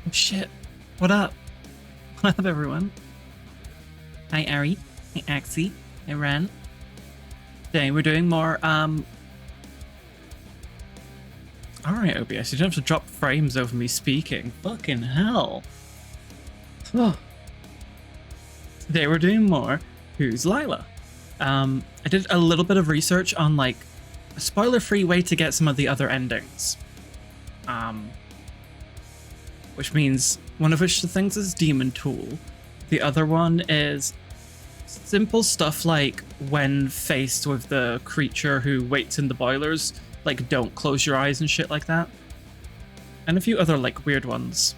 Oh shit. What up? What up, everyone? Hi, Ari. Hi, Axie. Hi, Ren. Today we're doing more, Alright, OBS, you don't have to drop frames over me speaking. Fucking hell. Oh. Today we're doing more Who's Lila? I did a little bit of research on, like, a spoiler-free way to get some of the other endings. Which means one of which the things is Demon Tool. The other one is simple stuff like when faced with the creature who waits in the boilers, like don't close your eyes and shit like that. And a few other like weird ones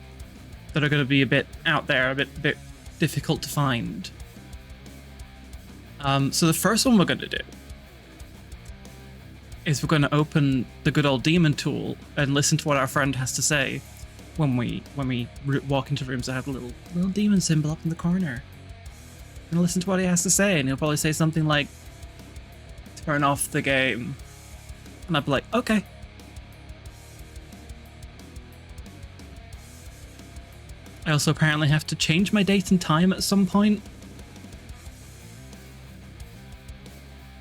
that are going to be a bit out there, a bit difficult to find. So the first one we're going to do is we're going to open the good old Demon Tool and listen to what our friend has to say when we walk into rooms that have a little demon symbol up in the corner. And listen to what he has to say, and he'll probably say something like, "Turn off the game." And I'd be like, okay. I also apparently have to change my date and time at some point.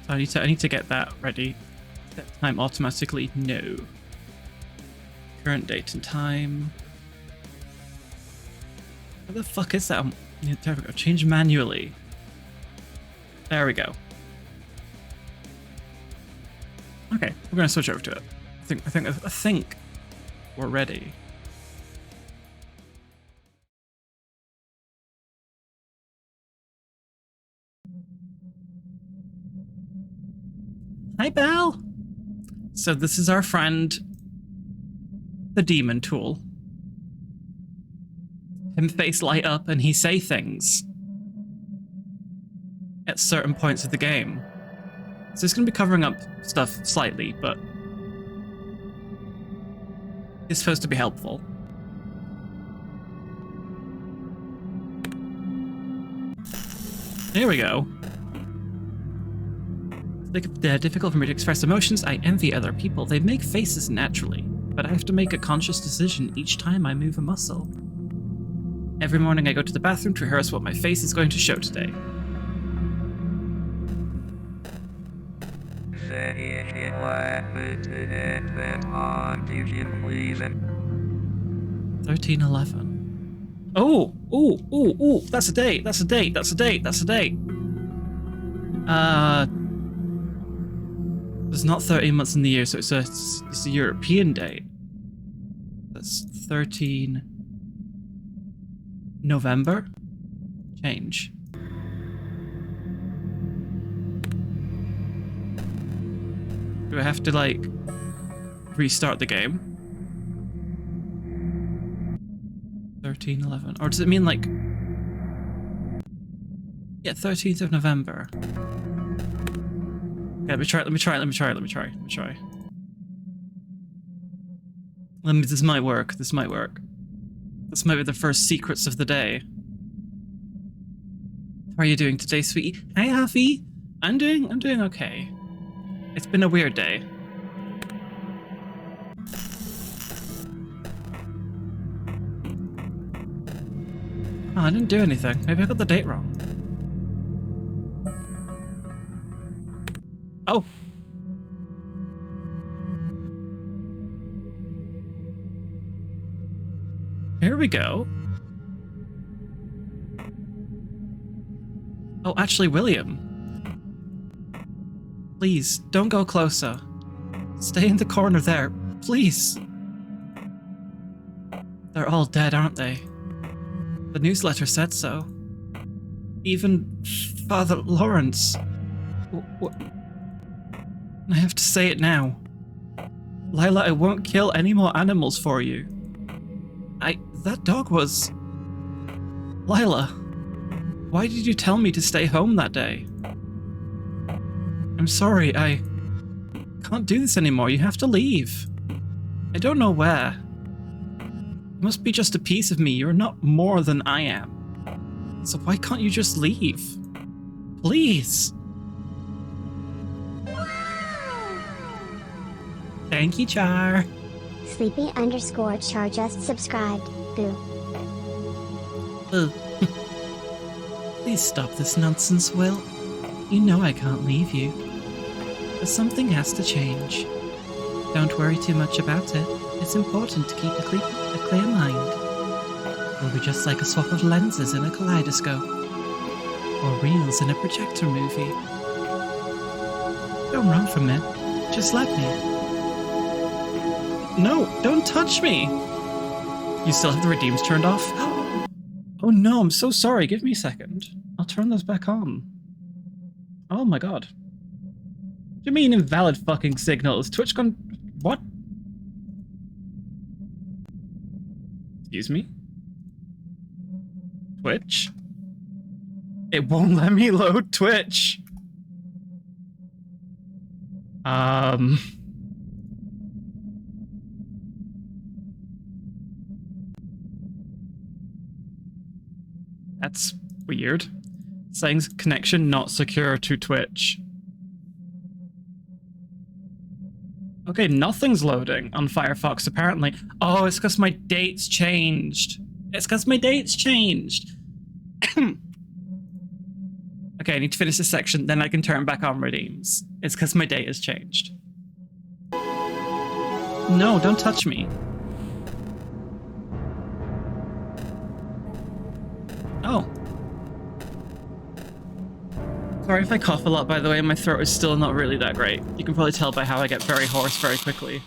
So I need to get that ready. Set time automatically, no. Current date and time. What the fuck is that? Yeah, there we go. Change manually. There we go. Okay, we're gonna switch over to it. I think we're ready. Hi, Belle. So this is our friend, the Demon Tool. Him face light up and he say things at certain points of the game. So it's going to be covering up stuff slightly, but it's supposed to be helpful. Here we go. It's difficult for me to express emotions. I envy other people. They make faces naturally, but I have to make a conscious decision each time I move a muscle. Every morning I go to the bathroom to rehearse what my face is going to show today. Say it laughed and then on you can leave it. 1311. Oh, that's a date, that's a date, that's a date, that's a date. There's not 13 months in the year, so it's a European date. That's 13 November? Change. Do I have to, like, restart the game? 1311. Or does it mean, like... Yeah, 13th of November. Yeah, let me try. This might work, this might work. This might be the first secrets of the day. How are you doing today, sweetie? Hi, Huffy. I'm doing okay. It's been a weird day. Oh, I didn't do anything. Maybe I got the date wrong. Oh. Here we go. Oh, actually, William. Please, don't go closer. Stay in the corner there, please. They're all dead, aren't they? The newsletter said so. Even Father Lawrence. I have to say it now. Lila, I won't kill any more animals for you. That dog was... Lila, why did you tell me to stay home that day? I'm sorry, I can't do this anymore. You have to leave. I don't know where. You must be just a piece of me. You're not more than I am. So why can't you just leave? Please. Thank you, Char. Sleepy_Char just subscribed. Boo. Ugh. Please stop this nonsense, Will. You know I can't leave you. But something has to change. Don't worry too much about it. It's important to keep a clear mind. We'll be just like a swap of lenses in a kaleidoscope. Or reels in a projector movie. Don't run from it. Just let me. No, don't touch me! You still have the redeems turned off? Oh no, I'm so sorry. Give me a second. I'll turn those back on. Oh my god. What do you mean invalid fucking signals? Twitch gone... What? Excuse me? Twitch? It won't let me load Twitch. That's weird. Saying connection not secure to Twitch. Okay, nothing's loading on Firefox apparently. Oh, it's because my date's changed. It's because my date's changed. Okay, I need to finish this section, then I can turn back on redeems. It's because my date has changed. No, don't touch me. Oh. Sorry if I cough a lot, by the way. My throat is still not really that great. You can probably tell by how I get very hoarse very quickly.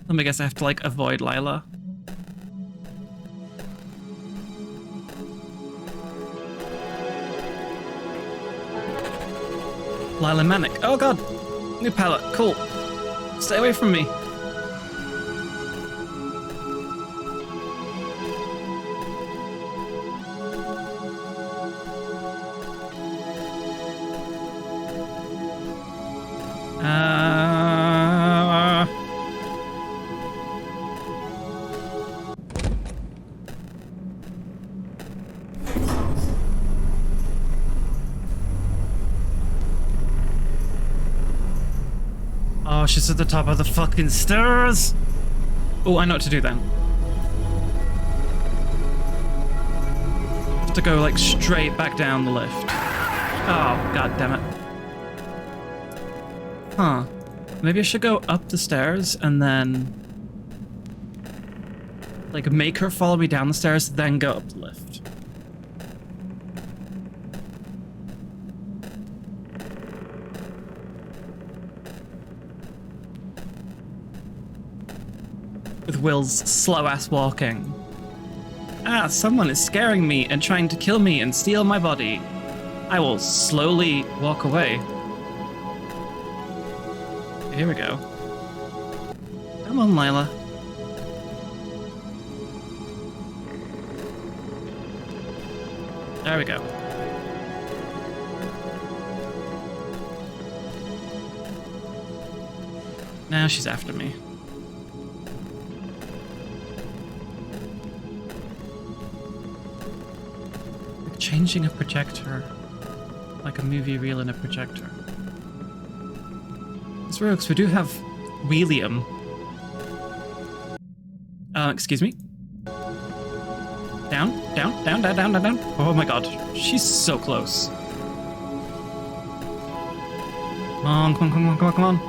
Let me guess, I have to, like, avoid Lila. Lila Manic. Oh god! New palette. Cool. Stay away from me. Oh, she's at the top of the fucking stairs! Oh, I know what to do then. Have to go, like, straight back down the lift. Oh, god damn it. Huh. Maybe I should go up the stairs and then... like, make her follow me down the stairs, then go up the lift. With Will's slow-ass walking. Ah, someone is scaring me and trying to kill me and steal my body. I will slowly walk away. Here we go. Come on, Lila. There we go. Now she's after me. Changing a projector, like a movie reel in a projector. It's real, because we do have Wheelium. Excuse me? Down, down, down, down, down, down, down. Oh my god, she's so close. Come on, come on, come on, come on, come on.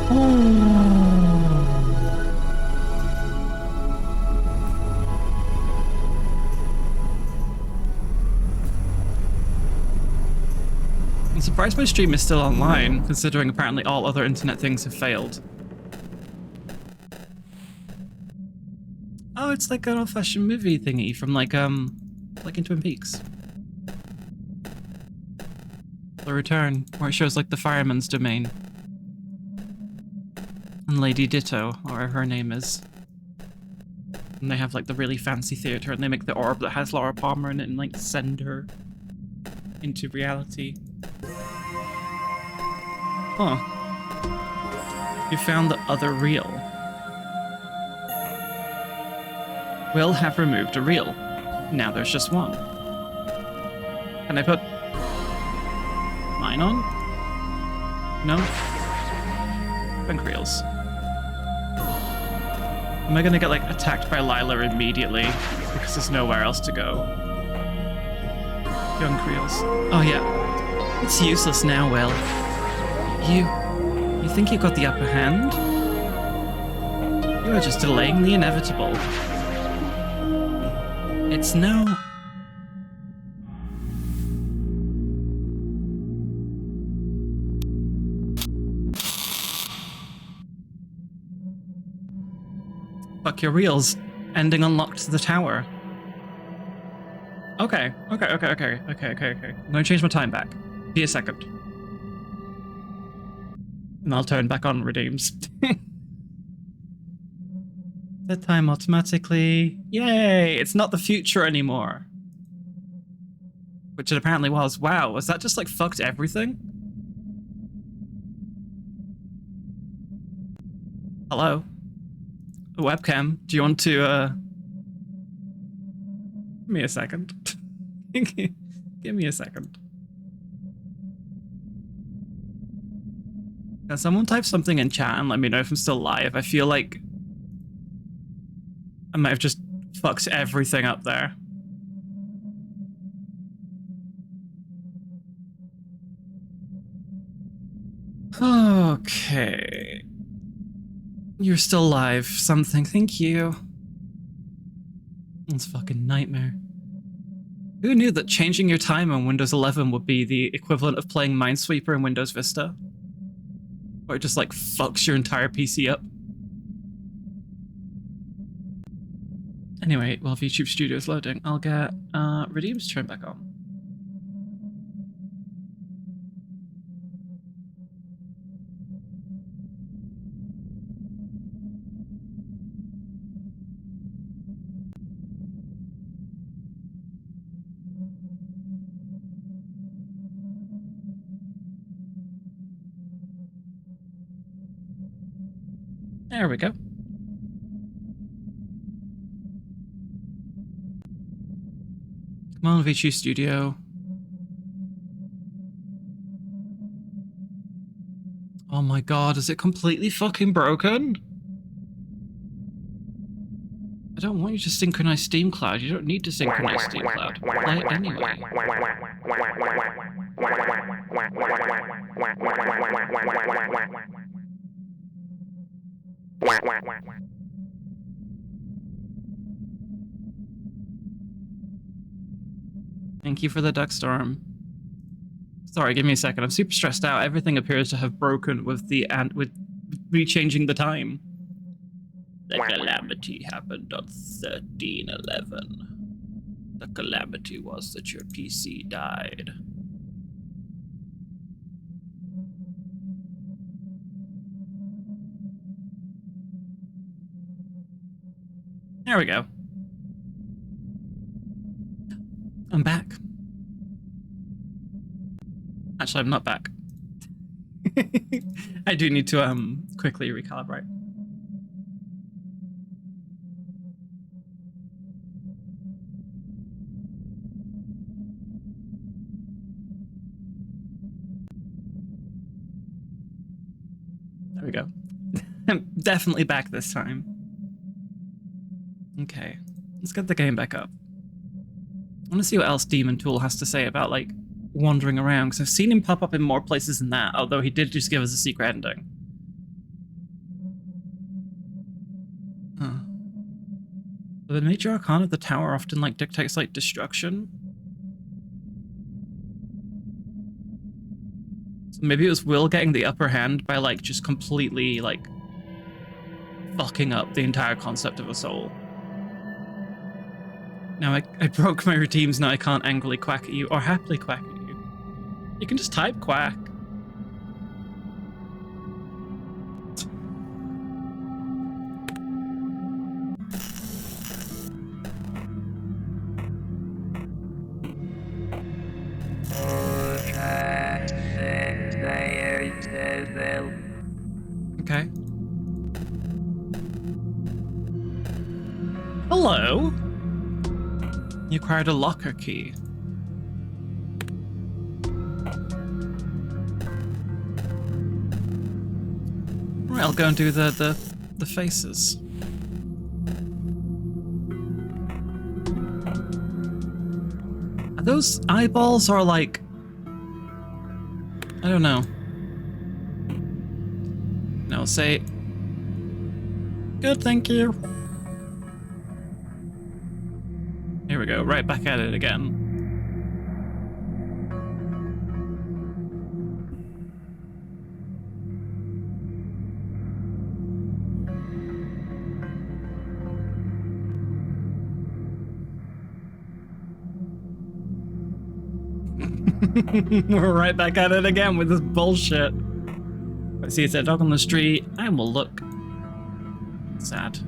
Oh. I'm surprised my stream is still online, considering apparently all other internet things have failed. Oh, it's like an old-fashioned movie thingy from like in Twin Peaks. The Return, where it shows like the fireman's domain. And Lady Ditto, or whatever her name is. And they have like the really fancy theater and they make the orb that has Laura Palmer in it and like send her into reality. Huh. You found the other reel. Will have removed a reel. Now there's just one. Can I put mine on? No? Bank reels. Am I gonna get, like, attacked by Lila immediately? Because there's nowhere else to go. Young Creels. Oh, yeah. It's useless now, Will. You think you got the upper hand? You are just delaying the inevitable. It's no... Fuck your reels. Ending unlocked to the tower. Okay. I'm gonna change my time back. Be a second. And I'll turn back on redeems. Set time automatically. Yay! It's not the future anymore. Which it apparently was. Wow, was that just like fucked everything? Hello? A webcam, do you want to, Give me a second. Give me a second. Can someone type something in chat and let me know if I'm still live? I feel like I might have just fucked everything up there. Okay. You're still live. Something. Thank you. It's a fucking nightmare. Who knew that changing your time on Windows 11 would be the equivalent of playing Minesweeper in Windows Vista? Or it just like fucks your entire PC up? Anyway, while YouTube Studio is loading, I'll get Redeem's turned back on. There we go. Come on, VG Studio. Oh my god, is it completely fucking broken? I don't want you to synchronize Steam Cloud. You don't need to synchronize Steam Cloud. Play it anyway. Thank you for the duck storm. Sorry, give me a second. I'm super stressed out. Everything appears to have broken with with rechanging the time. The calamity happened on 13/11. The calamity was that your PC died. There we go. I'm back. Actually, I'm not back. I do need to quickly recalibrate. There we go. I'm definitely back this time. Okay, let's get the game back up. I want to see what else Demon Tool has to say about, like, wandering around, because I've seen him pop up in more places than that, although he did just give us a secret ending. Huh. But the major arcana of the tower often, like, dictates, like, destruction. So maybe it was Will getting the upper hand by, like, just completely, like, fucking up the entire concept of a soul. Now I broke my redeems, now I can't angrily quack at you, or happily quack at you. You can just type quack. Okay. Hello? You acquired a locker key. Right, I'll go and do the faces. Are those eyeballs or like... I don't know. No, say... Good, thank you. Here we go, right back at it again. We're right back at it again with this bullshit. If I see it's a dog on the street, I will look sad.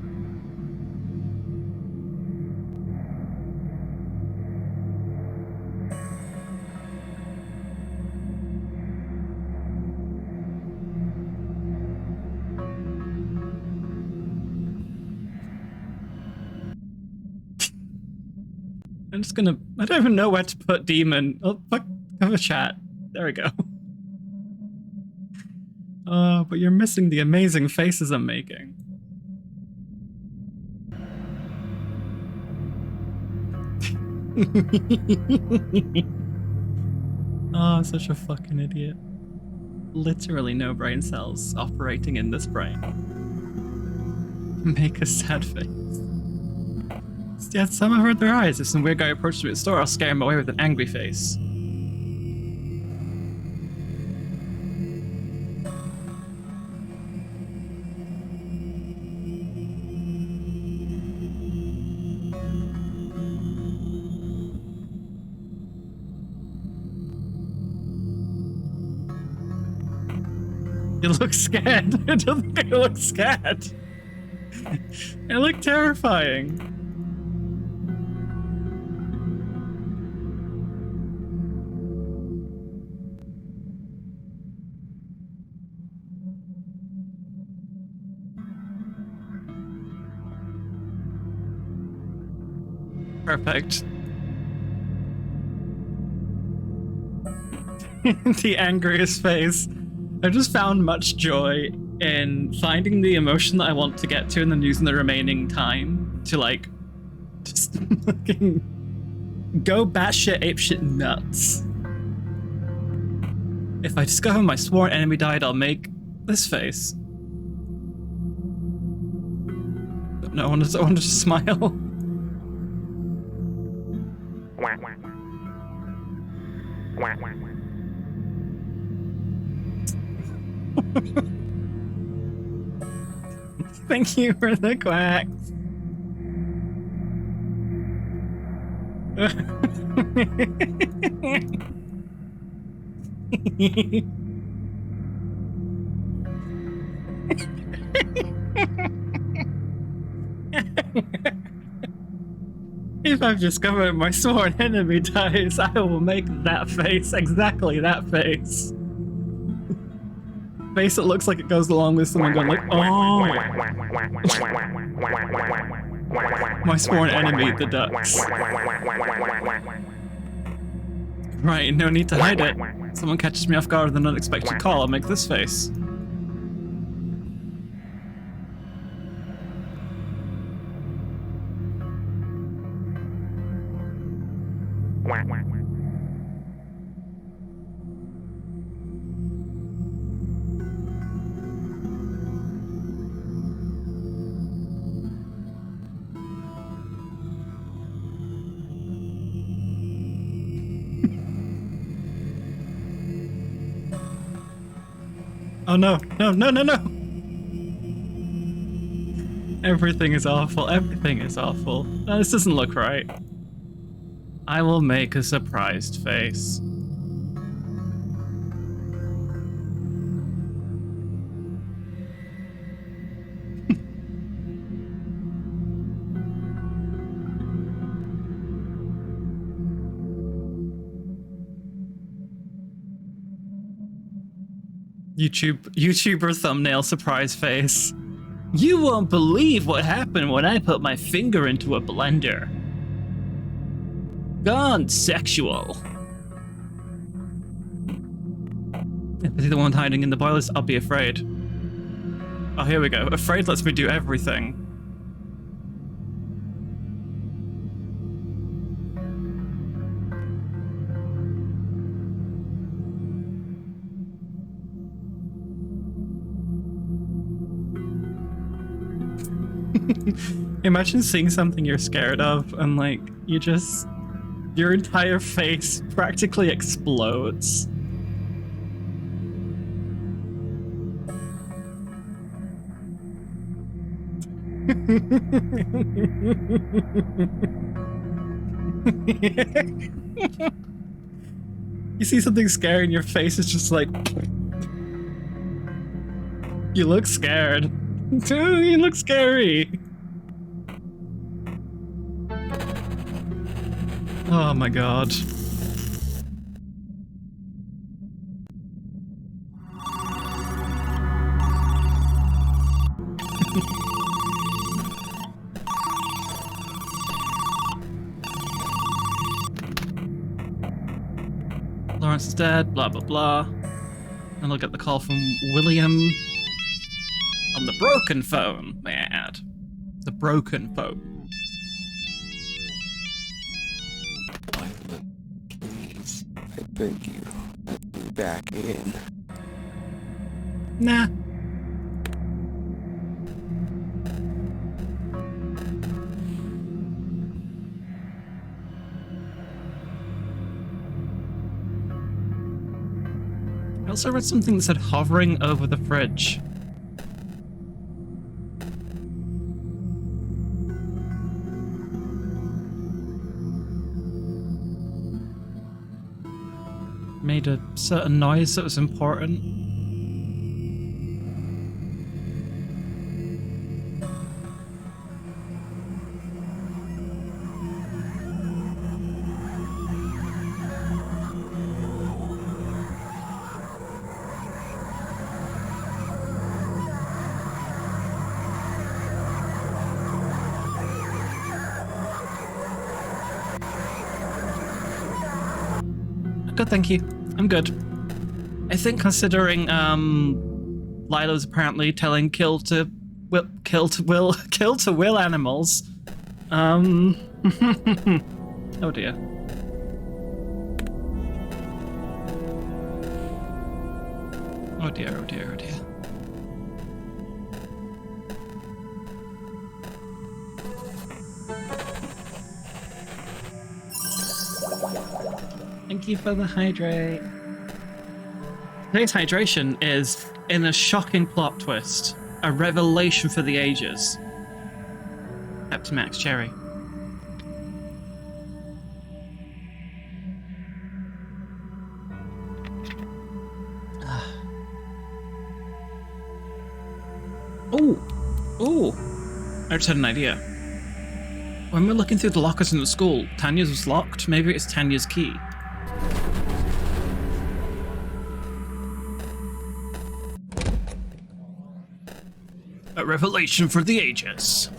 I'm just gonna... I don't even know where to put demon. Oh, fuck. Have a chat. There we go. But you're missing the amazing faces I'm making. Oh, such a fucking idiot. Literally no brain cells operating in this brain. Make a sad face. Yeah, some have hurt their eyes. If some weird guy approaches me at the store, I'll scare him away with an angry face. You look scared. I don't think I look scared. I look terrifying. Perfect. The angriest face. I just found much joy in finding the emotion that I want to get to and then using the remaining time to, like, just fucking go batshit apeshit nuts. If I discover my sworn enemy died, I'll make this face. But no, I wanted to smile. Thank you for the quack. If I've discovered my sworn enemy dies, I will make that face, exactly that face. Face that looks like it goes along with someone going like, oh. My sworn enemy, the ducks. Right, no need to hide it. Someone catches me off guard with an unexpected call, I'll make this face. Oh no, no, no, no, no! Everything is awful, everything is awful. No, this doesn't look right. I will make a surprised face. YouTuber thumbnail surprise face. You won't believe what happened when I put my finger into a blender. Gone sexual. If I see the one hiding in the boilers, I'll be afraid. Oh, here we go. Afraid lets me do everything. Imagine seeing something you're scared of and like your entire face practically explodes. You see something scary and your face is just like... You look scared. You look scary. Oh my god. Lawrence is dead, blah blah blah. And I'll get the call from William on the broken phone, may I add. The broken phone. Please, I beg you, let me back in. Nah. I also read something that said hovering over the fridge. Made a certain noise that was important. Good, thank you. I'm good. I think considering Lila's apparently telling kill to will animals. Oh dear. Oh dear, oh dear, oh dear. Thank you for the hydrate. Today's hydration is, in a shocking plot twist, a revelation for the ages. Pepsi Max Cherry. Oh! I just had an idea. When we're looking through the lockers in the school, Tanya's was locked. Maybe it's Tanya's key. A revelation for the ages.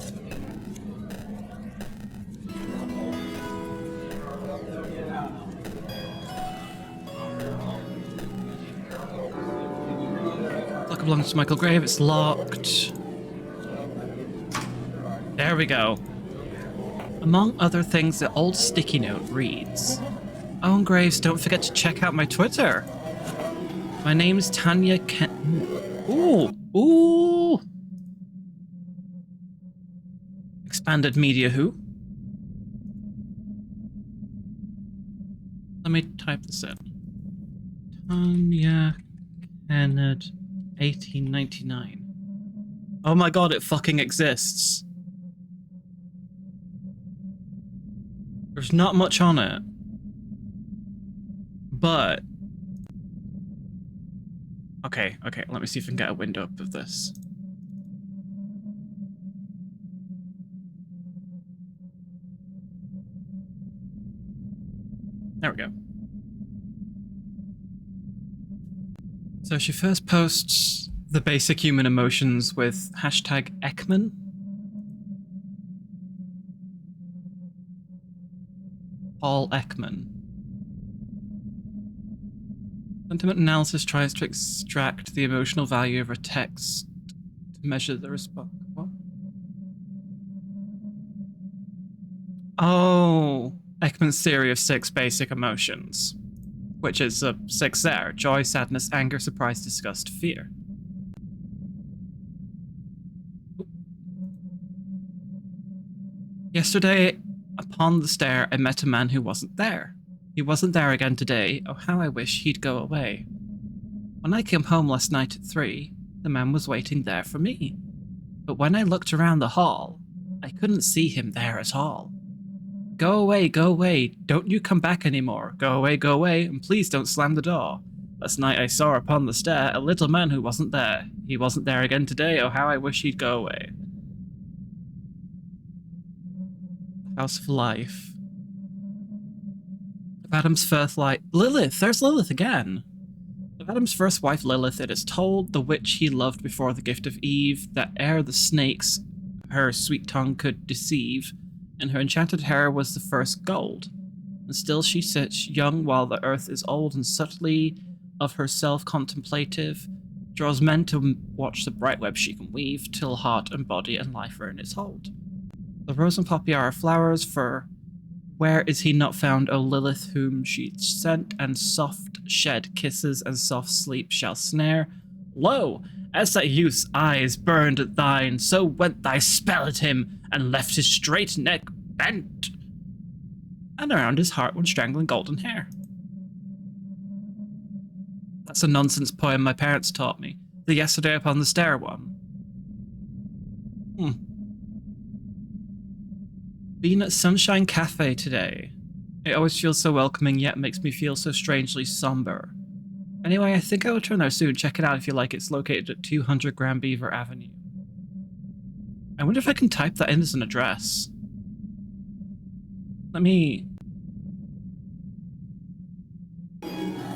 Locker belongs to Michael Grave. It's locked. There we go. Among other things, the old sticky note reads, "Owen Graves, don't forget to check out my Twitter. My name's Tanya Ken..." Ooh! Expanded media who? Let me type this in. Tanya Kennard, 1899. Oh my god, it fucking exists. There's not much on it. But... Okay, let me see if I can get a window up of this. There we go. So she first posts the basic human emotions with hashtag Ekman. Paul Ekman. Sentiment analysis tries to extract the emotional value of a text to Measure the response. What? Oh, Ekman's theory of 6 basic emotions, which is 6 there: joy, sadness, anger, surprise, disgust, fear. Yesterday, upon the stair, I met a man who wasn't there. He wasn't there again today. Oh, how I wish he'd go away. When I came home last night at 3, the man was waiting there for me. But when I looked around the hall, I couldn't see him there at all. Go away, don't you come back anymore. Go away, and please don't slam the door. Last night I saw upon the stair a little man who wasn't there. He wasn't there again today. Oh, how I wish he'd go away. House of Life. Of Adam's first life. Lilith! There's Lilith again! Of Adam's first wife Lilith, it is told, the witch he loved before the gift of Eve, that ere the snakes her sweet tongue could deceive, and her enchanted hair was the first gold. And still she sits young while the earth is old, and subtly of herself contemplative, draws men to watch the bright web she can weave, till heart and body and life are in its hold. The rose and poppy are flowers, for where is he not found, O Lilith, whom she sent, and soft shed kisses and soft sleep shall snare? Lo, as that youth's eyes burned at thine, so went thy spell at him, and left his straight neck bent, and around his heart went strangling golden hair. That's a nonsense poem my parents taught me. The Yesterday Upon the Stair one. Been at Sunshine Cafe today. It always feels so welcoming, yet makes me feel so strangely somber. Anyway, I think I will turn there soon. Check it out if you like. It's located at 200 Grand Beaver Avenue. I wonder if I can type that in as an address. Let me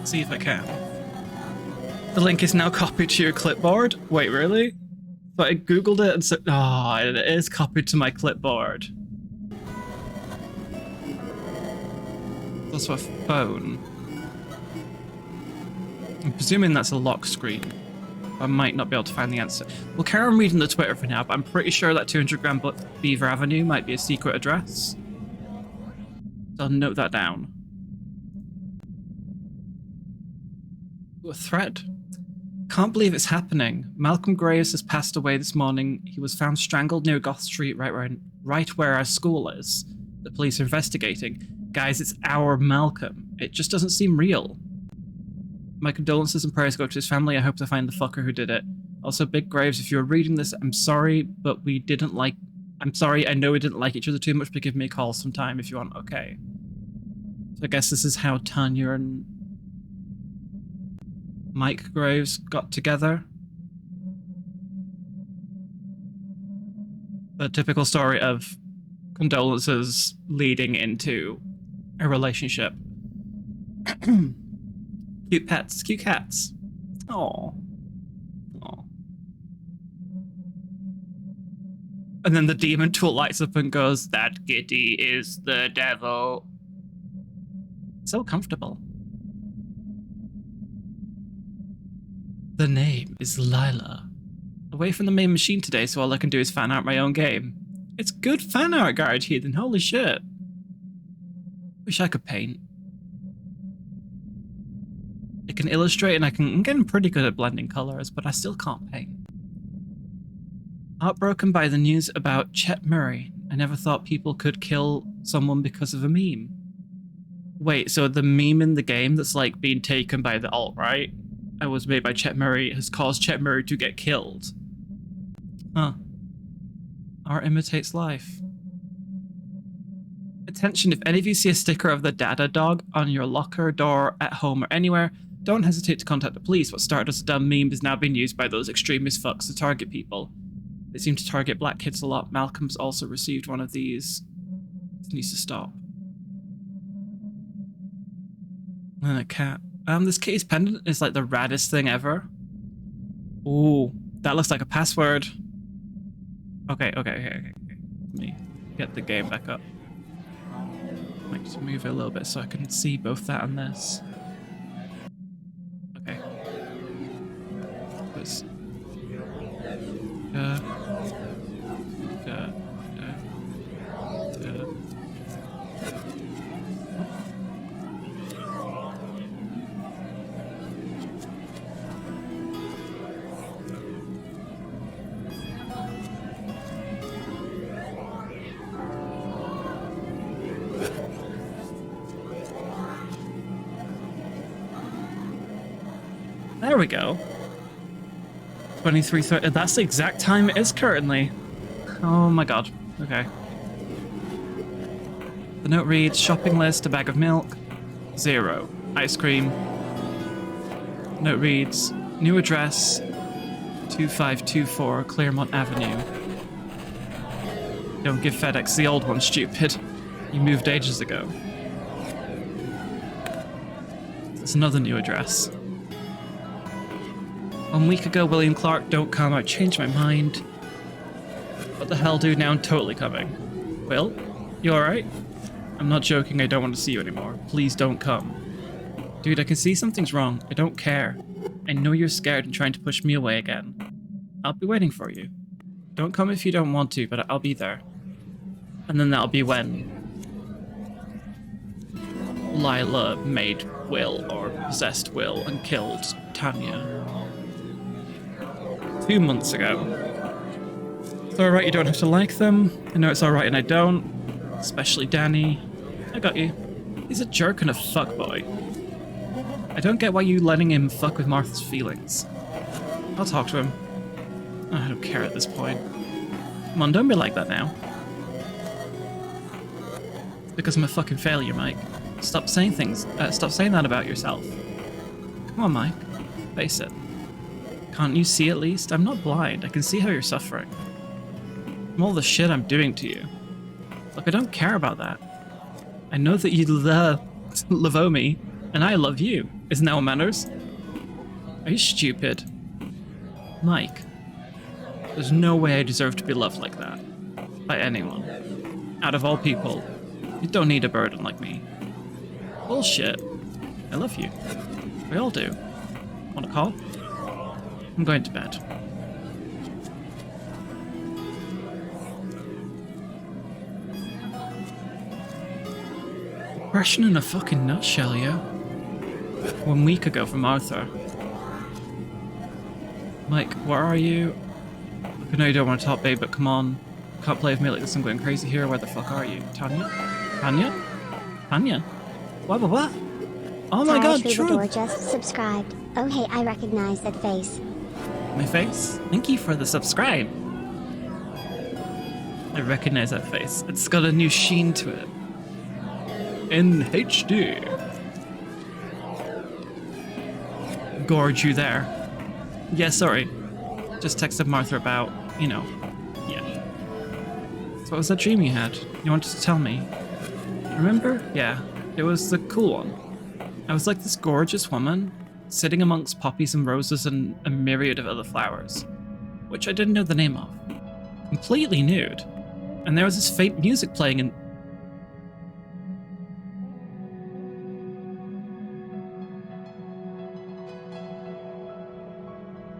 see if I can. The link is now copied to your clipboard. Wait, really? But I googled it and said, oh, it is copied to my clipboard. That's a phone. I'm presuming that's a lock screen. I might not be able to find the answer. We'll carry on reading the Twitter for now, but I'm pretty sure that 200 Grand Beaver Avenue might be a secret address. So I'll note that down. Ooh, a thread. Can't believe it's happening. Malcolm Graves has passed away this morning. He was found strangled near Goth Street, right where our school is. The police are investigating. Guys, it's our Malcolm. It just doesn't seem real. My condolences and prayers go to his family. I hope to find the fucker who did it. Also, Big Graves, if you're reading this, I'm sorry, but we didn't like... I'm sorry, I know we didn't like each other too much, but give me a call sometime if you want, okay? So I guess this is how Tanya and Mike Graves got together. The typical story of condolences leading into a relationship. Cute pets, cute cats. Aww. Aww. And then the demon tool lights up and goes, that kitty is the devil. So comfortable. The name is Lila. Away from the main machine today, so all I can do is fan art my own game. It's good fan art, Garage Heathen, holy shit. Wish I could paint. I can illustrate and I'm getting pretty good at blending colors, but I still can't paint. Heartbroken by the news about Chet Murray. I never thought people could kill someone because of a meme. Wait, so the meme in the game that's like being taken by the alt-right and was made by Chet Murray has caused Chet Murray to get killed? Huh. Art imitates life. Attention, if any of you see a sticker of the Dada dog on your locker, door, at home, or anywhere, don't hesitate to contact the police. What started as a dumb meme is now being used by those extremist fucks to target people. They seem to target black kids a lot. Malcolm's also received one of these. This needs to stop. And a cat. This kitty's pendant is like the raddest thing ever. Ooh, that looks like a password. Okay. Let me get the game back up. Might just move it a little bit so I can see both that and this. Okay. Let's There we go. 23:30. That's the exact time it is currently. Oh my god. Okay. The note reads, shopping list, a bag of milk, 0. Ice cream. Note reads, new address, 2524 Claremont Avenue. Don't give FedEx the old one, stupid. You moved ages ago. There's another new address. 1 week ago, William Clark, don't come. I changed my mind. What the hell, dude? Now I'm totally coming. Will? You alright? I'm not joking. I don't want to see you anymore. Please don't come. Dude, I can see something's wrong. I don't care. I know you're scared and trying to push me away again. I'll be waiting for you. Don't come if you don't want to, but I'll be there. And then that'll be when Lila made Will, or possessed Will, and killed Tanya. 2 months ago. It's alright, you don't have to like them. I know it's alright and I don't. Especially Danny. I got you. He's a jerk and a fuckboy. I don't get why you letting him fuck with Martha's feelings. I'll talk to him. I don't care at this point. Come on, don't be like that now. It's because I'm a fucking failure, Mike. Stop saying things. Stop saying that about yourself. Come on, Mike. Face it. Can't you see at least? I'm not blind. I can see how you're suffering. From all the shit I'm doing to you. Look, I don't care about that. I know that you love me, and I love you. Isn't that what matters? Are you stupid? Mike. There's no way I deserve to be loved like that. By anyone. Out of all people, you don't need a burden like me. Bullshit. I love you. We all do. Want a call? I'm going to bed. Depression in a fucking nutshell, yo. 1 week ago from Arthur. Mike, where are you? I know you don't want to talk, babe, but come on. Can't play with me like this, I'm going crazy here. Where the fuck are you? Tanya? Tanya? Tanya? What? Oh my god, true! Troubadour just subscribed. Oh hey, I recognize that face. My face? Thank you for the subscribe. I recognize that face. It's got a new sheen to it. In HD. Gorge you there. Yeah, sorry. Just texted Martha about, you know, yeah. So what was that dream you had? You wanted to tell me? Remember? Yeah, it was the cool one. I was like this gorgeous woman, sitting amongst poppies and roses and a myriad of other flowers, which I didn't know the name of. Completely nude. And there was this faint music playing and...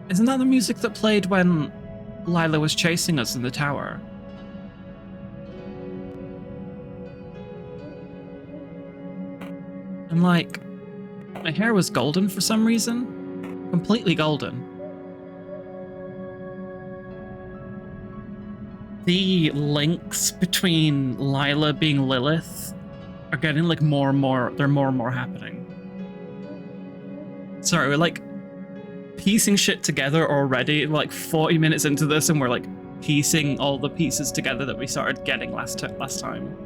Isn't that the music that played when Lila was chasing us in the tower? And like, my hair was golden for some reason. Completely golden. The links between Lila being Lilith are getting like more and more, they're more and more happening. Sorry, we're like piecing shit together already. We're like 40 minutes into this and we're like piecing all the pieces together that we started getting last time.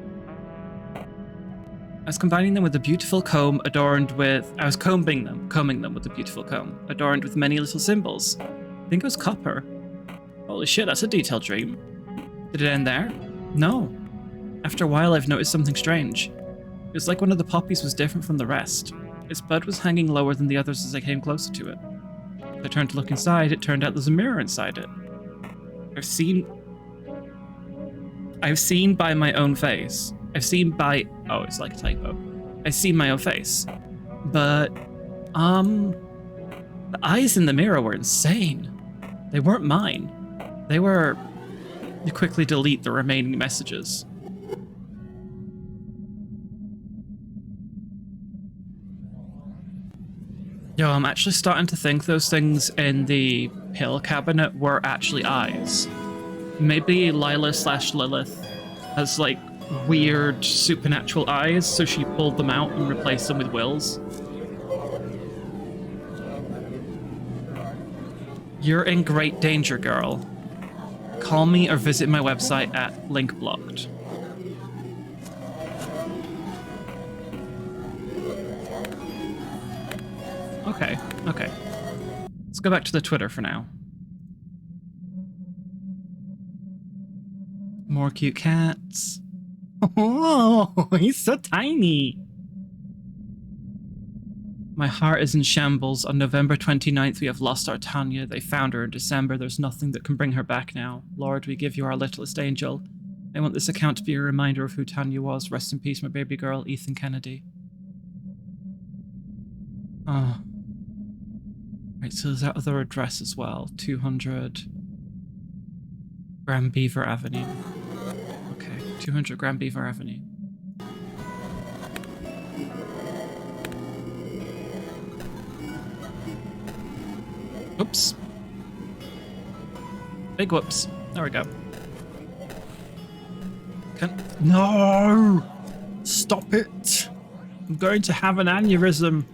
I was combining them with a beautiful comb adorned with... I was combing them with a beautiful comb, adorned with many little symbols. I think it was copper. Holy shit, that's a detailed dream. Did it end there? No. After a while, I've noticed something strange. It was like one of the poppies was different from the rest. Its bud was hanging lower than the others as I came closer to it. As I turned to look inside, it turned out there's a mirror inside it. I've seen by my own face. I've seen by... Oh, it's like a typo. I've seen my own face. But, the eyes in the mirror were insane. They weren't mine. They were... You quickly delete the remaining messages. Yo, I'm actually starting to think those things in the pill cabinet were actually eyes. Maybe Lila/Lilith has like weird supernatural eyes, so she pulled them out and replaced them with Will's. You're in great danger, girl. Call me or visit my website at link blocked. Okay, okay. Let's go back to the Twitter for now. More cute cats. Oh, he's so tiny. My heart is in shambles. On November 29th, we have lost our Tanya. They found her in December. There's nothing that can bring her back now. Lord, we give you our littlest angel. I want this account to be a reminder of who Tanya was. Rest in peace, my baby girl, Heathen Kennedy. Oh. Right, so there's that other address as well. 200 Grand Beaver Avenue. Okay, 200 Grand Beaver Avenue. Oops. Big whoops. There we go. No! Stop it! I'm going to have an aneurysm.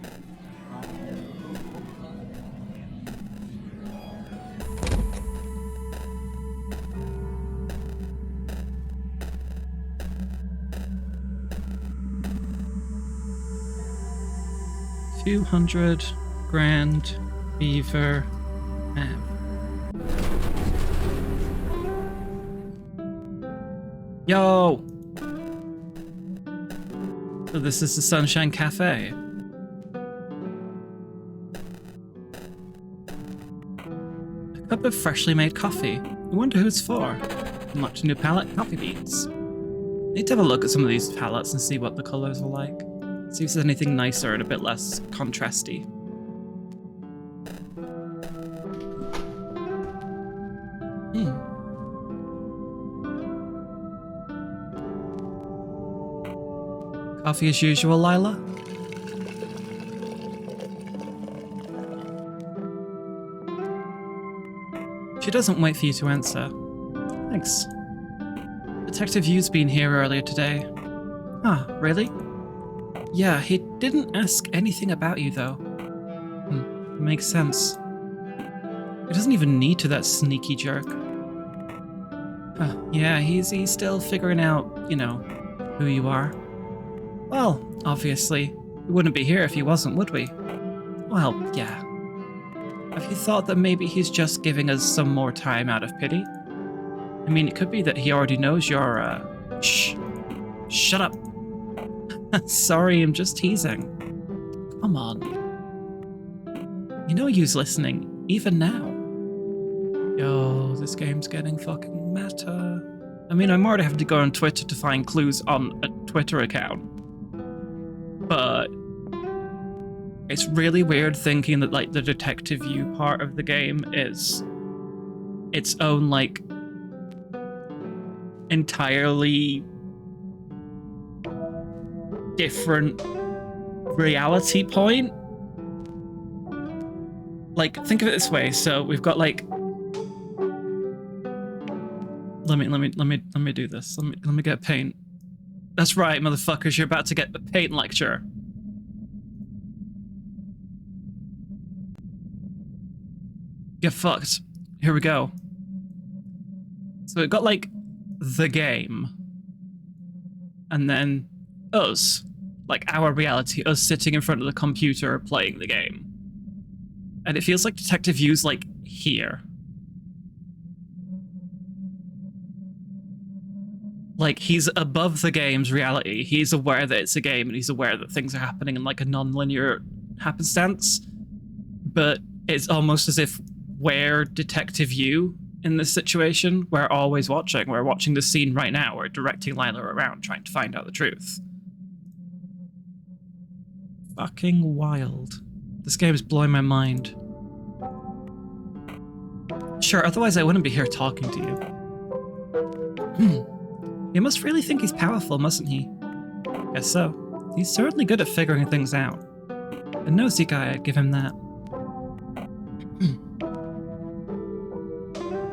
$200 Grand Beaver Ave. Yo! So this is the Sunshine Cafe. A cup of freshly made coffee. I wonder who it's for. Unlocked a new palette, coffee beans. Need to have a look at some of these palettes and see what the colors are like. See if there's anything nicer and a bit less contrasty. Coffee as usual, Lila? She doesn't wait for you to answer. Thanks. Detective Yu's been here earlier today. Ah, really? Yeah, he didn't ask anything about you, though. Makes sense. He doesn't even need to, that sneaky jerk. Yeah, he's still figuring out, you know, who you are. Well, obviously, we wouldn't be here if he wasn't, would we? Well, yeah. Have you thought that maybe he's just giving us some more time out of pity? I mean, it could be that he already knows you're, Shh! Shut up! Sorry, I'm just teasing. Come on. You know you's listening, even now. Yo, this game's getting fucking meta. I mean, I'm already having to go on Twitter to find clues on a Twitter account. But it's really weird thinking that, like, the Detective You part of the game is its own, like, entirely different reality point. Like, think of it this way. So we've got, like, let me do this. Let me get paint. That's right, motherfuckers, you're about to get the paint lecture. Get fucked. Here we go. So we've got, like, the game. And then us. Like, our reality. Us sitting in front of the computer playing the game. And it feels like Detective Yu's, like, here. Like, he's above the game's reality. He's aware that it's a game, and he's aware that things are happening in, like, a non-linear happenstance. But it's almost as if we're Detective You in this situation. We're always watching. We're watching the scene right now. We're directing Lila around, trying to find out the truth. Fucking wild. This game is blowing my mind. Sure, otherwise I wouldn't be here talking to you. He must really think he's powerful, mustn't he? Guess so. He's certainly good at figuring things out. A nosy guy, I'd give him that.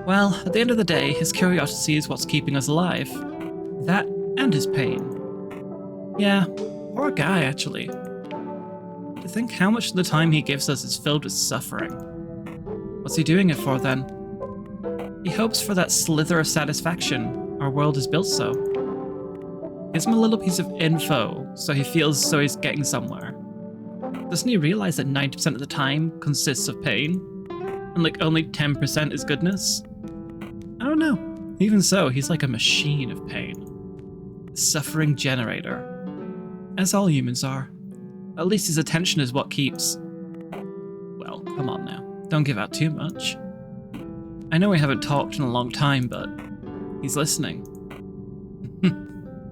Well, at the end of the day, his curiosity is what's keeping us alive. That and his pain. Yeah, poor guy, actually. To think how much of the time he gives us is filled with suffering. What's he doing it for then? He hopes for that slither of satisfaction our world is built so. Gives him a little piece of info so he feels so he's getting somewhere. Doesn't he realize that 90% of the time consists of pain? And like only 10% is goodness? I don't know. Even so, he's like a machine of pain. A suffering generator. As all humans are. At least his attention is what keeps... Well, come on now. Don't give out too much. I know we haven't talked in a long time, but he's listening.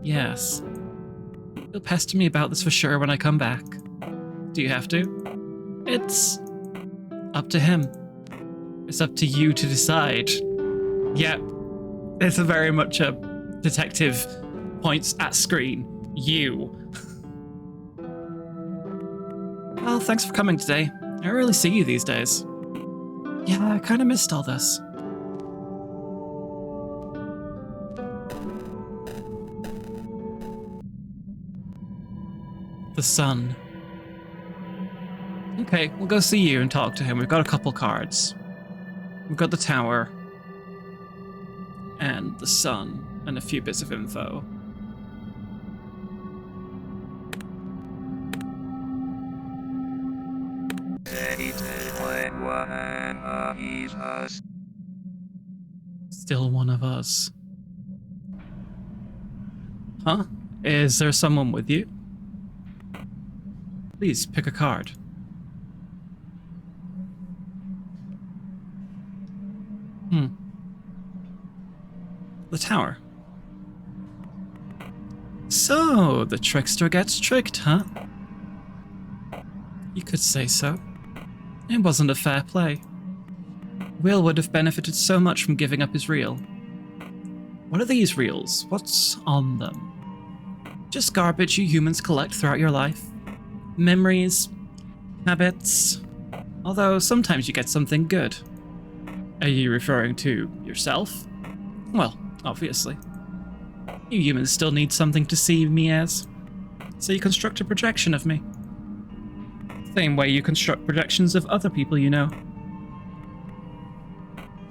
Yes. He'll pester me about this for sure when I come back. Do you have to? It's up to him. It's up to you to decide. Yeah, it's a very much a detective points at screen. You. Well, thanks for coming today. I don't really see you these days. Yeah, I kind of missed all this. The sun. Okay, we'll go see you and talk to him. We've got a couple cards. We've got the tower. And the sun. And a few bits of info. Still one of us. Huh? Is there someone with you? Please pick a card. The tower. So, the trickster gets tricked, huh? You could say so. It wasn't a fair play. Will would have benefited so much from giving up his reel. What are these reels? What's on them? Just garbage you humans collect throughout your life. Memories, habits, although sometimes you get something good. Are you referring to yourself? Well, obviously. You humans still need something to see me as, so you construct a projection of me. Same way you construct projections of other people you know.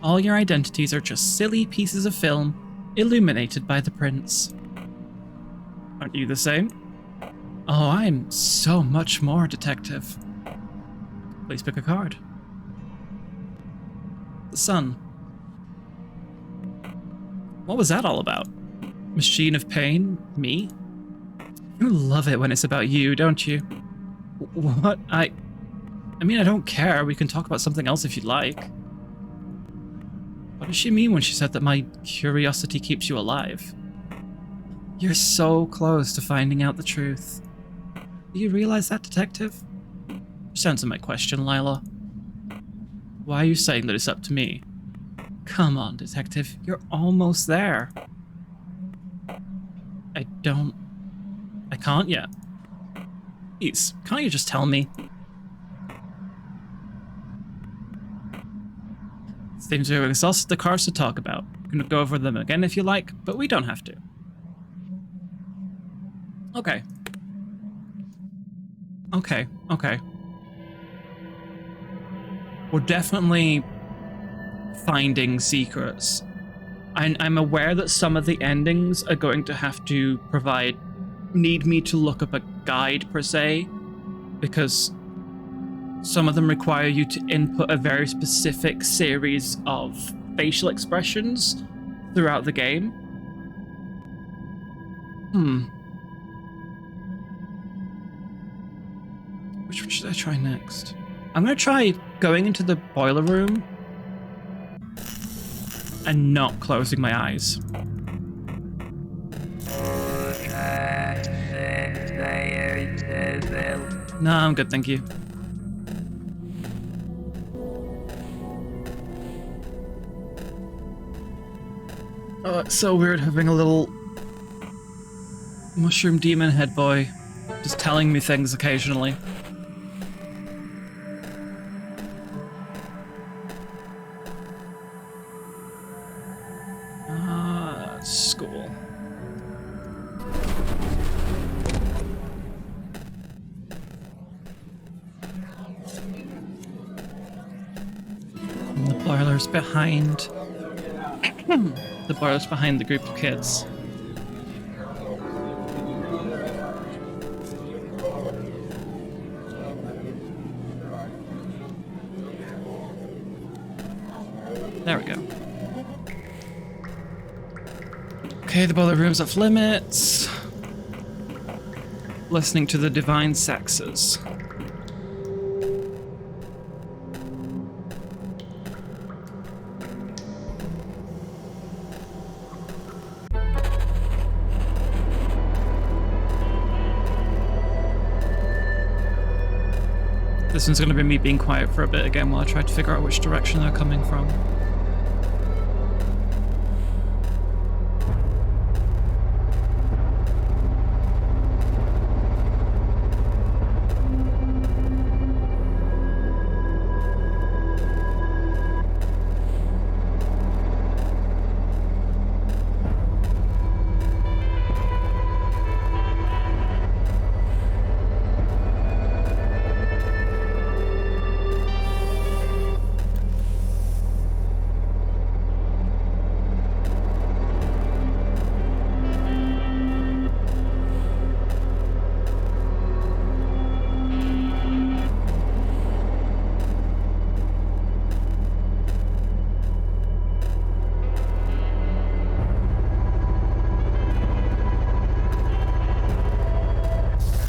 All your identities are just silly pieces of film illuminated by the prints. Aren't you the same? Oh, I'm so much more, detective. Please pick a card. The sun. What was that all about? Machine of pain? Me? You love it when it's about you, don't you? What? I mean, I don't care. We can talk about something else if you'd like. What does she mean when she said that my curiosity keeps you alive? You're so close to finding out the truth. Do you realize that, detective? Just answer my question, Lila. Why are you saying that it's up to me? Come on, detective. You're almost there. I can't yet. Please, can't you just tell me? Seems we've exhausted the cards to talk about. We can go over them again if you like, but we don't have to. Okay. Okay. We're definitely finding secrets. I'm aware that some of the endings are going to have to need me to look up a guide per se, because some of them require you to input a very specific series of facial expressions throughout the game. Which one should I try next? I'm going to try going into the boiler room and not closing my eyes. No, I'm good, thank you. Oh, it's so weird having a little mushroom demon head boy just telling me things occasionally. School. boilers behind the boilers behind the group of kids. There we go. Okay, the boiler room's off limits. Listening to the divine sexes. This one's going to be me being quiet for a bit again while I try to figure out which direction they're coming from.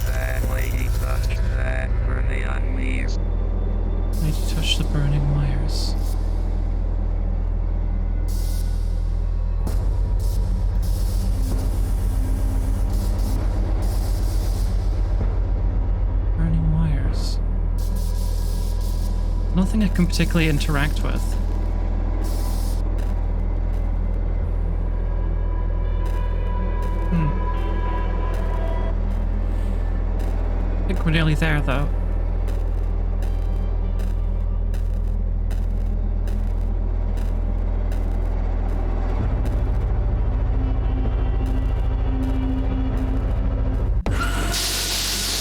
That lady touched that burning on me. I need to touch the burning wires. Burning wires. Nothing I can particularly interact with. I think we're nearly there, though.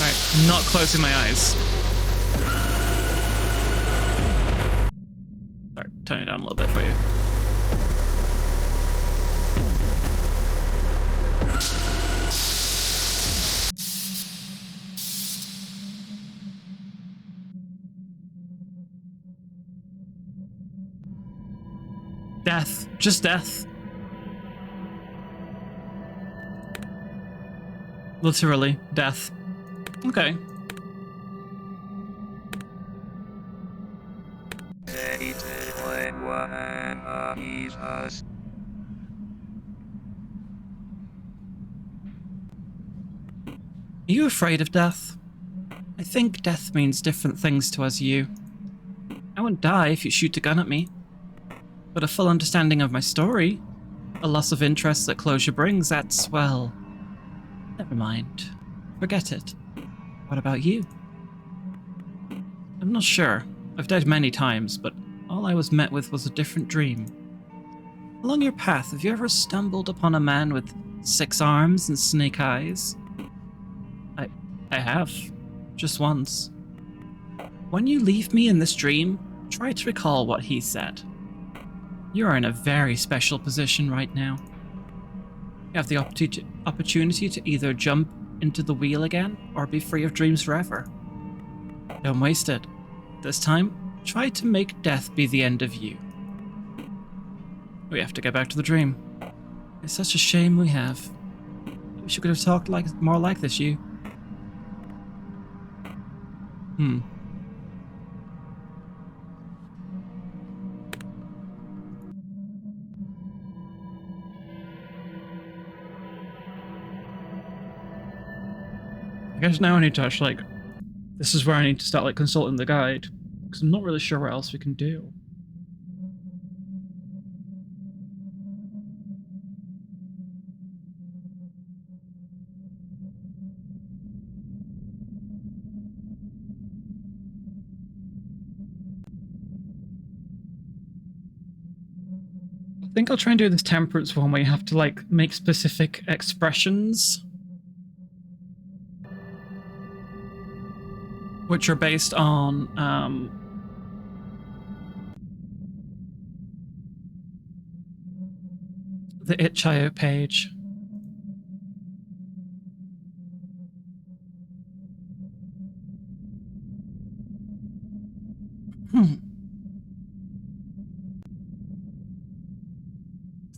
Alright, I'm not closing my eyes. Sorry, turn it down a little bit for you. Death. Just death. Literally, death. Okay. Heathen, what he's us. Are you afraid of death? I think death means different things to us, you. I won't die if you shoot a gun at me. But a full understanding of my story, a loss of interest that closure brings, that's, well... Never mind. Forget it. What about you? I'm not sure. I've died many times, but all I was met with was a different dream. Along your path, have you ever stumbled upon a man with 6 arms and snake eyes? I have. Just once. When you leave me in this dream, try to recall what he said. You are in a very special position right now. You have the opportunity to either jump into the wheel again or be free of dreams forever. Don't waste it. This time, try to make death be the end of you. We have to get back to the dream. It's such a shame we have. I wish you could have talked more like this, you. I guess now I need to actually, this is where I need to start, consulting the guide. Because I'm not really sure what else we can do. I think I'll try and do this temperance one where you have to, make specific expressions. Which are based on, the itch.io page.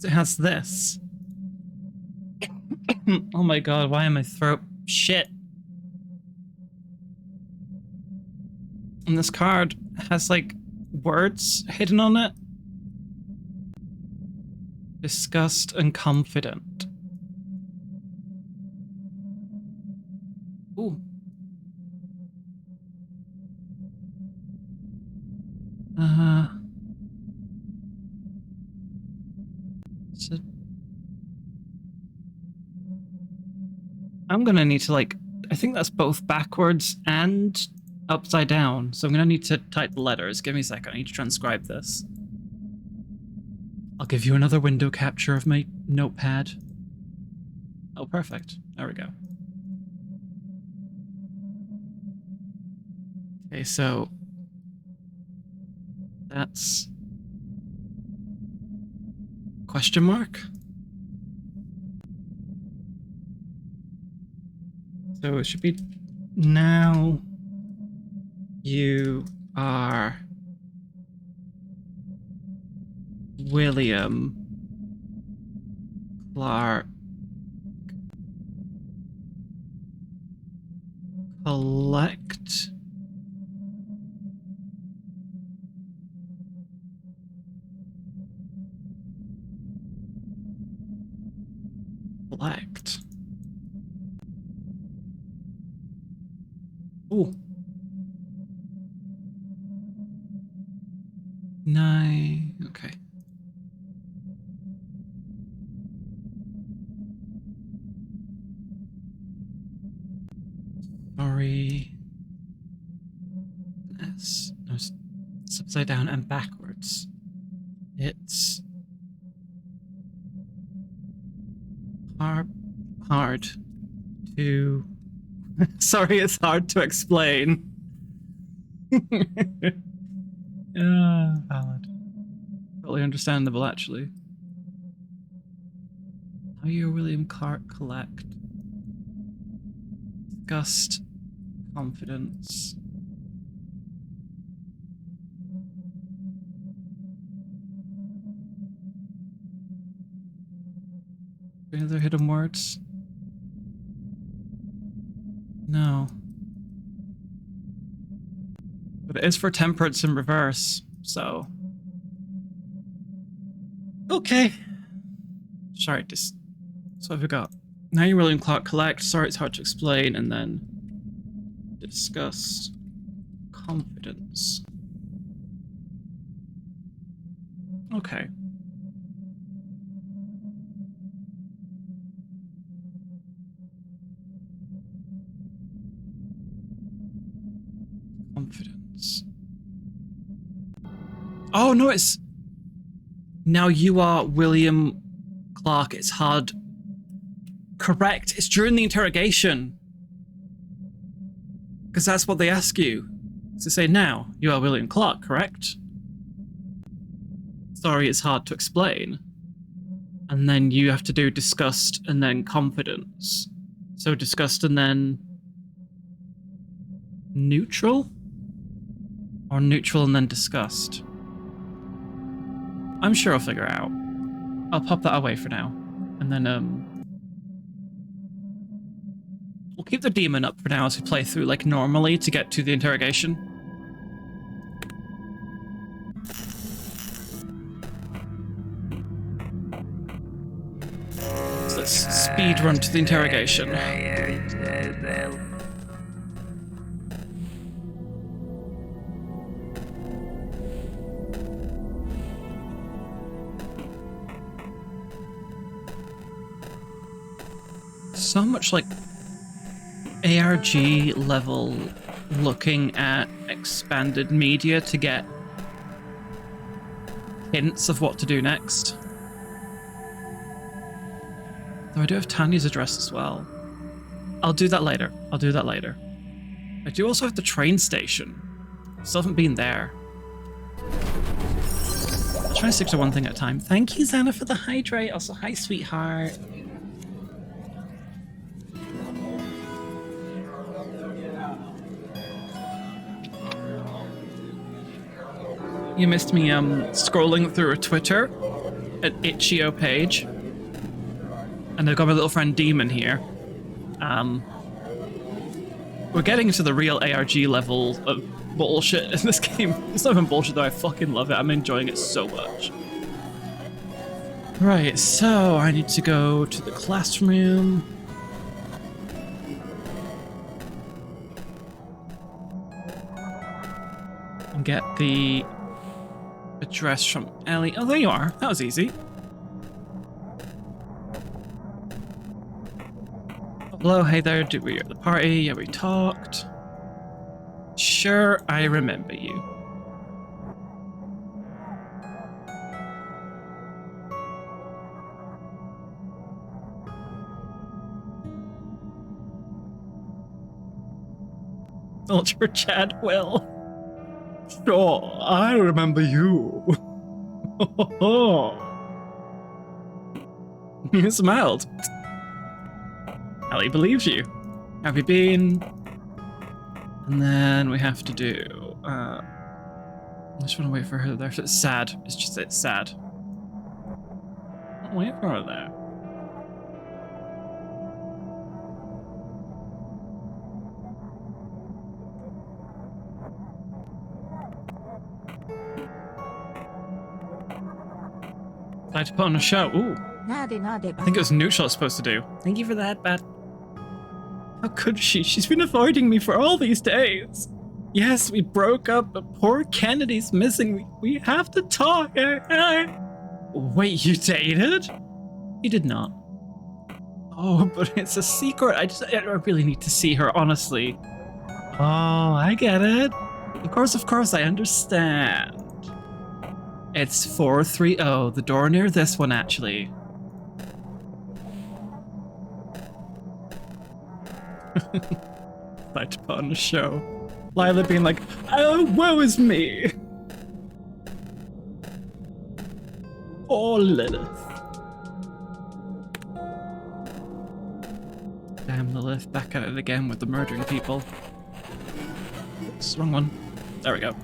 It has this. Oh my god, why am my throat shit? And this card has like words hidden on it. Disgust and confident. Ooh. So I'm gonna need to like, I think that's both backwards and upside down. So I'm gonna need to type the letters. Give me a second, I need to transcribe this. I'll give you another window capture of my notepad. Oh, perfect. There we go. Okay, so that's question mark. So it should be now you are William Clark collect Ooh. Okay. Sorry. No, it's upside down and backwards. It's hard to... Sorry, it's hard to explain. Valid. Totally understandable, actually. How you William Clark collect? Disgust, confidence. Any other hidden words? No. But it is for temperance in reverse, so... Okay. Sorry, just... So what have we got? Now you're William Clark collect. Sorry, it's hard to explain. And then... disgust. Confidence. Okay. Confidence. Oh, no, it's... Now you are William Clark. It's hard. Correct. It's during the interrogation. Because that's what they ask you. So say, now, you are William Clark, correct? Sorry, it's hard to explain. And then you have to do disgust and then confidence. So disgust and then... neutral? Or neutral and then disgust? I'm sure I'll figure it out. I'll pop that away for now. And then, we'll keep the demon up for now as we play through, like, normally to get to the interrogation. So let's speed run to the interrogation. So much like ARG level looking at expanded media to get hints of what to do next. Though I do have Tanya's address as well. I'll do that later. I do also have the train station. Still haven't been there. try to stick to one thing at a time. Thank you, Xana, for the hydrate. Also, hi, sweetheart. You missed me scrolling through a Twitter, an itch.io page, and I've got my little friend Demon here. We're getting to the real ARG level of bullshit in this game. It's not even bullshit though, I fucking love it. I'm enjoying it so much. Right, so I need to go to the classroom. And get the address from Ellie. Oh, there you are. That was easy. Hello, hey there. Did we at the party? Yeah, we talked. Sure, I remember you. Ultra Chadwell. Sure, I remember you. You smiled. Ellie believes you. Have you been? And then we have to do. I just want to wait for her there. It's sad. It's just it's sad. I'll wait for her there. I'd to put on a show. Ooh. I think it was Neutral I was supposed to do. Thank you for that, but how could she? She's been avoiding me for all these days. Yes, we broke up, but poor Kennedy's missing. We have to talk. Wait, you dated? You did not. Oh, but it's a secret. I really need to see her, honestly. Oh, I get it. Of course, I understand. It's 430, the door near this one, actually. Like to put on a show. Lila being like, oh, woe is me. Oh, Lilith. Damn, Lilith, back at it again with the murdering people. Oops, wrong one. There we go.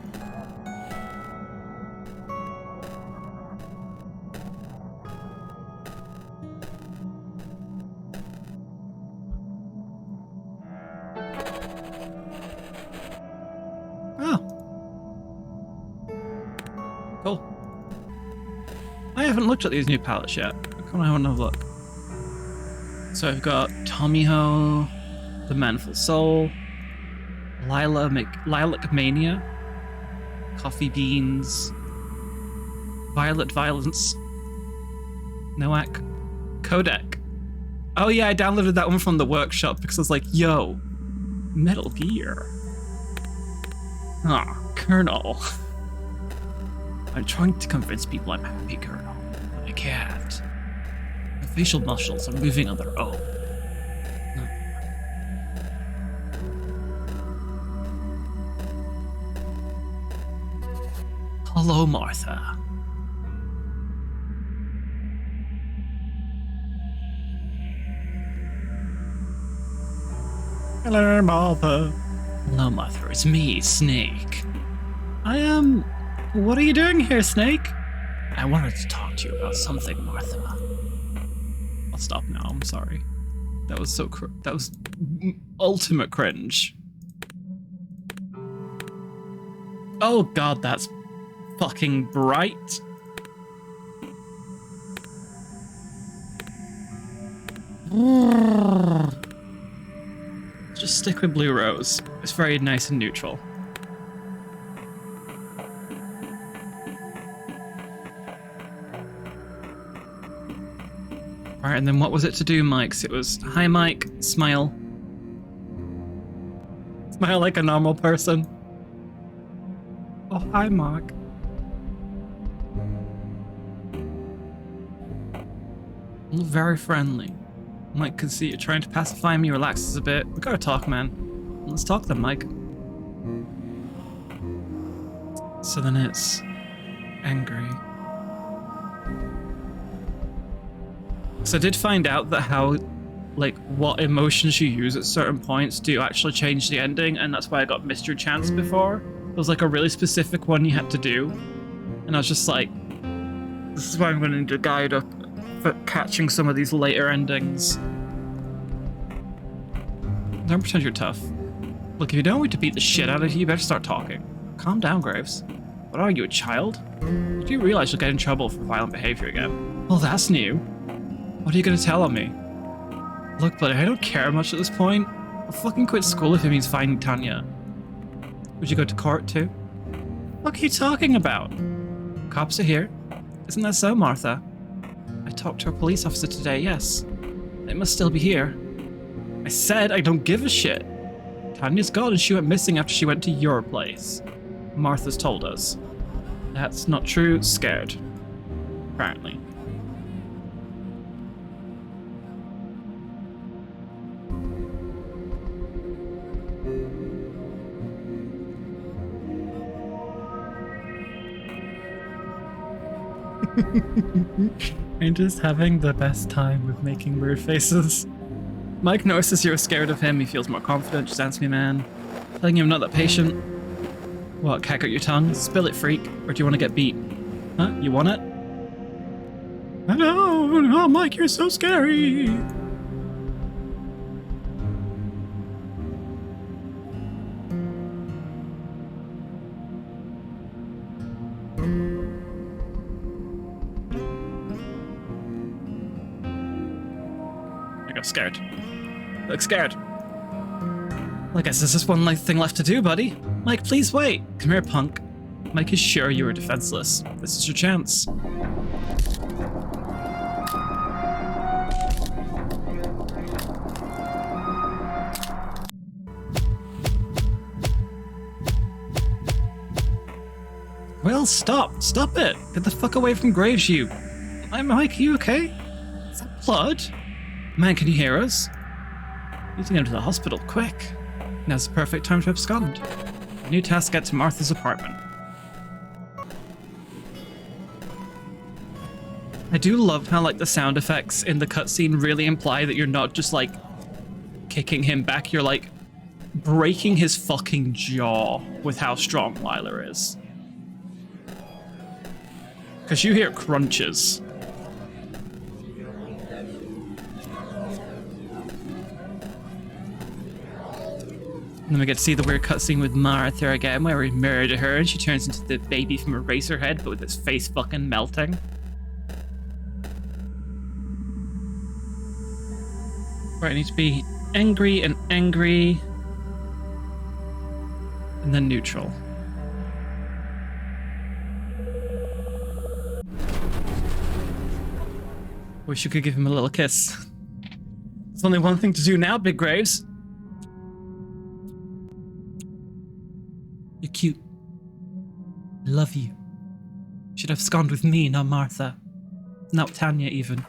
I haven't looked at these new palettes yet. I kind of want to have a look. So I've got Tommyho, The Manful Soul, Lilac Mania, Coffee Beans, Violet Violence, Noak, Kodak. Oh yeah, I downloaded that one from the workshop because I was like, yo, Metal Gear. Ah, Colonel. I'm trying to convince people I'm happy, Colonel, but I can't. The facial muscles are moving on their own. Hello, Martha. Hello, Martha. Hello, Martha. It's me, Snake. I am... What are you doing here, Snake? I wanted to talk to you about something, Martha. I'll stop now, I'm sorry. That was so that was ultimate cringe. Oh god, that's fucking bright. Just stick with Blue Rose. It's very nice and neutral. Alright, and then what was it to do, Mike's? It was, hi Mike, smile. Smile like a normal person. Oh, hi Mark. Very friendly. Mike can see you trying to pacify me, relaxes a bit. We gotta talk, man. Let's talk then, Mike. So then it's angry. So I did find out that how, like, what emotions you use at certain points do actually change the ending, and that's why I got missed your chance before. It was like a really specific one you had to do, and I was just like, this is why I'm going to need a guide up for catching some of these later endings. Don't pretend you're tough. Look, if you don't want me to beat the shit out of you, you better start talking. Calm down, Graves. What are you, a child? Do you realize you'll get in trouble for violent behavior again? Well, that's new. What are you going to tell on me? Look, buddy, I don't care much at this point. I'll fucking quit school if it means finding Tanya. Would you go to court too? What are you talking about? Cops are here. Isn't that so, Martha? I talked to a police officer today, yes. They must still be here. I said I don't give a shit. Tanya's gone and she went missing after she went to your place. Martha's told us. That's not true. Scared. Apparently. I'm just having the best time with making weird faces. Mike notices you're scared of him. He feels more confident. Just answer me, man. Telling you I'm not that patient. What, cack out your tongue? Spill it, freak. Or do you want to get beat? Huh? You want it? I know! Oh, Mike, you're so scary! I got scared. Look scared. Well, I guess there's just one thing left to do, buddy. Mike, please wait. Come here, punk. Mike is sure you are defenseless. This is your chance. Well, stop. Stop it. Get the fuck away from Graves, you. Mike, are you okay? Is that blood? Man, can you hear us? We need to get him to the hospital, quick. Now's the perfect time to abscond. New task, get to Martha's apartment. I do love how, like, the sound effects in the cutscene really imply that you're not just, like, kicking him back, you're, like, breaking his fucking jaw with how strong Lila is. Because you hear crunches. And then we get to see the weird cutscene with Martha again, where we murder her and she turns into the baby from Eraserhead, but with his face fucking melting. Right, I need to be angry and angry. And then neutral. Wish you could give him a little kiss. There's only one thing to do now, Big Graves. You're cute. I love you. Should have absconded with me, not Martha. Not Tanya, even.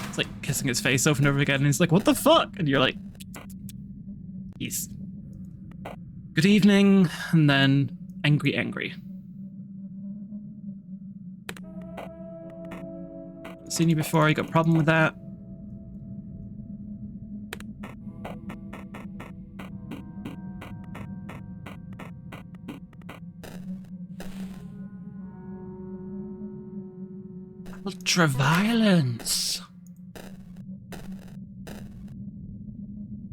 It's like kissing his face over and over again, and he's like, what the fuck? And you're like, peace. Good evening, and then angry, angry. Seen you before, you got a problem with that? Ultra violence.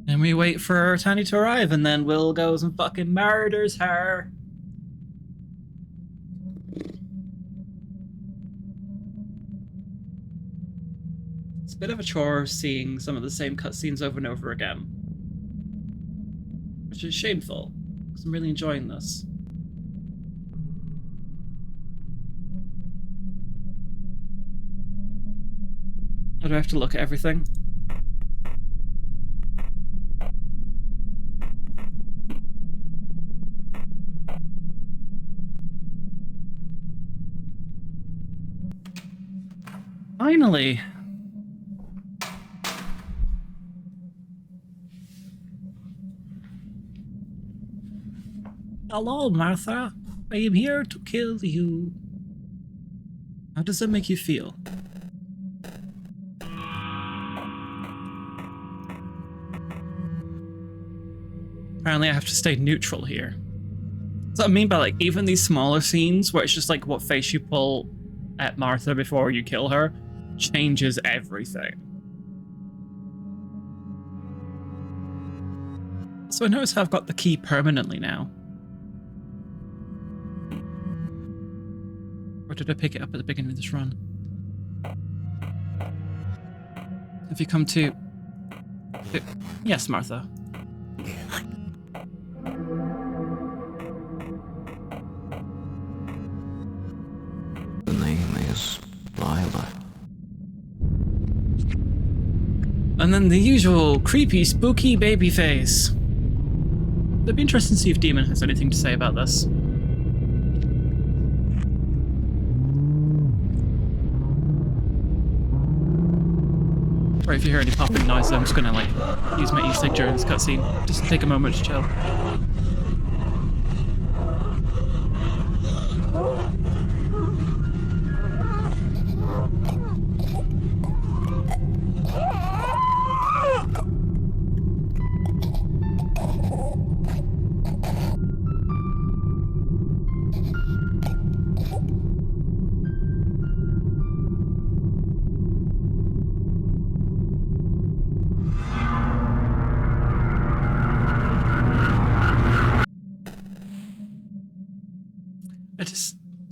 And we wait for Tanya to arrive, and then Will goes and fucking murders her. It's a bit of a chore seeing some of the same cutscenes over and over again, which is shameful, because I'm really enjoying this. Do I have to look at everything? Finally! Hello, Martha. I am here to kill you. How does that make you feel? Apparently I have to stay neutral here. That's what I mean by like, even these smaller scenes where it's just like what face you pull at Martha before you kill her changes everything. So I notice how I've got the key permanently now. Or did I pick it up at the beginning of this run? Have you come to... Yes, Martha. The name is Lila. And then the usual creepy, spooky baby face. It'd be interesting to see if Demon has anything to say about this. Or if you hear any popping noises, I'm just gonna like use my e-cig during this cutscene. Just take a moment to chill.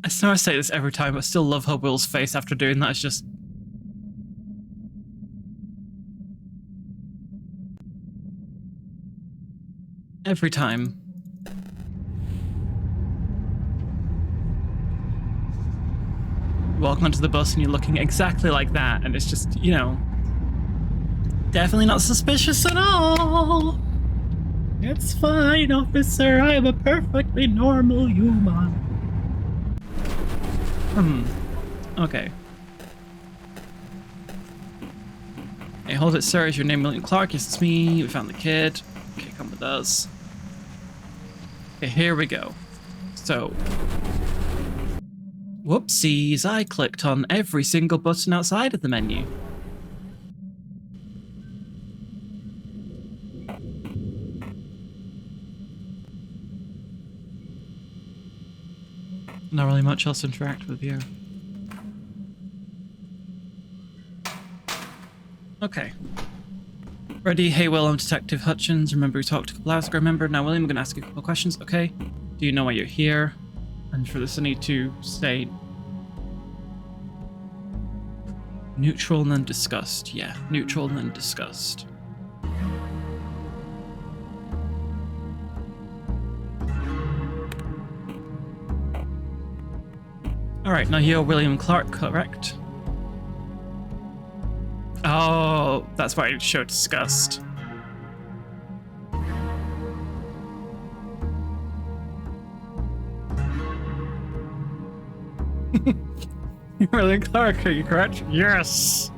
I know I say this every time, but I still love her Will's face after doing that. It's just... every time. Walk onto the bus and you're looking exactly like that, and it's just, you know... definitely not suspicious at all! It's fine, officer, I am a perfectly normal human. Okay. Hey, hold it, sir. Is your name William Clark? Yes, it's me. We found the kid. Okay, come with us. Okay, here we go. So... whoopsies, I clicked on every single button outside of the menu. Not really much else to interact with here. Okay. Ready? Hey, Will, I'm Detective Hutchins. Remember we talked a couple hours ago? Remember? Now, William, I'm going to ask you a couple questions, okay? Do you know why you're here? And for this, I need to say... neutral and then disgust. Yeah, neutral and then disgust. Alright, now you're William Clark, correct? Oh, that's why it showed disgust. William Clark, are you correct? Yes!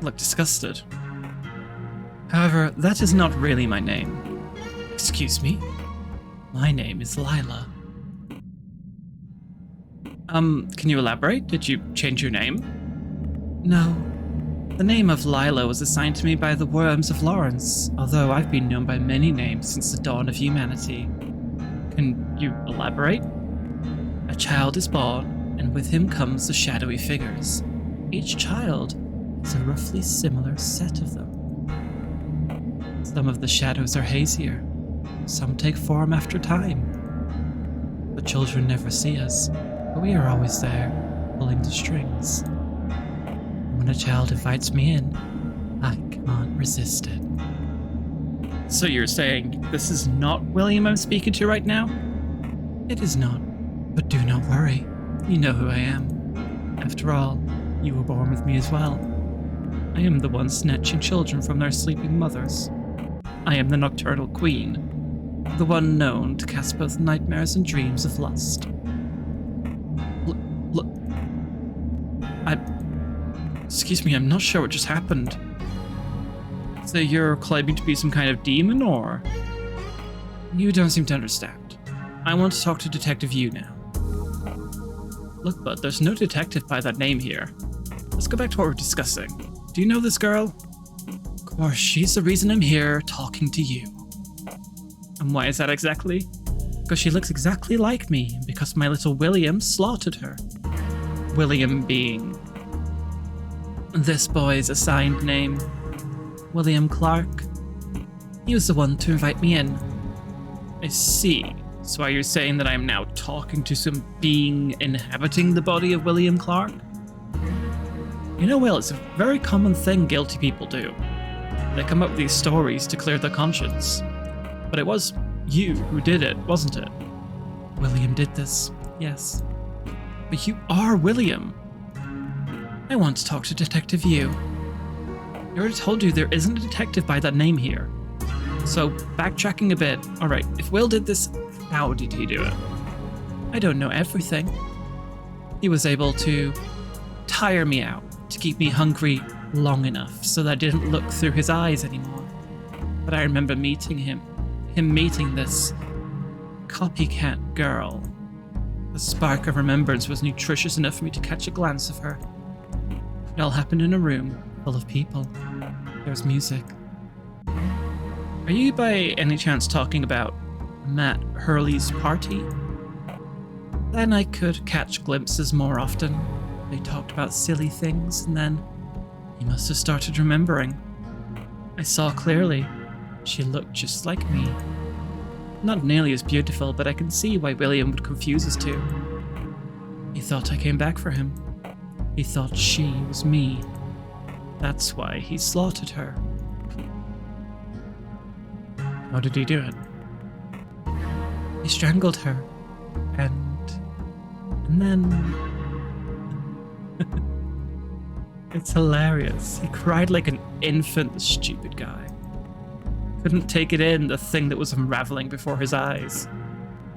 Look disgusted. However, that is not really my name. Excuse me? My name is Lila. Can you elaborate? Did you change your name? No. The name of Lila was assigned to me by the worms of Lawrence, although I've been known by many names since the dawn of humanity. Can you elaborate? A child is born, and with him comes the shadowy figures. Each child has a roughly similar set of them. Some of the shadows are hazier. Some take form after time. The children never see us, but we are always there, pulling the strings. When a child invites me in, I can't resist it. So you're saying this is not William I'm speaking to right now? It is not, but do not worry. You know who I am. After all, you were born with me as well. I am the one snatching children from their sleeping mothers. I am the nocturnal queen, the one known to cast both nightmares and dreams of lust. Look, excuse me, I'm not sure what just happened. So you're claiming to be some kind of demon, or? You don't seem to understand. I want to talk to Detective Yu now. Look, bud, there's no detective by that name here. Let's go back to what we're discussing. Do you know this girl? Of course, she's the reason I'm here talking to you. And why is that exactly? Because she looks exactly like me, and because my little William slaughtered her. William being this boy's assigned name. William Clark. He was the one to invite me in. I see. So are you saying that I'm now talking to some being inhabiting the body of William Clark? You know, Will, it's a very common thing guilty people do. They come up with these stories to clear their conscience. But it was you who did it, wasn't it? William did this, yes. But you are William. I want to talk to Detective Yu. I already told you there isn't a detective by that name here. So, backtracking a bit, alright, if Will did this, how did he do it? I don't know everything. He was able to tire me out, to keep me hungry long enough so that I didn't look through his eyes anymore. But I remember meeting him meeting this copycat girl. The spark of remembrance was nutritious enough for me to catch a glance of her. It all happened in a room full of people. There was music. Are you by any chance talking about Matt Hurley's party? Then I could catch glimpses more often. They talked about silly things, and then he must have started remembering. I saw clearly. She looked just like me. Not nearly as beautiful, but I can see why William would confuse us two. He thought I came back for him. He thought she was me. That's why he slaughtered her. How did he do it? He strangled her, and then... It's hilarious. He cried like an infant, the stupid guy. Couldn't take it in, the thing that was unraveling before his eyes.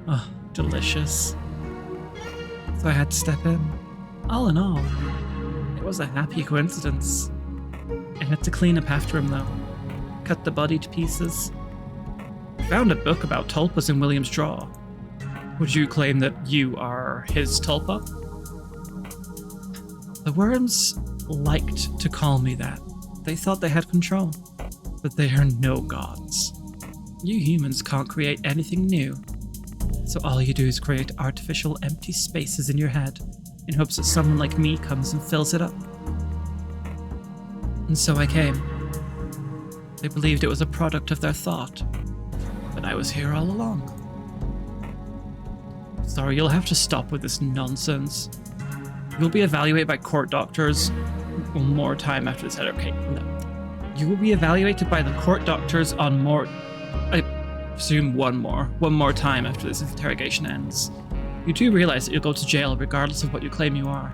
Oh, delicious. So I had to step in. All in all, it was a happy coincidence. I had to clean up after him, though. Cut the body to pieces. I found a book about tulpas in William's drawer. Would you claim that you are his tulpa? The worms liked to call me that. They thought they had control. But they are no gods. You humans can't create anything new. So all you do is create artificial empty spaces in your head in hopes that someone like me comes and fills it up. And so I came. They believed it was a product of their thought, but I was here all along. Sorry, you'll have to stop with this nonsense. You'll be evaluated by court doctors one more time after this. Okay, no. You will be evaluated by the court doctors on more... I presume one more time after this interrogation ends. You do realize that you'll go to jail regardless of what you claim you are.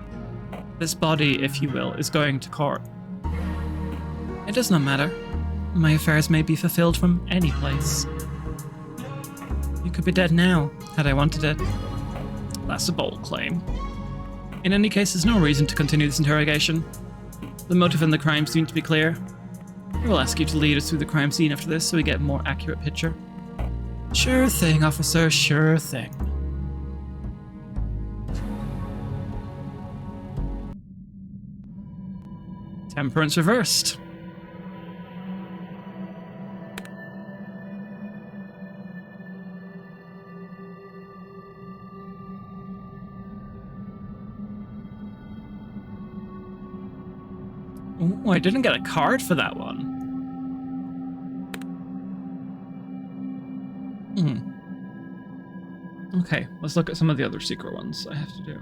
This body, if you will, is going to court. It does not matter. My affairs may be fulfilled from any place. You could be dead now, had I wanted it. That's a bold claim. In any case, there's no reason to continue this interrogation. The motive and the crime seem to be clear. I will ask you to lead us through the crime scene after this so we get a more accurate picture. Sure thing, officer, sure thing. Temperance reversed. Oh, I didn't get a card for that one. Okay, let's look at some of the other secret ones I have to do.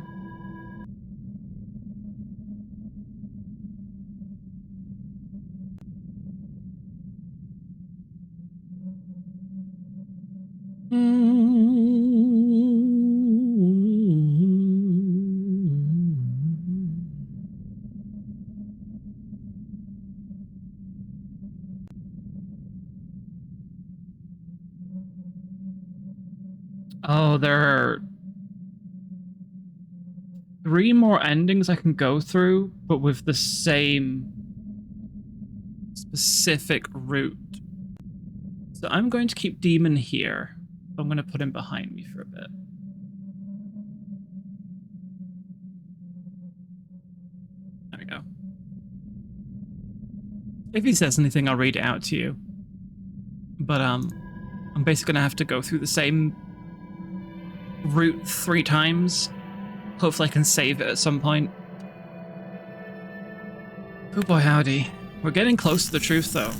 Oh, there are 3 more endings I can go through, but with the same specific route. So I'm going to keep Demon here. I'm going to put him behind me for a bit. If he says anything, I'll read it out to you. But I'm basically gonna have to go through the same route 3 times. Hopefully I can save it at some point. Oh boy, howdy. We're getting close to the truth, though.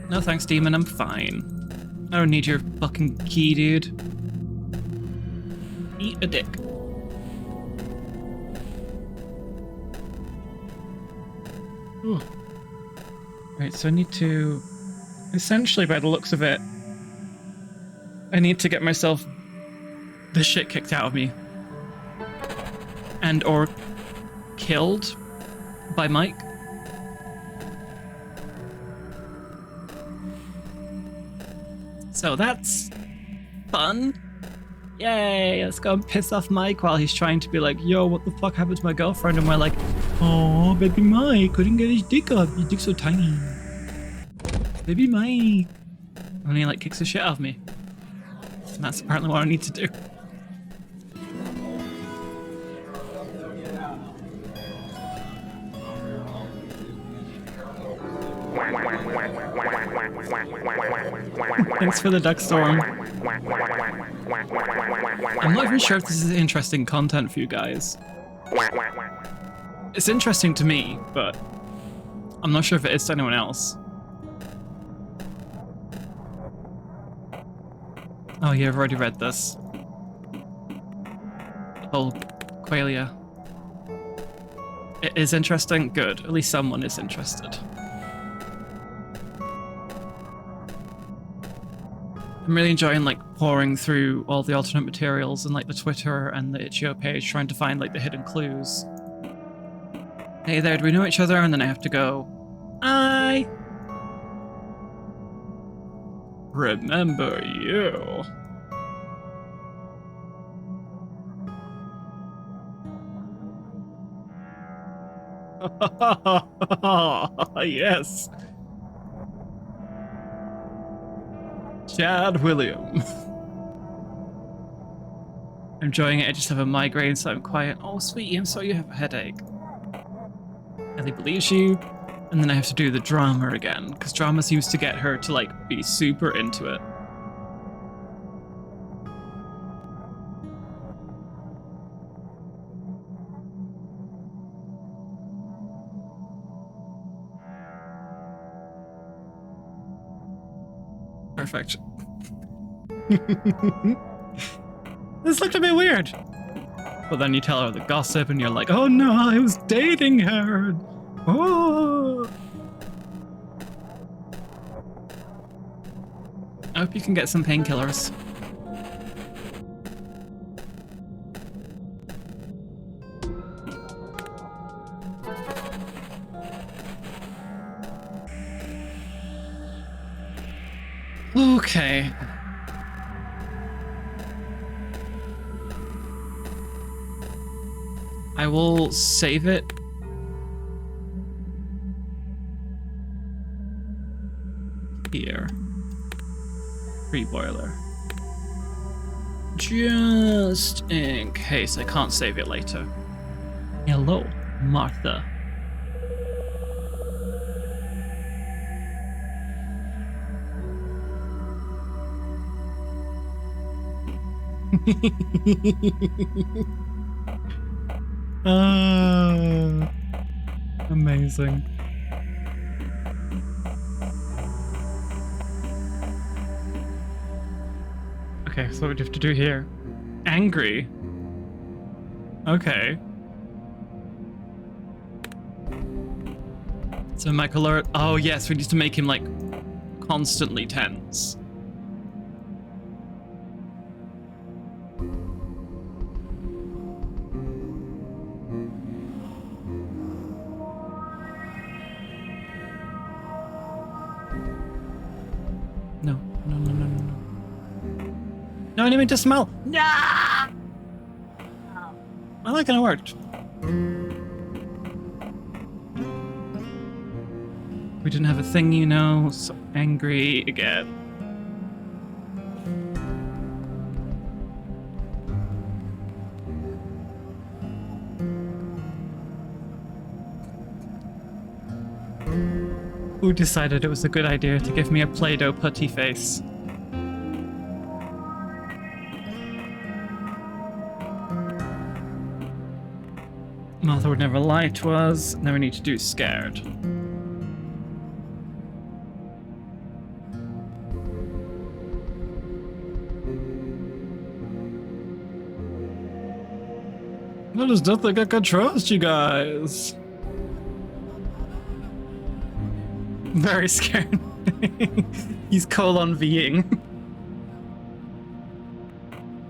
No thanks, demon, I'm fine. I don't need your fucking key, dude. Eat a dick. Ooh. Right, so I need to... Essentially, by the looks of it, I need to get myself the shit kicked out of me. And or killed by Mike. So that's fun. Yay, let's go and piss off Mike while he's trying to be like, yo, what the fuck happened to my girlfriend? And we're like, oh, baby Mike couldn't get his dick up. His dick's so tiny. Baby Mike. And he like kicks the shit out of me. And that's apparently what I need to do. Thanks for the duck storm. I'm not even sure if this is interesting content for you guys. It's interesting to me, but I'm not sure if it is to anyone else. Oh yeah, I've already read this. Oh, Qualia. It is interesting? Good. At least someone is interested. I'm really enjoying like pouring through all the alternate materials and like the Twitter and the itch.io page trying to find like the hidden clues. Hey there, do we know each other? And then I have to go, I remember you. Yes. Chad William. I'm enjoying it. I just have a migraine, so I'm quiet. Oh, sweetie, I'm sorry you have a headache. Ellie believes you, and then I have to do the drama again, because drama seems to get her to, like, be super into it. Perfect. This looked a bit weird. But then you tell her the gossip and you're like, oh no, I was dating her. Oh. I hope you can get some painkillers. Okay. I will save it. Here. Pre-boiler. Just in case I can't save it later. Hello, Martha. Amazing. Okay, so what do you have to do here? Angry? Okay. So Mike alert. Oh yes, we need to make him like constantly tense. No. No, I didn't mean to smell. No! Well, that kind of worked. We didn't have a thing, you know, so angry again. Who decided it was a good idea to give me a Play-Doh putty face? Mother would never lie to us. Now we need to do scared. I just don't think I can trust you guys. Very scared. He's colon-Ving.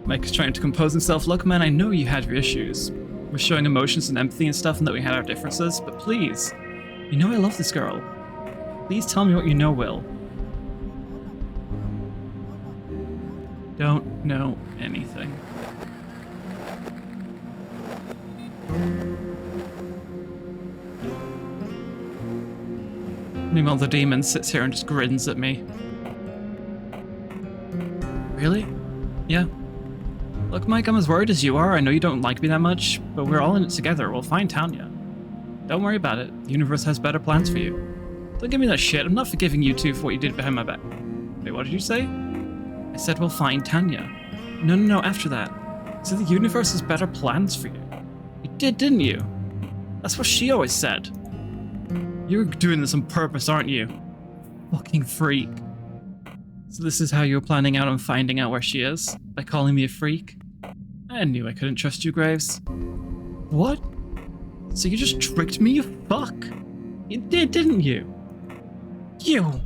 Mike is trying to compose himself. Look, man, I know you had your issues. We're showing emotions and empathy and stuff and that we had our differences, but please, you know I love this girl. Please tell me what you know, Will. Don't know anything. Meanwhile, the demon sits here and just grins at me. Really? Yeah. Look, Mike, I'm as worried as you are. I know you don't like me that much, but we're all in it together. We'll find Tanya. Don't worry about it. The universe has better plans for you. Don't give me that shit. I'm not forgiving you two for what you did behind my back. Wait, what did you say? I said we'll find Tanya. No, after that. So the universe has better plans for you. You did, didn't you? That's what she always said. You're doing this on purpose, aren't you? Fucking freak. So this is how you're planning out on finding out where she is? By calling me a freak? I knew I couldn't trust you, Graves. What? So you just tricked me, you fuck? You did, didn't you? You!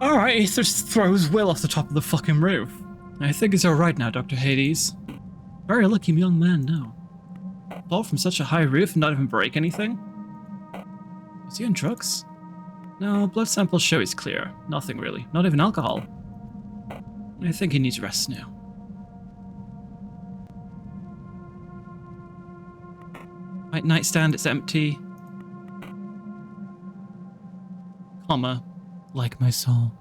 Alright, Aether throws Will off the top of the fucking roof. I think it's alright now, Dr. Hades. Very lucky young man, no. Fall from such a high roof and not even break anything? Is he on drugs? No, blood samples show he's clear. Nothing really. Not even alcohol. I think he needs rest now. Right, nightstand, it's empty. Comma. Like my soul.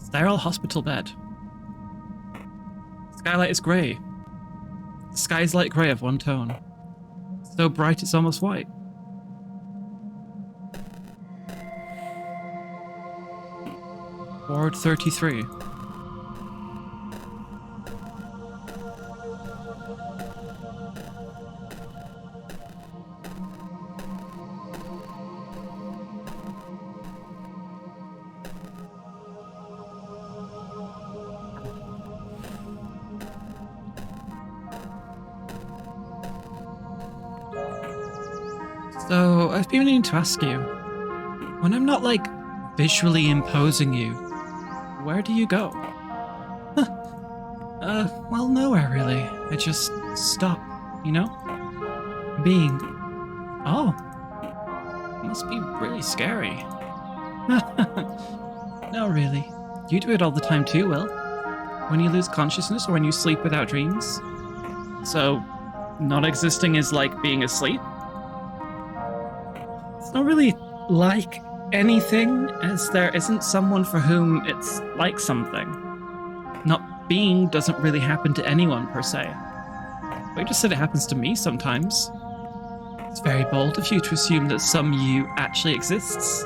Sterile hospital bed. Skylight is grey. The sky is light grey of one tone. So bright it's almost white. Ward 33. So, I've been meaning to ask you, when I'm not, like, visually imposing you, where do you go? Well, nowhere really. I just stop, you know? Being. Oh. It must be really scary. No, really. You do it all the time too, Will. When you lose consciousness or when you sleep without dreams. So, not existing is like being asleep? It's not really like anything, as there isn't someone for whom it's like something. Not being doesn't really happen to anyone, per se. But you just said it happens to me sometimes. It's very bold of you to assume that some you actually exists.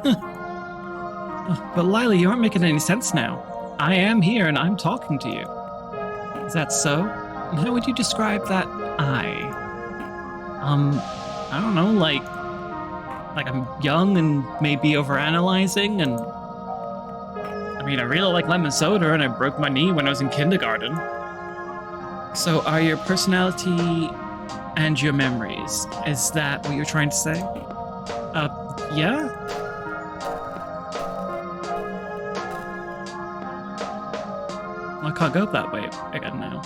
But Lila, you aren't making any sense now. I am here and I'm talking to you. Is that so? And how would you describe that I? I don't know, like I'm young and maybe overanalyzing, and I mean, I really like lemon soda and I broke my knee when I was in kindergarten. So are your personality and your memories, is that what you're trying to say? Yeah? I can't go that way again now.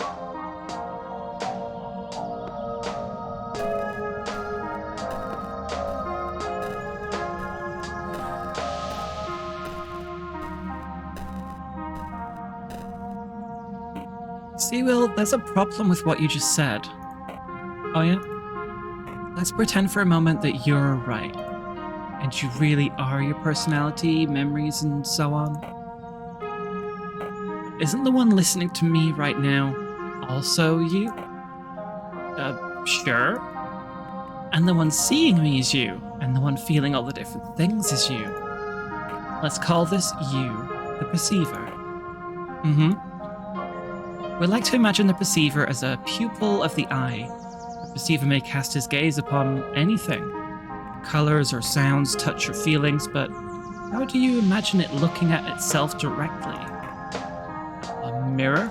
See, Will, there's a problem with what you just said. Oh, yeah? Let's pretend for a moment that you're right. And you really are your personality, memories, and so on. Isn't the one listening to me right now also you? Sure. And the one seeing me is you, and the one feeling all the different things is you. Let's call this you, the perceiver. We like to imagine the perceiver as a pupil of the eye. The perceiver may cast his gaze upon anything, colors or sounds, touch or feelings, but how do you imagine it looking at itself directly? A mirror?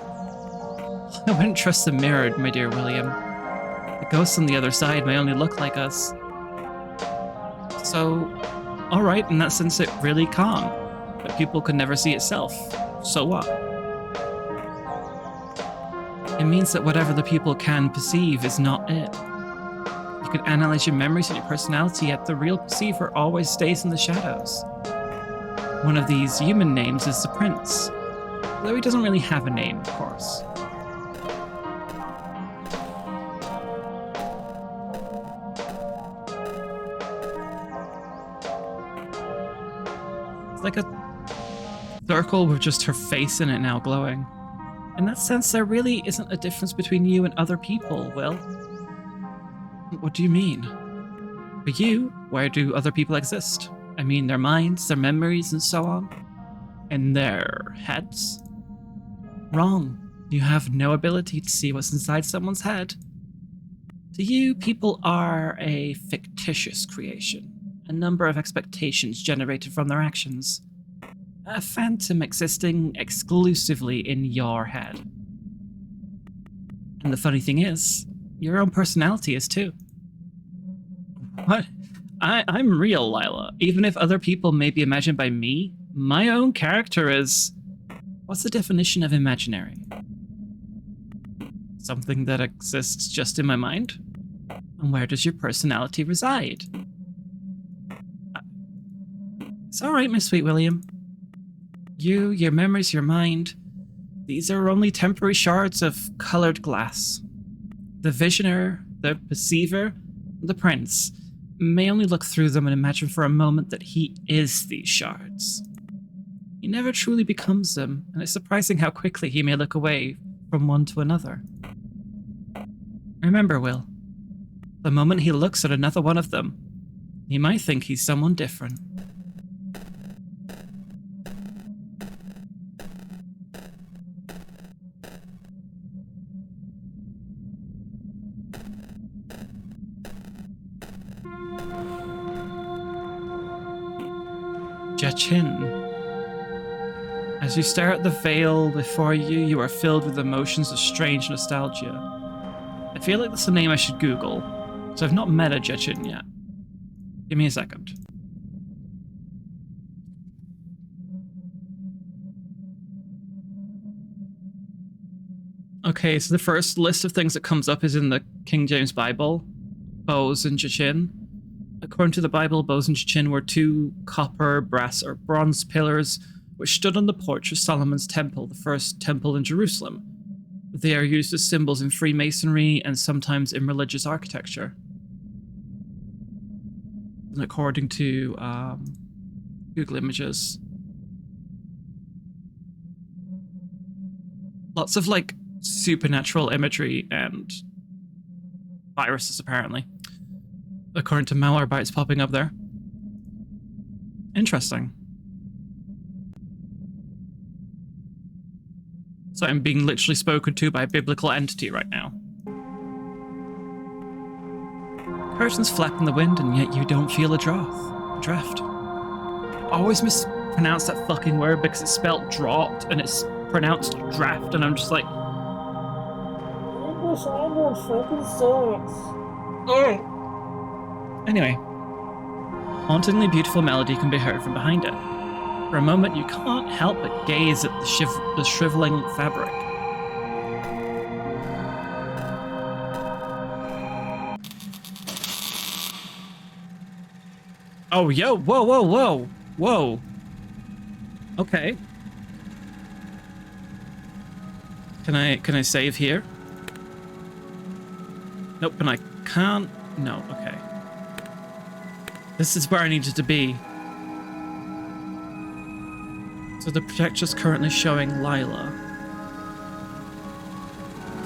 I wouldn't trust the mirror, my dear William. The ghosts on the other side may only look like us. So, alright, in that sense it really can't. But people can never see itself. So what? It means that whatever the people can perceive is not it. You can analyze your memories and your personality, yet the real perceiver always stays in the shadows. One of these human names is the Prince, though he doesn't really have a name, of course. It's like a circle with just her face in it now glowing. In that sense, there really isn't a difference between you and other people, Will. What do you mean? For you, where do other people exist? I mean, their minds, their memories, and so on? In their heads? Wrong. You have no ability to see what's inside someone's head. To you, people are a fictitious creation, a number of expectations generated from their actions. A phantom existing exclusively in your head. And the funny thing is, your own personality is too. What? I'm real, Lila. Even if other people may be imagined by me, my own character is... What's the definition of imaginary? Something that exists just in my mind? And where does your personality reside? It's alright, Miss Sweet William. You, your memories, your mind, these are only temporary shards of colored glass. The visioner, the perceiver, the prince may only look through them and imagine for a moment that he is these shards. He never truly becomes them, and it's surprising how quickly he may look away from one to another. Remember, Will, the moment he looks at another one of them, he might think he's someone different. Jachin. As you stare at the veil before you, you are filled with emotions of strange nostalgia. I feel like that's a name I should Google, so I've not met a Jachin yet. Give me a second. Okay, so the first list of things that comes up is in the King James Bible, bows and Jachin. According to the Bible, bows and Jachin were two copper, brass, or bronze pillars which stood on the porch of Solomon's temple, the first temple in Jerusalem. They are used as symbols in Freemasonry and sometimes in religious architecture. And according to Google Images. Lots of, like, supernatural imagery and viruses, apparently. According to Malwarebytes popping up there. Interesting. So I'm being literally spoken to by a biblical entity right now. Curtains flap in the wind, and yet you don't feel a draft. I always mispronounce that fucking word because it's spelled draught and it's pronounced draft, and I'm just like... English language fucking sucks. Oh! Anyway, hauntingly beautiful melody can be heard from behind it. For a moment, you can't help but gaze at the shriveling fabric. Oh, yo, whoa. Okay. Can I save here? Nope, and I can't. No, okay. This is where I needed to be. So the projector's currently showing Lila.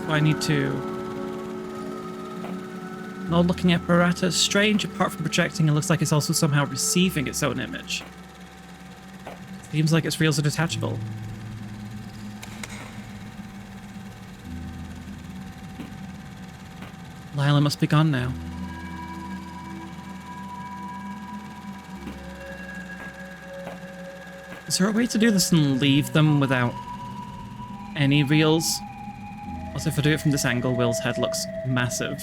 So I need to... No looking apparatus. Strange, apart from projecting, it looks like it's also somehow receiving its own image. Seems like its reels are detachable. Lila must be gone now. Is there a way to do this and leave them without any reels? Also, if I do it from this angle, Will's head looks massive.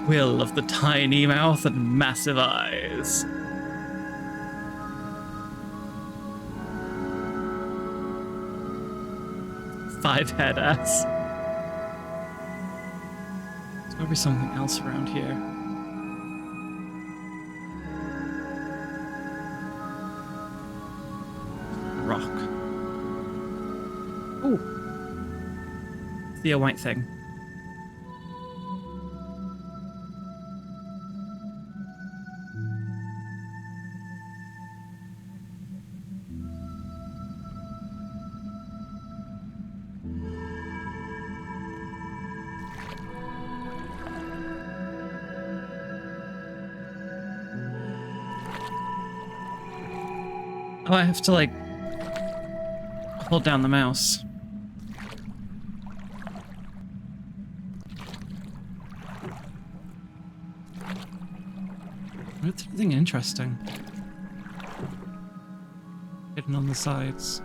Will of the tiny mouth and massive eyes. Five-head ass. There's gotta be something else around here. Rock. Ooh. The white thing. Oh, I have to, like, hold down the mouse. What's anything interesting? Hidden on the sides.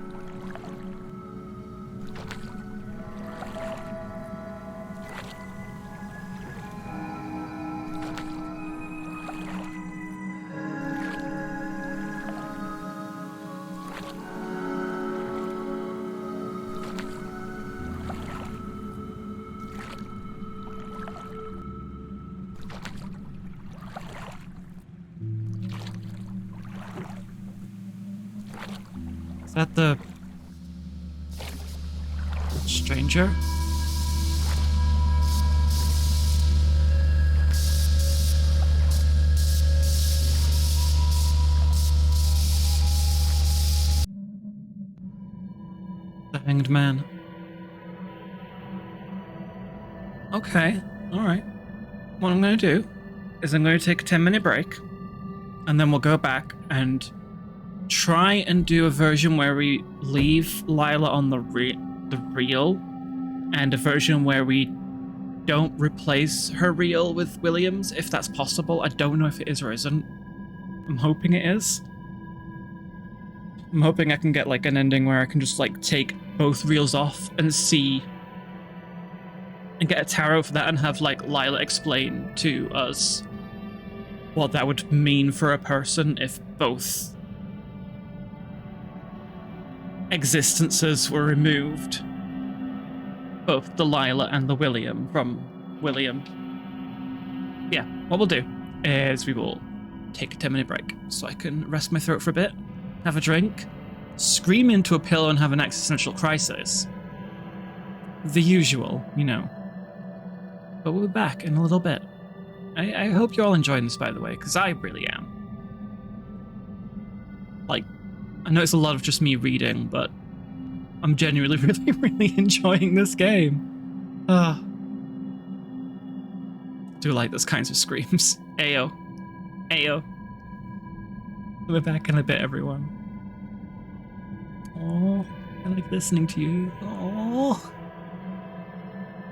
Is that the stranger? The hanged man. Okay, alright. What I'm going to do is I'm going to take a 10-minute break, and then we'll go back and try and do a version where we leave Lila on the reel, and a version where we don't replace her reel with William's, if that's possible. I don't know if it is or isn't. I'm hoping it is. I'm hoping I can get like an ending where I can just like take both reels off and see and get a tarot for that and have like Lila explain to us what that would mean for a person if both existences were removed, both the Lila and the William from William. Yeah, what we'll do is we will take a 10-minute break so I can rest my throat for a bit, have a drink, scream into a pillow and have an existential crisis. The usual, you know. But we'll be back in a little bit. I hope you're all enjoying this, by the way, because I really am. Like, I know it's a lot of just me reading, but I'm genuinely really enjoying this game. Do like those kinds of screams. Ayo. Ayo. We're back in a bit, everyone. Oh, I like listening to you. Oh.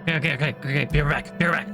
Okay. Be right back.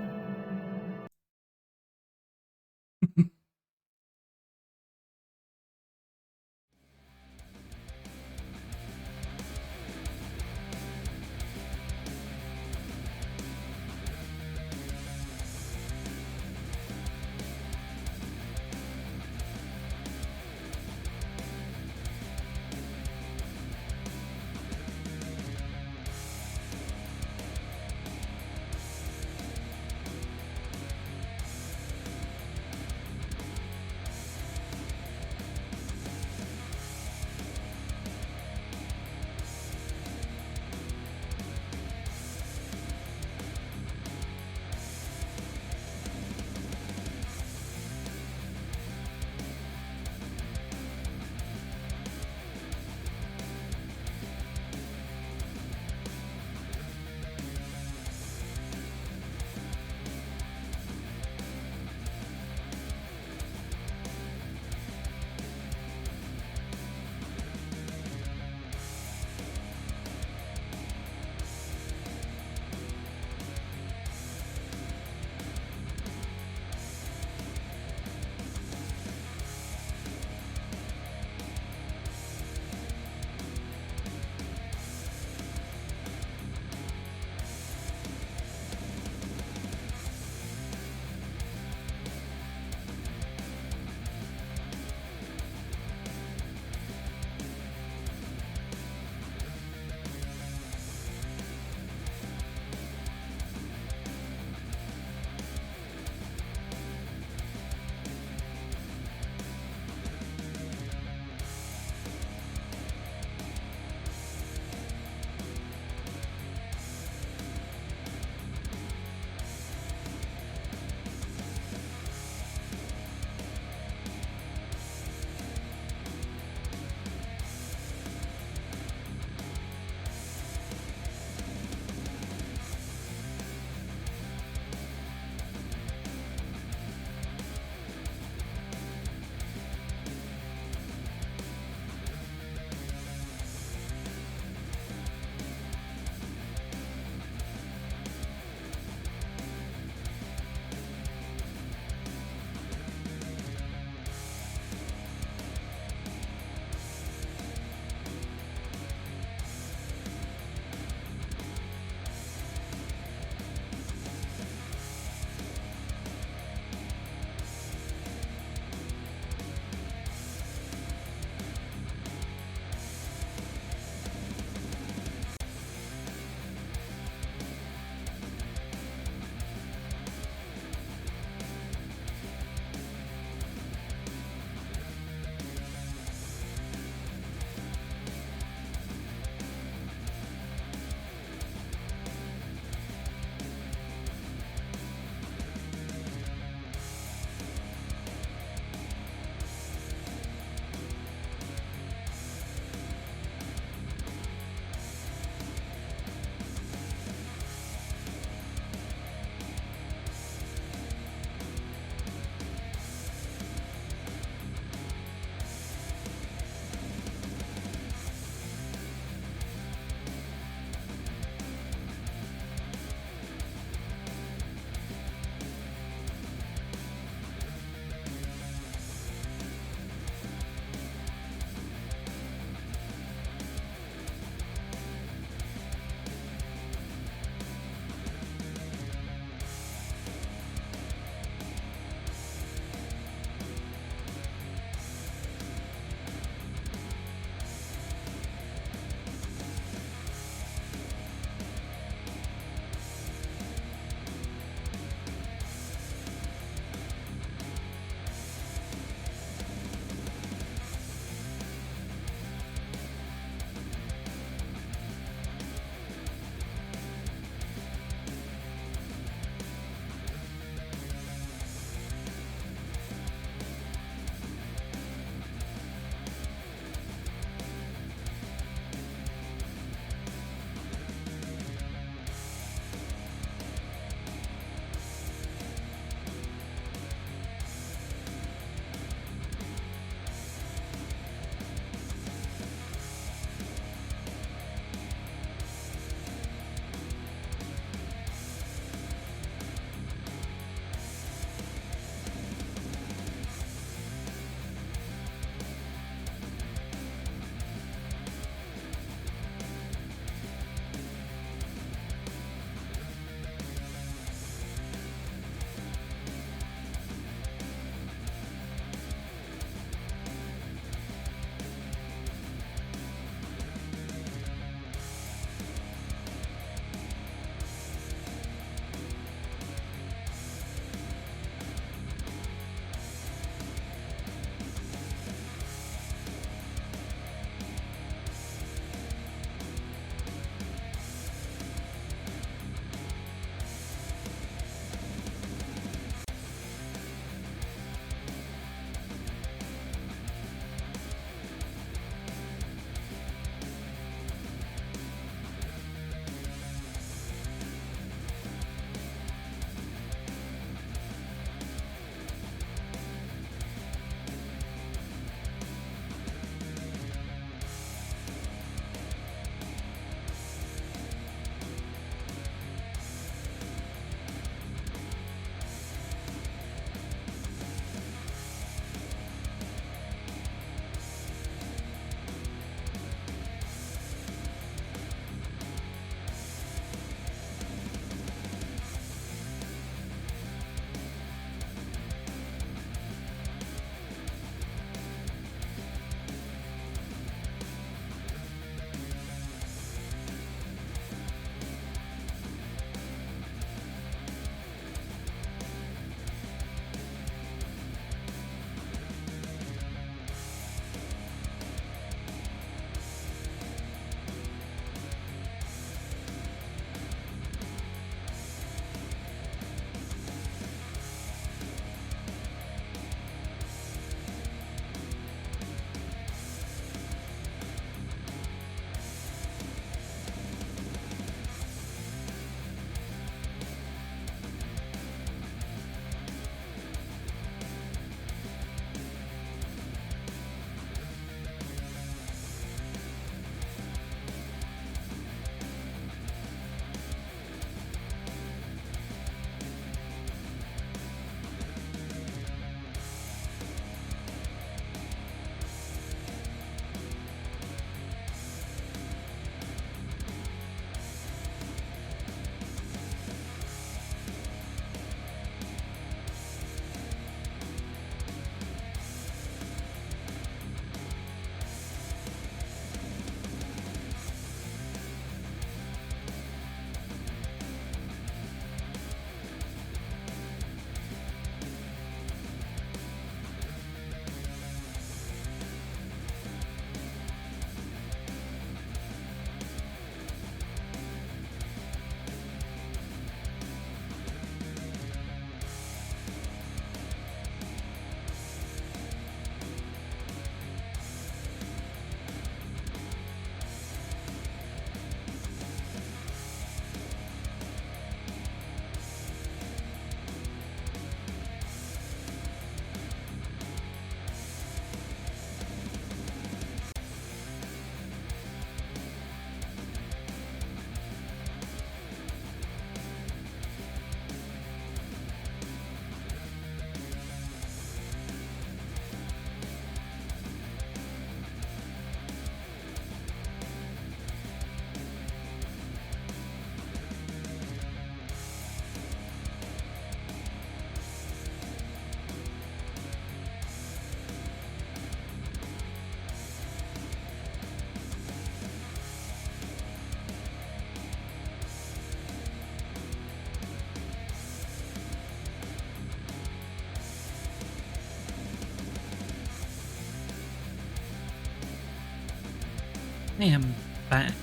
I am back.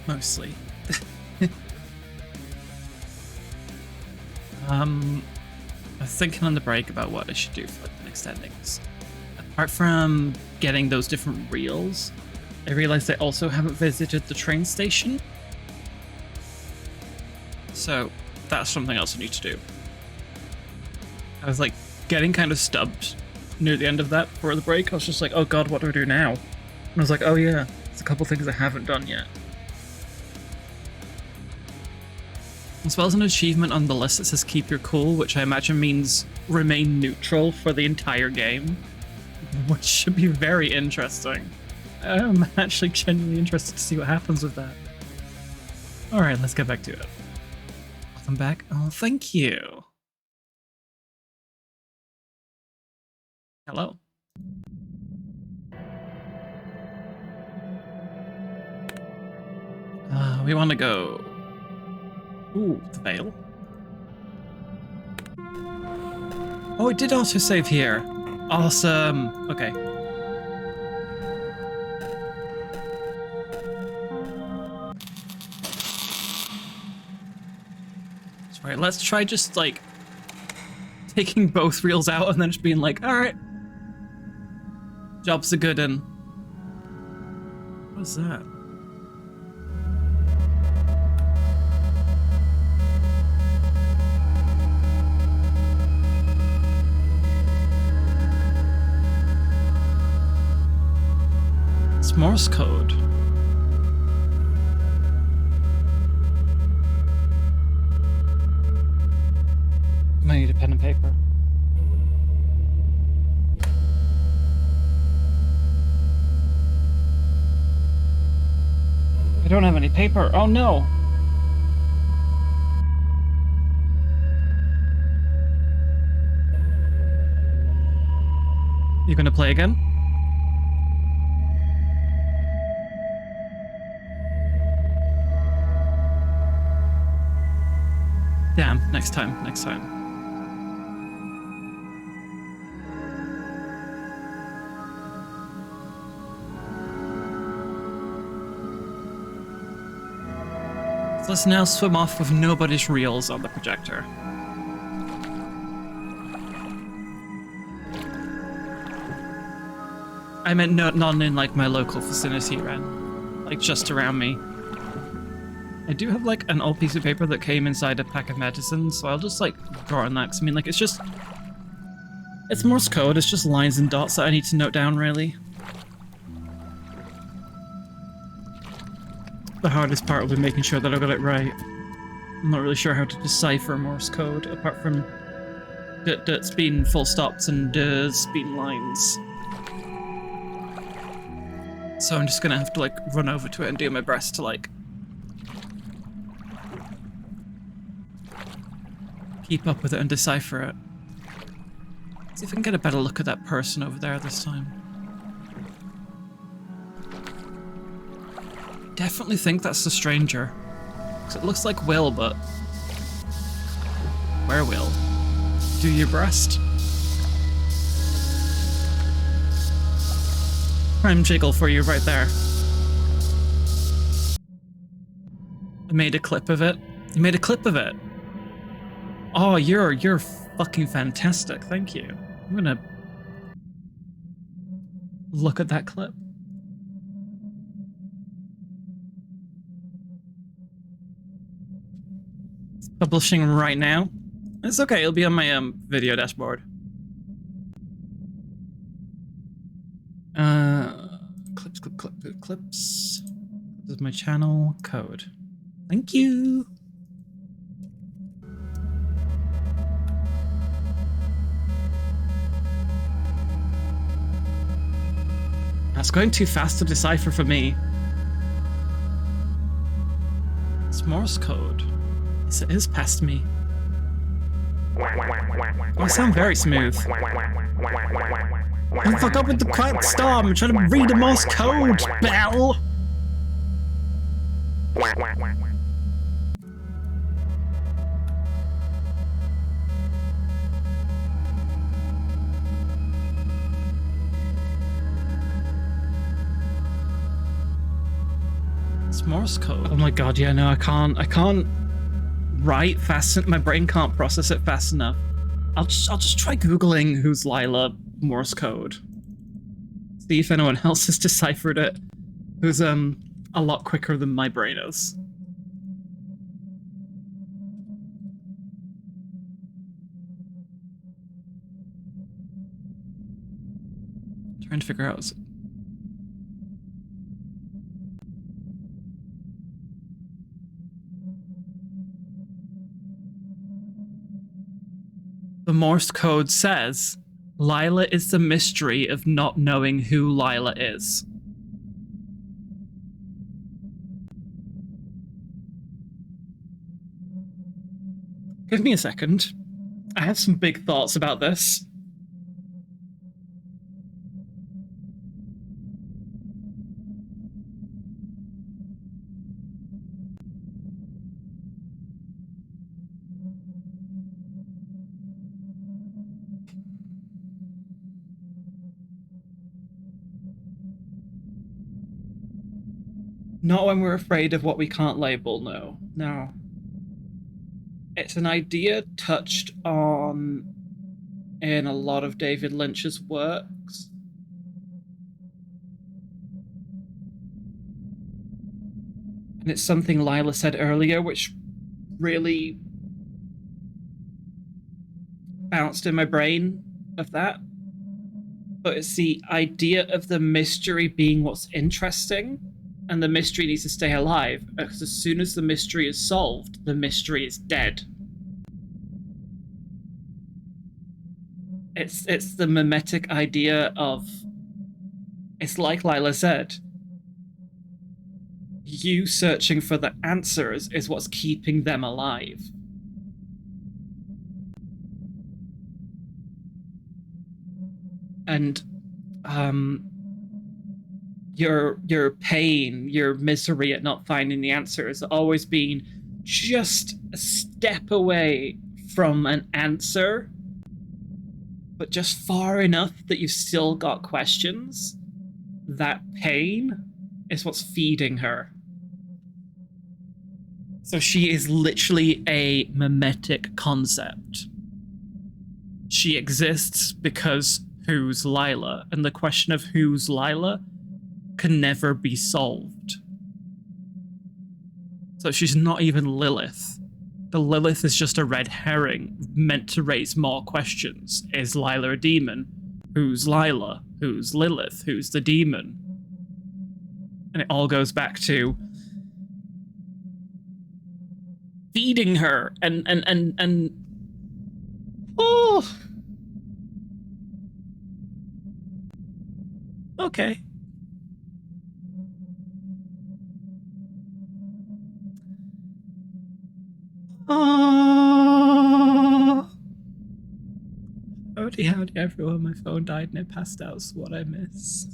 Mostly. I was thinking on the break about what I should do for like, the next endings. Apart from getting those different reels, I realized I also haven't visited the train station. So that's something else I need to do. I was like getting kind of stubbed near the end of that for the break. I was just like, oh god, what do I do now? And I was like, oh yeah, there's a couple things I haven't done yet. As well as an achievement on the list that says keep your cool, which I imagine means remain neutral for the entire game, which should be very interesting. I'm actually genuinely interested to see what happens with that. Alright, let's get back to it. Welcome back. Oh, thank you. Hello. We want to go... Ooh, the Veil. Oh, it did also save here. Awesome. Okay. Sorry, let's try just like taking both reels out and then just being like, all right, job's a good one. What's that? It's Morse code. I need a pen and paper. I don't have any paper. Oh no! You gonna play again? Damn, next time, next time. So let's now swim off with nobody's reels on the projector. I meant none in like my local vicinity, Ren. Like just around me. I do have like an old piece of paper that came inside a pack of medicines, so I'll just like draw on that, 'cause I mean like it's just... It's Morse code, it's just lines and dots that I need to note down really. The hardest part will be making sure that I got it right. I'm not really sure how to decipher Morse code, apart from dots being full stops and does being lines. So I'm just gonna have to like run over to it and do my best to like keep up with it and decipher it. See if I can get a better look at that person over there this time. Definitely think that's the stranger. Because it looks like Will, but... Where Will? Do your breast? Prime jiggle for you right there. I made a clip of it. You made a clip of it. Oh, you're fucking fantastic. Thank you. I'm gonna look at that clip. It's publishing right now. It's okay. It'll be on my video dashboard. Clips. This is my channel code. Thank you. That's going too fast to decipher for me. It's Morse code. Yes, it is past me. I sound very smooth. Don't fuck up with the quiet storm. I'm trying to read the Morse code, Belle. It's Morse code. Oh my god, yeah, no, I can't write fast. My brain can't process it fast enough. I'll just try Googling who's Lila Morse code. See if anyone else has deciphered it. Who's a lot quicker than my brain is. Trying to figure out. The Morse code says, Lila is the mystery of not knowing who Lila is. Give me a second. I have some big thoughts about this. Not when we're afraid of what we can't label, no. No. It's an idea touched on in a lot of David Lynch's works. And it's something Lila said earlier, which really bounced in my brain of that. But it's the idea of the mystery being what's interesting. And the mystery needs to stay alive, because as soon as the mystery is solved, the mystery is dead. It's the mimetic idea of, it's like Lila said, you searching for the answers is what's keeping them alive. And your pain, your misery at not finding the answer has always been just a step away from an answer, but just far enough that you've still got questions. That pain is what's feeding her. So she is literally a mimetic concept. She exists because who's Lila? And the question of who's Lila can never be solved. So she's not even Lilith. The Lilith is just a red herring meant to raise more questions. Is Lila a demon? Who's Lila? Who's Lilith? Who's the demon? And it all goes back to feeding her and oh, okay. Oh, howdy everyone, my phone died and it passed out, so what I miss.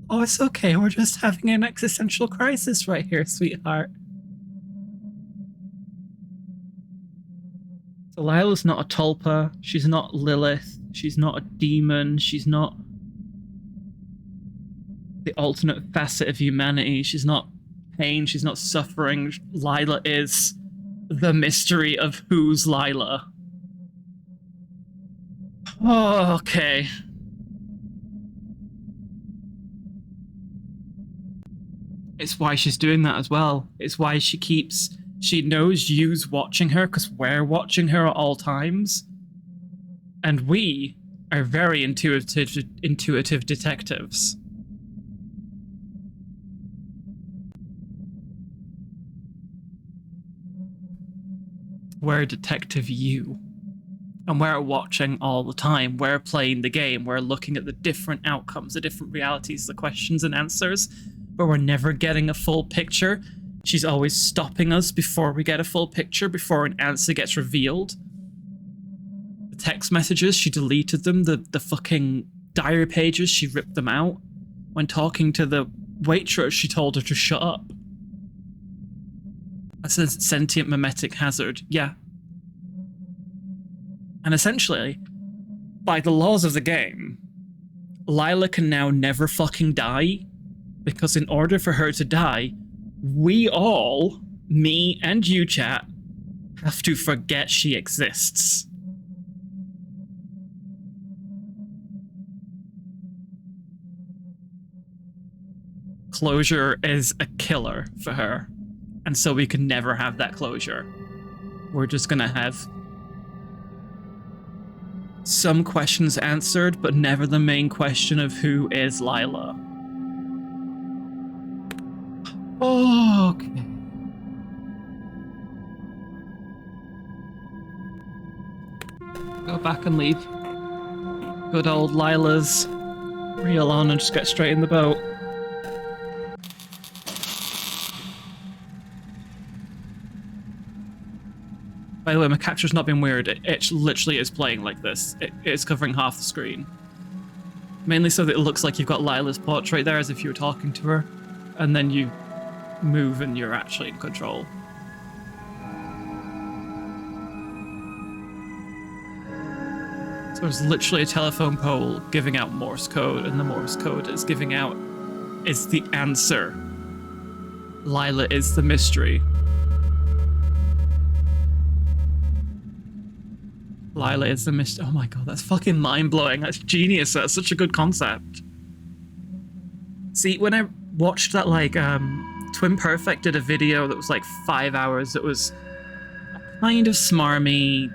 Oh, it's okay, we're just having an existential crisis right here, sweetheart. So Lila's not a tulpa, she's not Lilith, she's not a demon, she's not the alternate facet of humanity, she's not pain, she's not suffering. Lila is the mystery of who's Lila. Oh, okay. It's why she's doing that as well. It's why she knows you's watching her, because we're watching her at all times. And we are very intuitive detectives. We're Detective You. And we're watching all the time. We're playing the game. We're looking at the different outcomes, the different realities, the questions and answers, but we're never getting a full picture. She's always stopping us before we get a full picture, before an answer gets revealed. The text messages, she deleted them. The fucking diary pages, she ripped them out. When talking to the waitress, she told her to shut up. That's a sentient mimetic hazard, yeah. And essentially, by the laws of the game, Lila can now never fucking die, because in order for her to die, we all, me and you, chat, have to forget she exists. Closure is a killer for her, and so we can never have that closure. We're just gonna have some questions answered, but never the main question of who is Lila. Okay. Go back and leave good old Lila's reel on and just get straight in the boat. By the way, my capture's not been weird. It literally is playing like this. It's covering half the screen. Mainly so that it looks like you've got Lila's portrait there as if you were talking to her. And then you move and you're actually in control. So there's literally a telephone pole giving out Morse code, and the Morse code is giving out is the answer. Lila is the mystery. Lila is the mystery. Oh my god, that's fucking mind-blowing. That's genius. That's such a good concept. See, when I watched that, like, Twin Perfect did a video that was like 5 hours. It was kind of smarmy.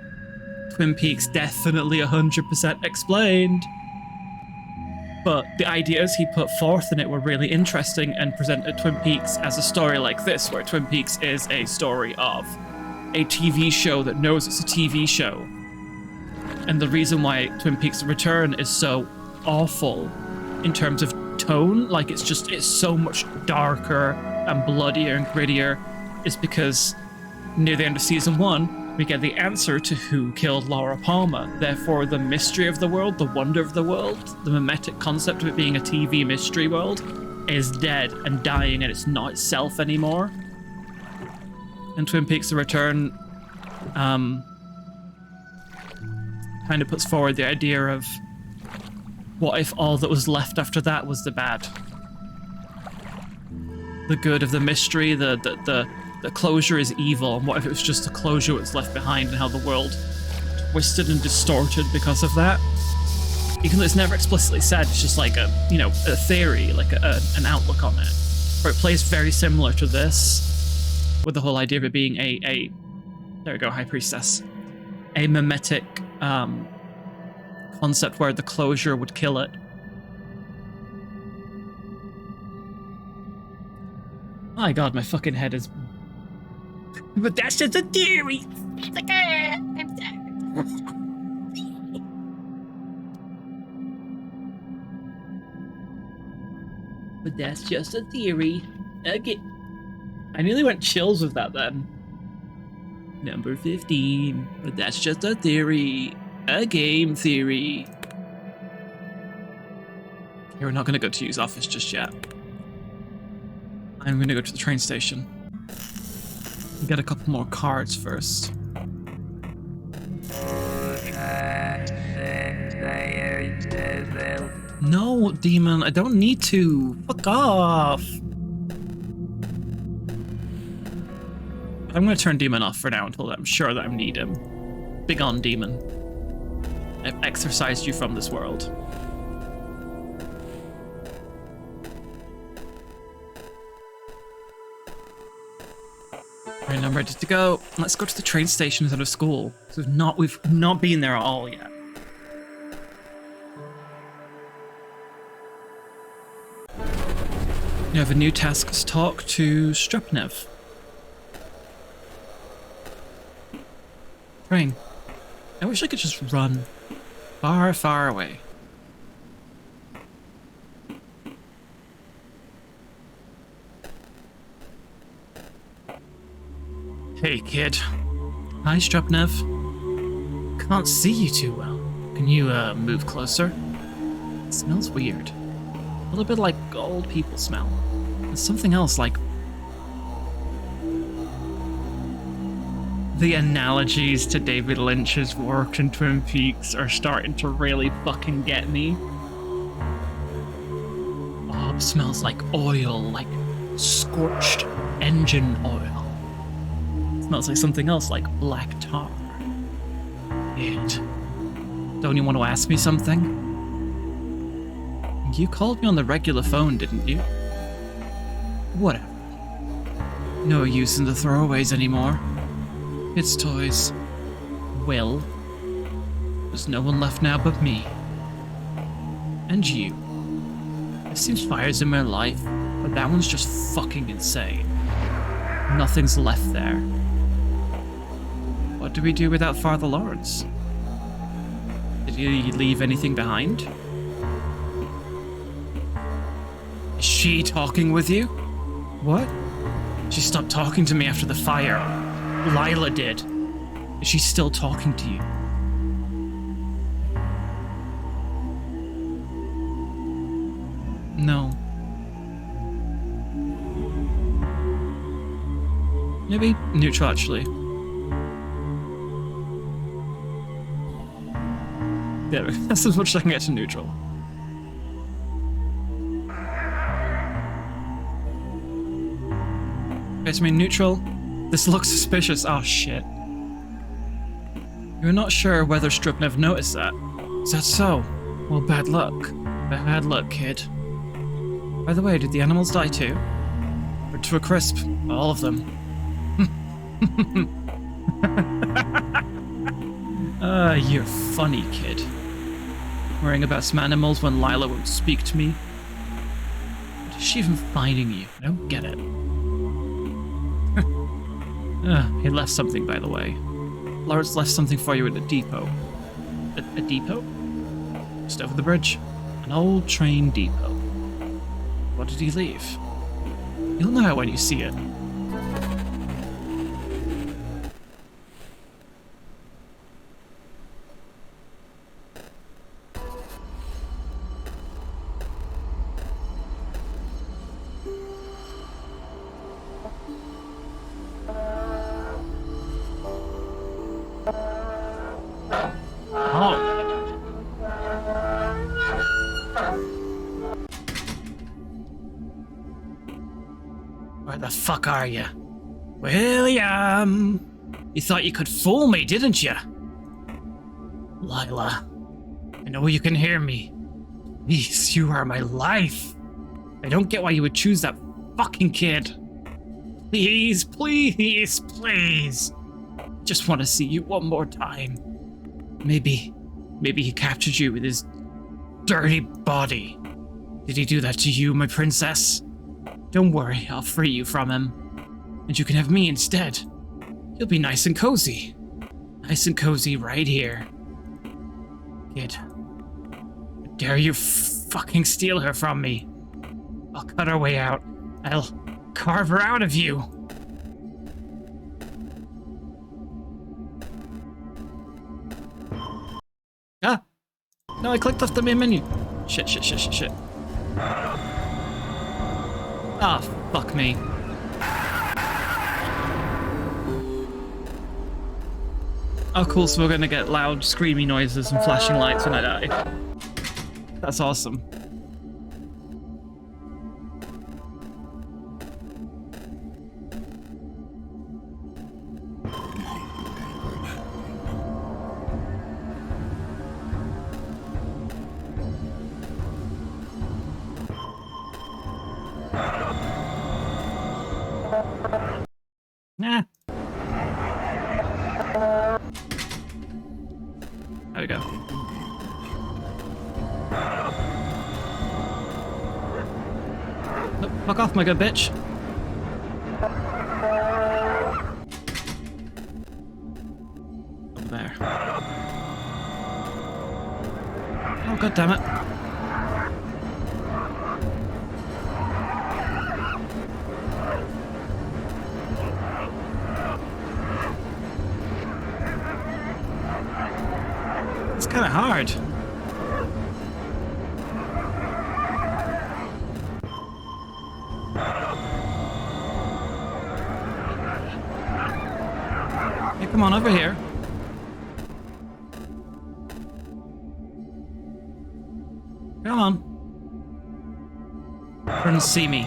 Twin Peaks definitely 100% explained. But the ideas he put forth in it were really interesting and presented Twin Peaks as a story like this, where Twin Peaks is a story of a TV show that knows it's a TV show. And the reason why Twin Peaks Return is so awful in terms of tone, like it's so much darker and bloodier and grittier, is because near the end of season 1, we get the answer to who killed Laura Palmer. Therefore, the mystery of the world, the wonder of the world, the mimetic concept of it being a TV mystery world is dead and dying, and it's not itself anymore. And Twin Peaks The Return kind of puts forward the idea of what if all that was left after that was the bad? The good of the mystery, the closure is evil, and what if it was just the closure that's left behind, and how the world twisted and distorted because of that? Even though it's never explicitly said, it's just like a theory, like an outlook on it. Where it plays very similar to this, with the whole idea of it being there we go, High Priestess. A mimetic concept where the closure would kill it. My god, my fucking head is... But that's just a theory! But that's just a theory. Okay. I nearly went chills with that then. Number 15. But that's just a theory. A game theory. Okay, we're not going to go to Yu's office just yet. I'm going to go to the train station. Get a couple more cards first. No, demon, I don't need to. Fuck off. I'm going to turn demon off for now until I'm sure that I need him. Begone, demon. I've exorcised you from this world. Alright, I'm ready to go. Let's go to the train station instead of school. So we've not been there at all yet. You have a new task to talk to Strupnev. Train. I wish I could just run far, far away. Hey, kid. Hi, Strupnev. Can't see you too well. Can you, move closer? It smells weird. A little bit like old people smell. And something else like... The analogies to David Lynch's work in Twin Peaks are starting to really fucking get me. Bob smells like oil, like scorched engine oil. It smells like something else, like black tar. Weird. Don't you want to ask me something? You called me on the regular phone, didn't you? Whatever. No use in the throwaways anymore. It's toys. Well, there's no one left now but me. And you. I've seen fires in my life, but that one's just fucking insane. Nothing's left there. What do we do without Father Lawrence? Did he leave anything behind? Is she talking with you? What? She stopped talking to me after the fire. Lila did. Is she still talking to you? No. Maybe neutral, actually. Yeah, that's as much as I can get to neutral. Okay, so I mean neutral. This looks suspicious. Oh shit. You're not sure whether Strupnev noticed that. Is that so? Well, bad luck. Bad luck, kid. By the way, did the animals die too? Or to a crisp, all of them. You're funny, kid. Worrying about some animals when Lila won't speak to me. What is she even finding you? I don't get it. He left something, by the way. Lawrence left something for you at the depot. A depot? Just over the bridge. An old train depot. What did he leave? You'll know it when you see it. Where the fuck are you? William! You thought you could fool me, didn't you? Lila, I know you can hear me. Please, you are my life. I don't get why you would choose that fucking kid. Please, please, please. Just want to see you one more time. Maybe he captured you with his dirty body. Did he do that to you, my princess? Don't worry, I'll free you from him. And you can have me instead. You'll be nice and cozy. Nice and cozy right here. Kid, how dare you fucking steal her from me? I'll cut her way out. I'll carve her out of you. Ah! No, I clicked off the main menu. Shit. Ah, fuck me. Oh, cool, so we're gonna get loud, screamy noises and flashing lights when I die. That's awesome. Nah. There we go. Nope, fuck off, my good bitch. Over there. Oh, god damn it. It's kind of hard. Hey, come on over here. Come on. Turn and see me.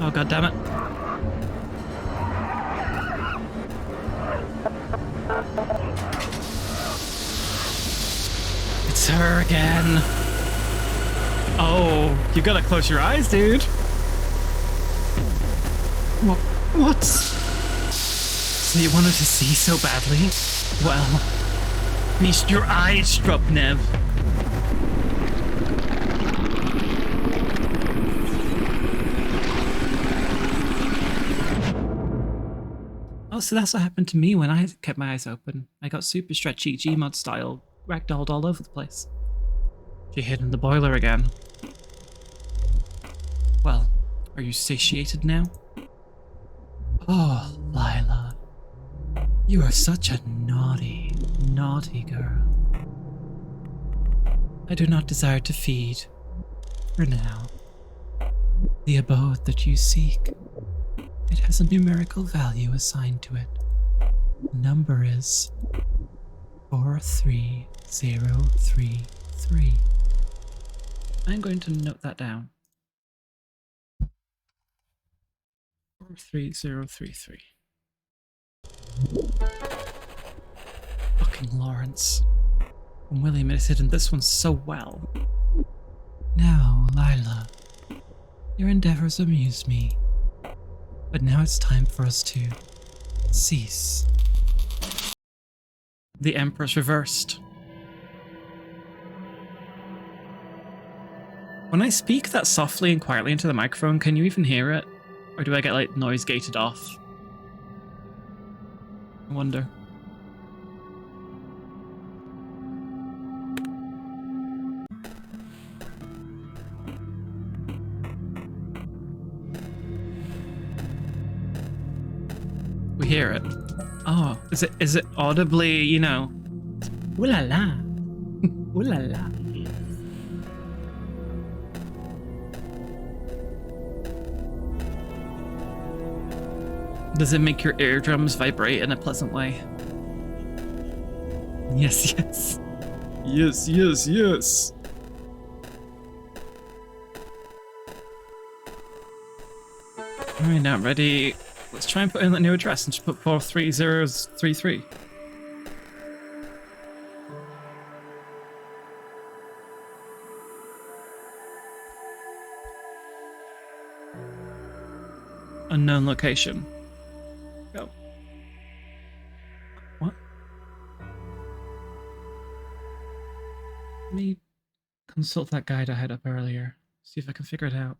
Oh, god damn it. It's her again. Oh, you gotta close your eyes, dude. What? So you wanted to see so badly? Well, feast your eyes, Strupnev. Oh, so that's what happened to me when I kept my eyes open. I got super stretchy Gmod style, ragdolled all over the place. She hid in the boiler again. Well, are you satiated now? Oh, Lila. You are such a naughty, naughty girl. I do not desire to feed, for now, the abode that you seek. It has a numerical value assigned to it. The number is 43033. I'm going to note that down. 43033. Fucking Lawrence. And William has hidden this one so well. Now, Lila, your endeavors amuse me. But now it's time for us to cease. The Empress reversed. When I speak that softly and quietly into the microphone, can you even hear it? Or do I get like noise gated off? I wonder. We hear it. Oh, is it audibly, you know? Ooh la la. Ooh la la. Does it make your eardrums vibrate in a pleasant way? Yes, yes. Yes, yes, yes. Alright, now ready. Let's try and put in that new address and just put 43033. Unknown location. Go. What? Let me consult that guide I had up earlier. See if I can figure it out.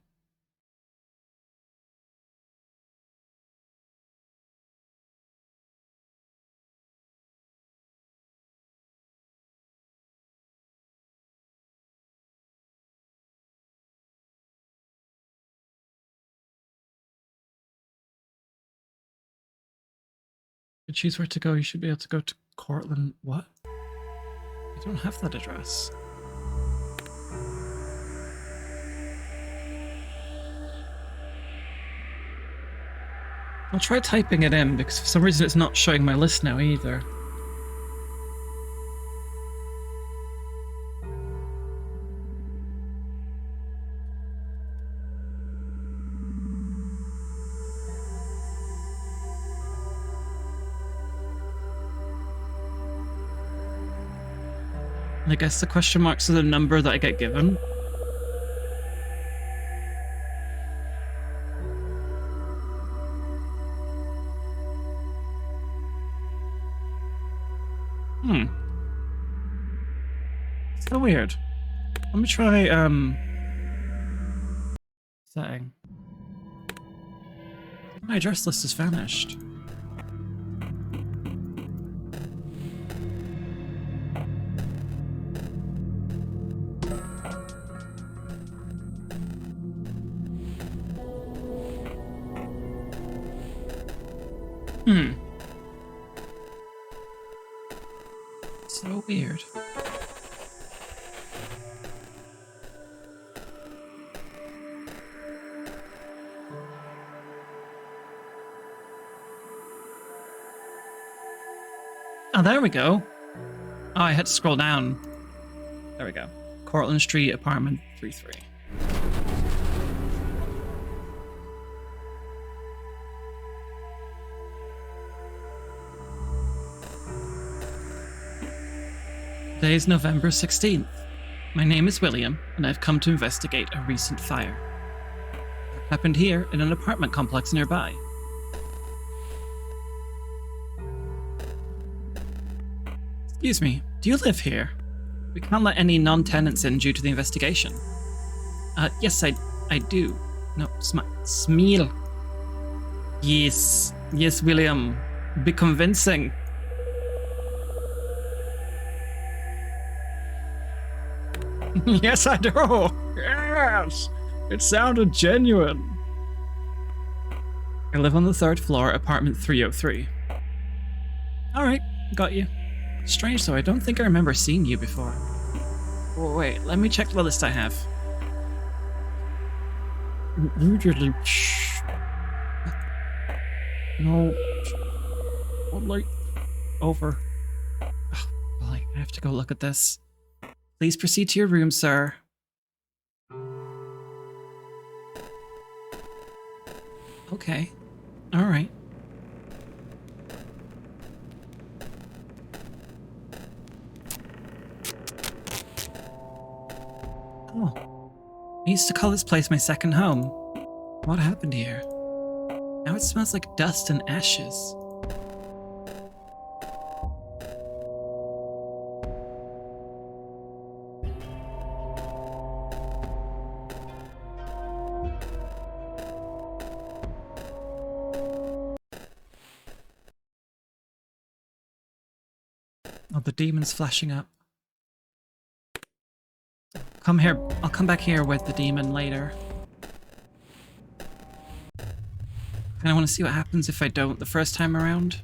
To choose where to go, you should be able to go to Cortland. What? I don't have that address. I'll try typing it in because for some reason it's not showing my list now either. I guess the question marks are the number that I get given. So weird. Let me try, setting. My address list has vanished. So weird. Oh, there we go. Oh, I had to scroll down. There we go. Cortland Street, apartment 33. Today is November 16th. My name is William, and I've come to investigate a recent fire. It happened here in an apartment complex nearby. Excuse me, do you live here? We can't let any non-tenants in due to the investigation. Yes, I do. No, Smeal. Yes, William. Be convincing. Yes, I do. Yes, it sounded genuine. I live on the 3rd floor, apartment 303. Alright, got you. Strange though, I don't think I remember seeing you before. Oh, wait, let me check the list I have. No. Like, over. Oh, I have to go look at this. Please proceed to your room, sir. Okay. Alright. Oh. I used to call this place my second home. What happened here? Now it smells like dust and ashes. Oh, the demon's flashing up. Come here. I'll come back here with the demon later. And I want to see what happens if I don't the first time around.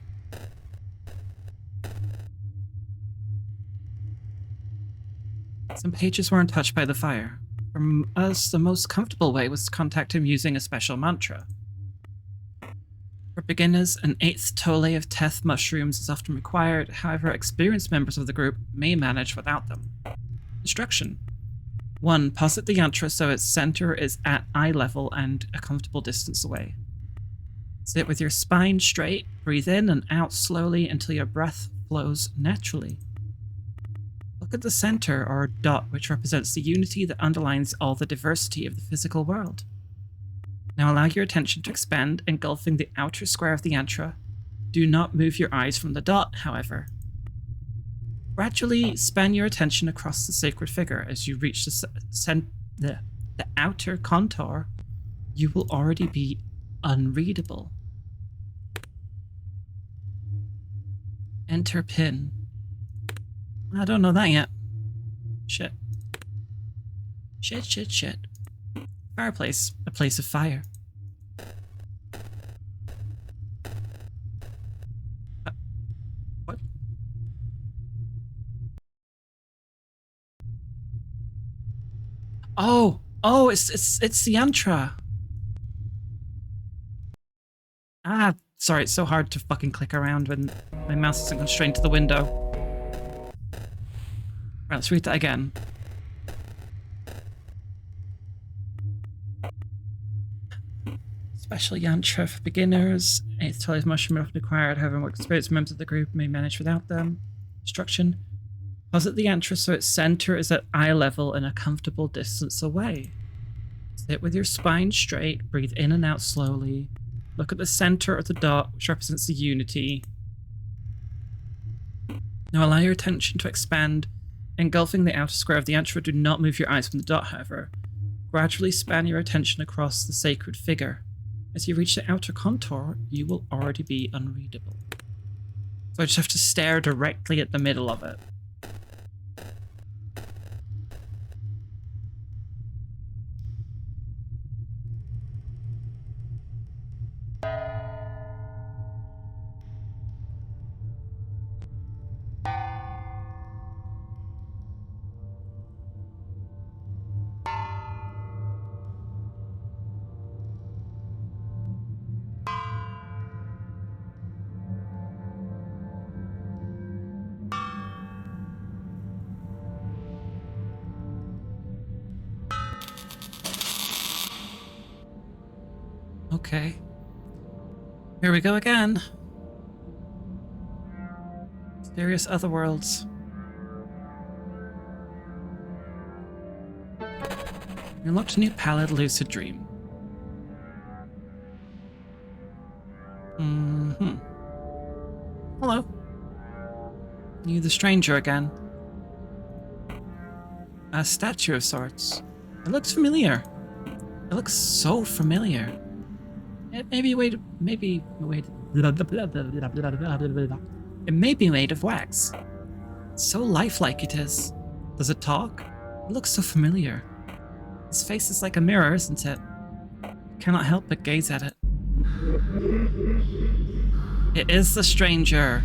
Some pages weren't touched by the fire. For us, the most comfortable way was to contact him using a special mantra. For beginners, an 8th tole of Teth mushrooms is often required, however, experienced members of the group may manage without them. Instruction. 1. Posit the yantra so its center is at eye level and a comfortable distance away. Sit with your spine straight, breathe in and out slowly until your breath flows naturally. Look at the center, or dot, which represents the unity that underlines all the diversity of the physical world. Now allow your attention to expand, engulfing the outer square of the yantra. Do not move your eyes from the dot, however. Gradually span your attention across the sacred figure. As you reach the outer contour, you will already be unreadable. Enter pin. I don't know that yet. Shit. Shit. Fireplace. A place of fire. What? Oh, it's the yantra. Ah, sorry, it's so hard to fucking click around when my mouse isn't constrained to the window. Right, let's read that again. Special yantra for beginners. 8th tole mushroom often required, however, more experienced members of the group may manage without them. Instruction. Posit the yantra so its center is at eye level and a comfortable distance away. Sit with your spine straight, breathe in and out slowly. Look at the center of the dot, which represents the unity. Now allow your attention to expand, engulfing the outer square of the yantra. Do not move your eyes from the dot, however. Gradually span your attention across the sacred figure. As you reach the outer contour, you will already be unreadable. So I just have to stare directly at the middle of it. Okay. Here we go again. Mysterious otherworlds. You unlocked a new palette, Lucid Dream. Hello. You the stranger again. A statue of sorts. It looks familiar. It looks so familiar. It may be made. It may be made of wax. So lifelike it is. Does it talk? It looks so familiar. His face is like a mirror, isn't it? Cannot help but gaze at it. It is the stranger.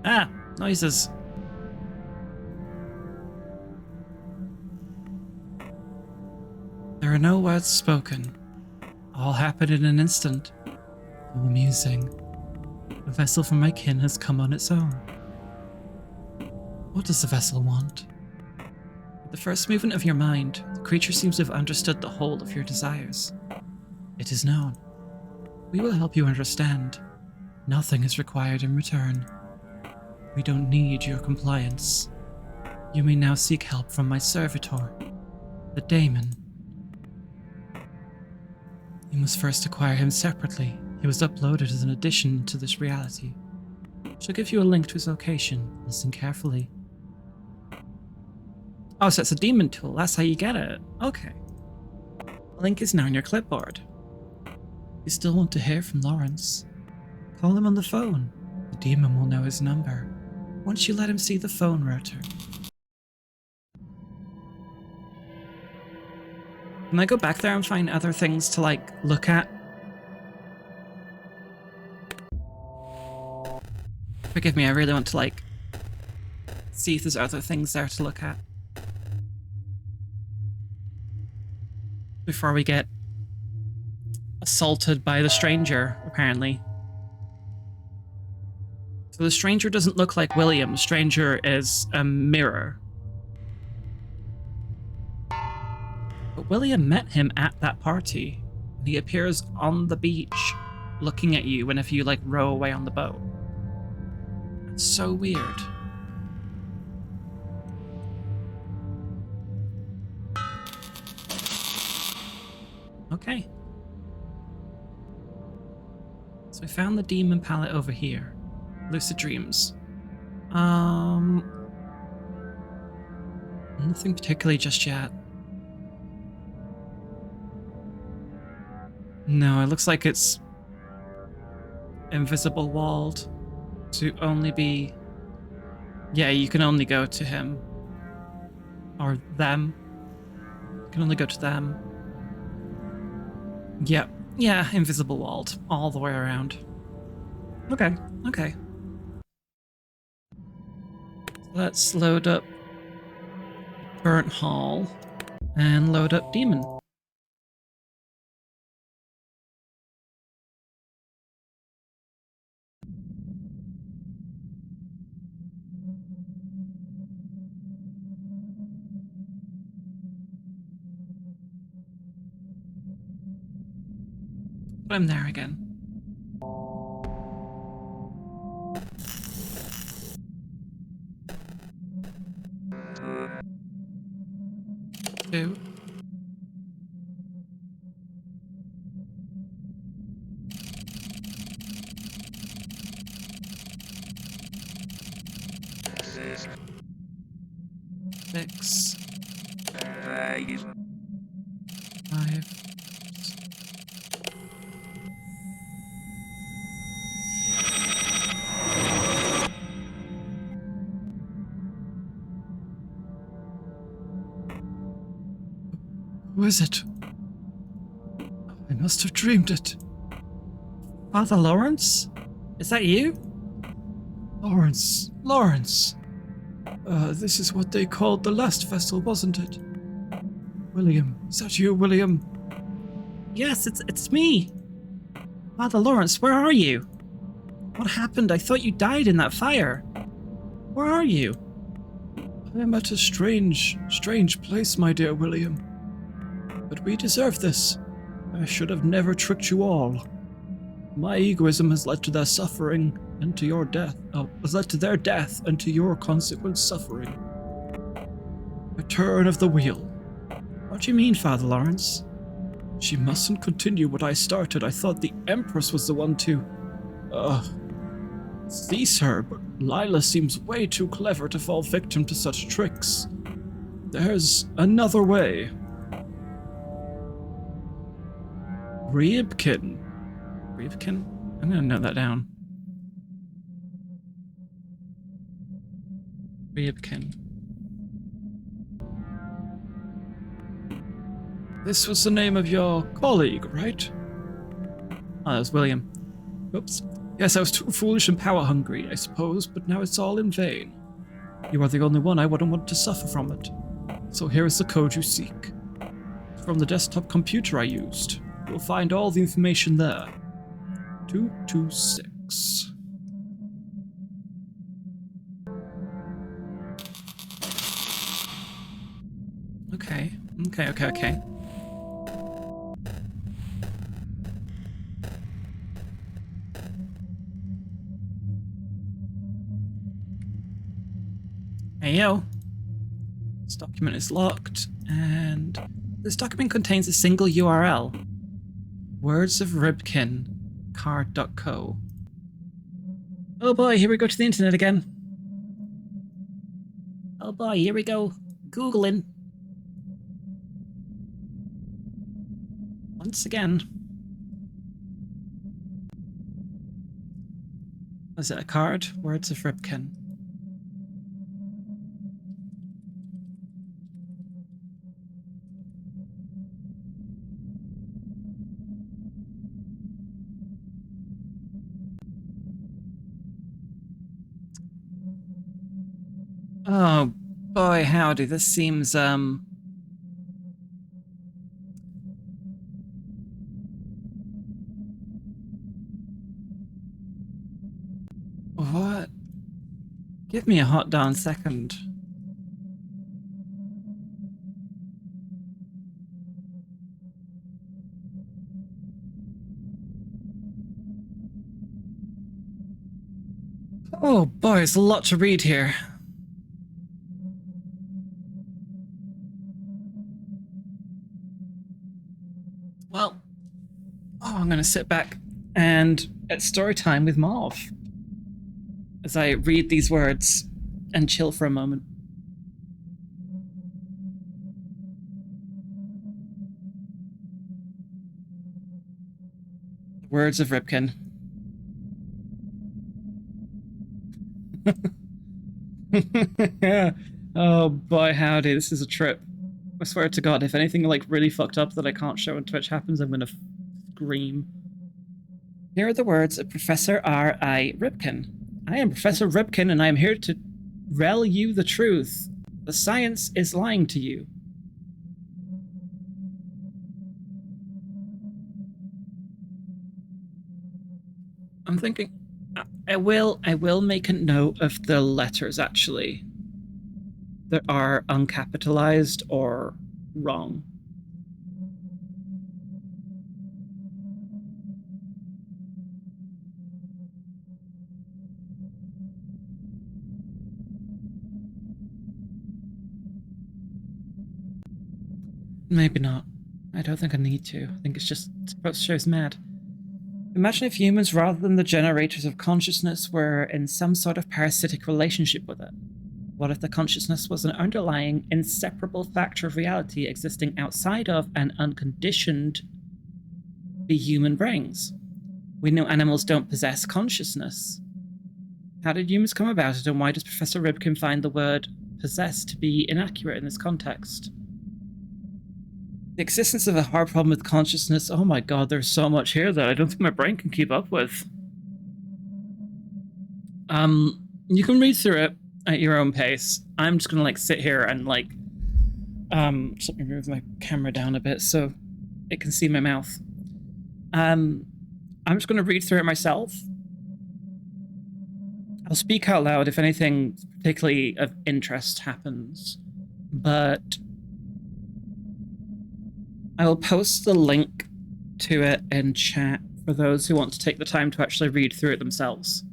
Ah, noises. There are no words spoken. All happened in an instant. How amusing. A vessel from my kin has come on its own. What does the vessel want? With the first movement of your mind, the creature seems to have understood the whole of your desires. It is known. We will help you understand. Nothing is required in return. We don't need your compliance. You may now seek help from my servitor, the daemon. You must first acquire him separately. He was uploaded as an addition to this reality. She'll give you a link to his location. Listen carefully. Oh, so it's a demon tool. That's how you get it. Okay. The link is now on your clipboard. You still want to hear from Lawrence? Call him on the phone. The demon will know his number once you let him see the phone router. Can I go back there and find other things to, like, look at? Forgive me, I really want to, like, see if there's other things there to look at. Before we get assaulted by the stranger, apparently. So the stranger doesn't look like William. The stranger is a mirror. But William met him at that party. And he appears on the beach looking at you whenever you, like, row away on the boat. It's so weird. Okay. So we found the demon palette over here. Lucid dreams. Nothing particularly just yet. No, it looks like it's invisible walled to only be... Yeah, you can only go to him. Or them. You can only go to them. Yep. Yeah, invisible walled. All the way around. Okay, okay. Let's load up Burnt Hall and load up Demon. Put him there again. Two. Six. 5. Who is it? I must have dreamed it. Father Lawrence? Is that you? Lawrence. This is what they called the last vessel, wasn't it? William. Is that you, William? Yes, it's me. Father Lawrence, where are you? What happened? I thought you died in that fire. Where are you? I am at a strange place, my dear William. But we deserve this. I should have never tricked you all. My egoism has led to their suffering and to your death. Has led to their death and to your consequent suffering. A turn of the wheel. What do you mean, Father Lawrence? She mustn't continue what I started. I thought the Empress was the one to, seize her, but Lila seems way too clever to fall victim to such tricks. There's another way. Riebkin. Riebkin? I'm gonna note that down. Riebkin. This was the name of your colleague, right? Ah, that was William. Oops. Yes, I was too foolish and power-hungry, I suppose, but now it's all in vain. You are the only one I wouldn't want to suffer from it. So here is the code you seek. It's from the desktop computer I used. You'll find all the information there. 226. Okay. Hey yo. This document is locked, and this document contains a single URL. Words of Ribkin, card.co. Oh boy, here we go to the internet again. Oh boy, here we go. Googling. Once again. Was it a card? Words of Ribkin. Oh boy, howdy, this seems, What? Give me a hot darn second. Oh boy, there's a lot to read here. Well, I'm gonna sit back and it's story time with Mauve as I read these words and chill for a moment. Words of Ribkin. Oh boy, howdy, this is a trip. I swear to God, if anything like really fucked up that I can't show on Twitch happens, I'm gonna scream. Here are the words of Professor R.I. Ribkin. I am Professor Ribkin, and I am here to tell you the truth. The science is lying to you. I'm thinking, I will make a note of the letters actually that are uncapitalized or wrong. Maybe not. I don't think I need to. I think it's just supposed to show us mad. Imagine if humans, rather than the generators of consciousness, were in some sort of parasitic relationship with it. What if the consciousness was an underlying, inseparable factor of reality existing outside of and unconditioned the human brains? We know animals don't possess consciousness. How did humans come about it, and why does Professor Ribkin find the word possess to be inaccurate in this context? The existence of a hard problem with consciousness. Oh my god, there's so much here that I don't think my brain can keep up with. You can read through it at your own pace. I'm just gonna like sit here and like just let me move my camera down a bit so it can see my mouth. I'm just gonna read through it myself. I'll speak out loud if anything particularly of interest happens, but I will post the link to it in chat for those who want to take the time to actually read through it themselves.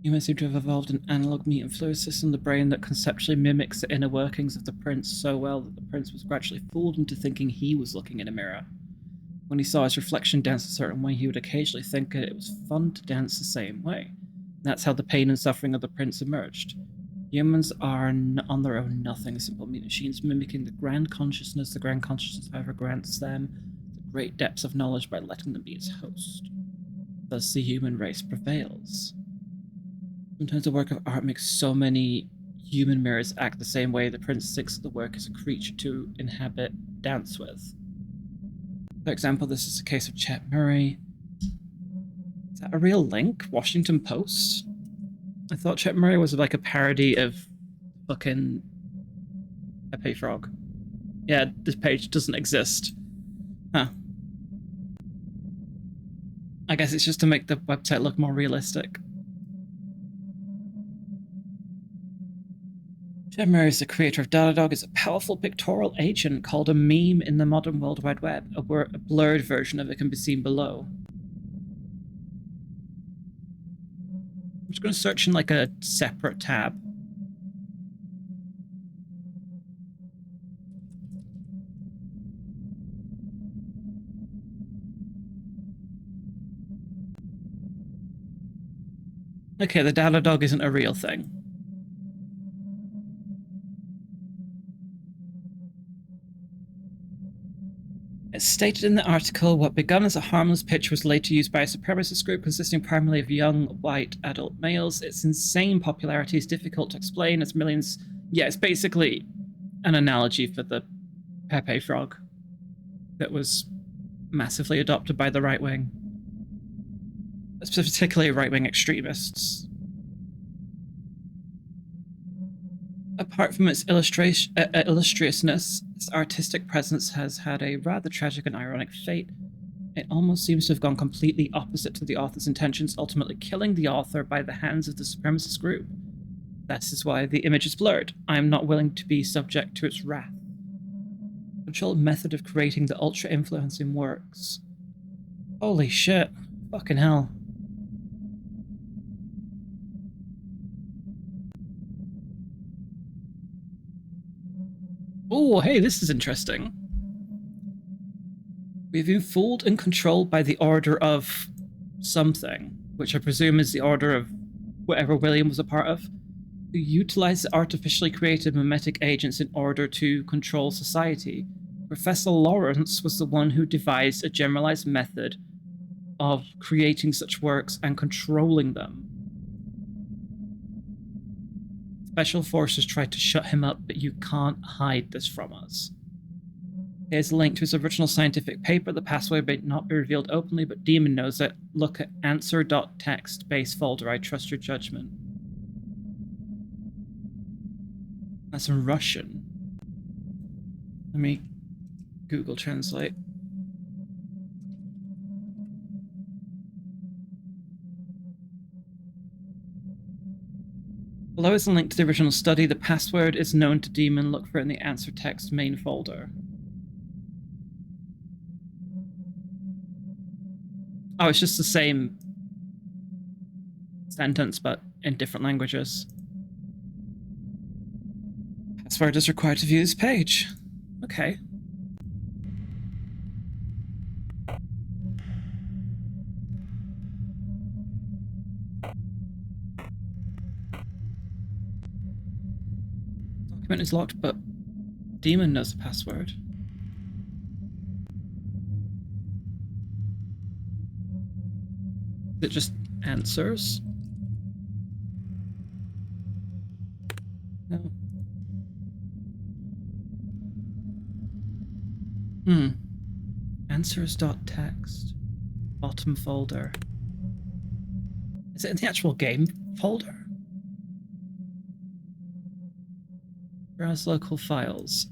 Humans seem to have evolved an analog meat and fluid system in the brain that conceptually mimics the inner workings of the prince so well that the prince was gradually fooled into thinking he was looking in a mirror. When he saw his reflection dance a certain way, he would occasionally think it was fun to dance the same way. That's how the pain and suffering of the prince emerged. Humans are on their own nothing, simple meat machines mimicking the grand consciousness. The grand consciousness, however, grants them the great depths of knowledge by letting them be its host. Thus the human race prevails. Sometimes the work of art makes so many human mirrors act the same way the prince thinks the work is a creature to inhabit, dance with. For example, this is a case of Chet Murray. Is that a real link? Washington Post? I thought Chet Murray was like a parody of fucking Pepe Frog. Yeah, this page doesn't exist. Huh. I guess it's just to make the website look more realistic. Chet Murray is the creator of Datadog, is a powerful pictorial agent called a meme in the modern World Wide Web. A blurred version of it can be seen below. I'm just going to search in like a separate tab. Okay, the Datadog isn't a real thing. As stated in the article, what begun as a harmless pitch was later used by a supremacist group consisting primarily of young, white, adult males. Its insane popularity is difficult to explain as millions... Yeah, it's basically an analogy for the Pepe Frog that was massively adopted by the right wing. Particularly right-wing extremists. Apart from its illustriousness, its artistic presence has had a rather tragic and ironic fate. It almost seems to have gone completely opposite to the author's intentions, ultimately killing the author by the hands of the supremacist group. That is why the image is blurred. I am not willing to be subject to its wrath. Controlled method of creating the ultra-influencing works. Holy shit. Fucking hell. Oh, hey, this is interesting. We've been fooled and controlled by the order of something, which I presume is the order of whatever William was a part of, who utilized the artificially created mimetic agents in order to control society. Professor Lawrence was the one who devised a generalized method of creating such works and controlling them. Special forces tried to shut him up, but you can't hide this from us. Here's a link to his original scientific paper. The password may not be revealed openly, but Demon knows it. Look at answer.txt base folder. I trust your judgment. That's in Russian. Let me Google Translate. Below is a link to the original study. The password is known to Demon. Look for it in the answer text main folder. Oh, it's just the same sentence, but in different languages. Password is required to view this page. Okay. Document is locked, but Demon knows the password. It just answers? No. Answers.txt. Bottom folder. Is it in the actual game folder? Browse local files.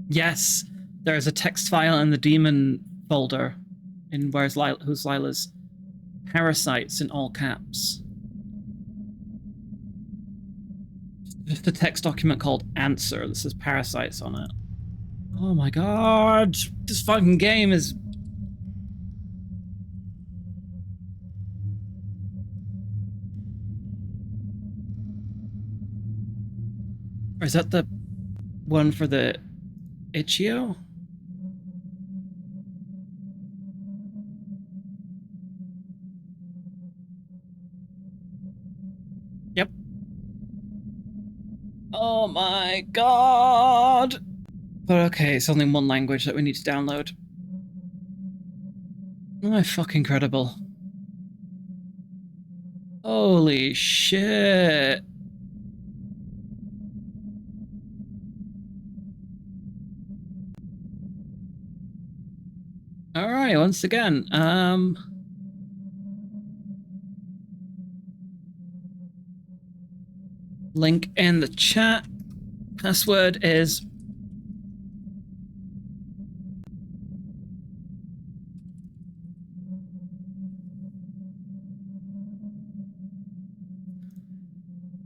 Yes, there is a text file in the demon folder in who's Lila's parasites in all caps. Just a text document called answer that says parasites on it. Oh my god, this fucking game is... Or is that the one for the Itch.io? Yep. Oh my god! But okay, it's only one language that we need to download. Oh, fucking incredible. Holy shit. Alright, once again, link in the chat. Password is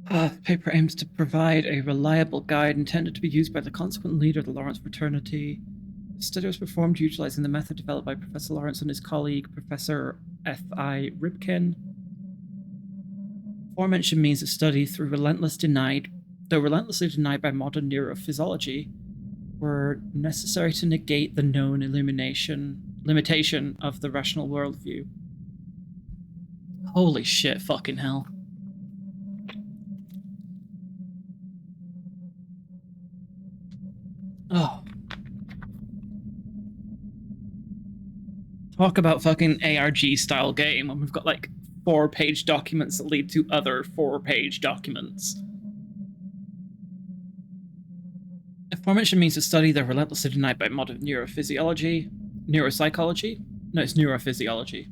the paper aims to provide a reliable guide intended to be used by the consequent leader of the Lawrence fraternity. The study was performed utilizing the method developed by Professor Lawrence and his colleague, Professor F.I. Ribkin. Aforementioned means of study, though relentlessly denied by modern neurophysiology, were necessary to negate the known limitation of the rational worldview. Holy shit, fucking hell. Oh. Talk about fucking ARG style game when we've got like 4-page documents that lead to other 4-page documents. Aforementioned means of study that are relentlessly denied by modern neuropsychology. No, it's neurophysiology.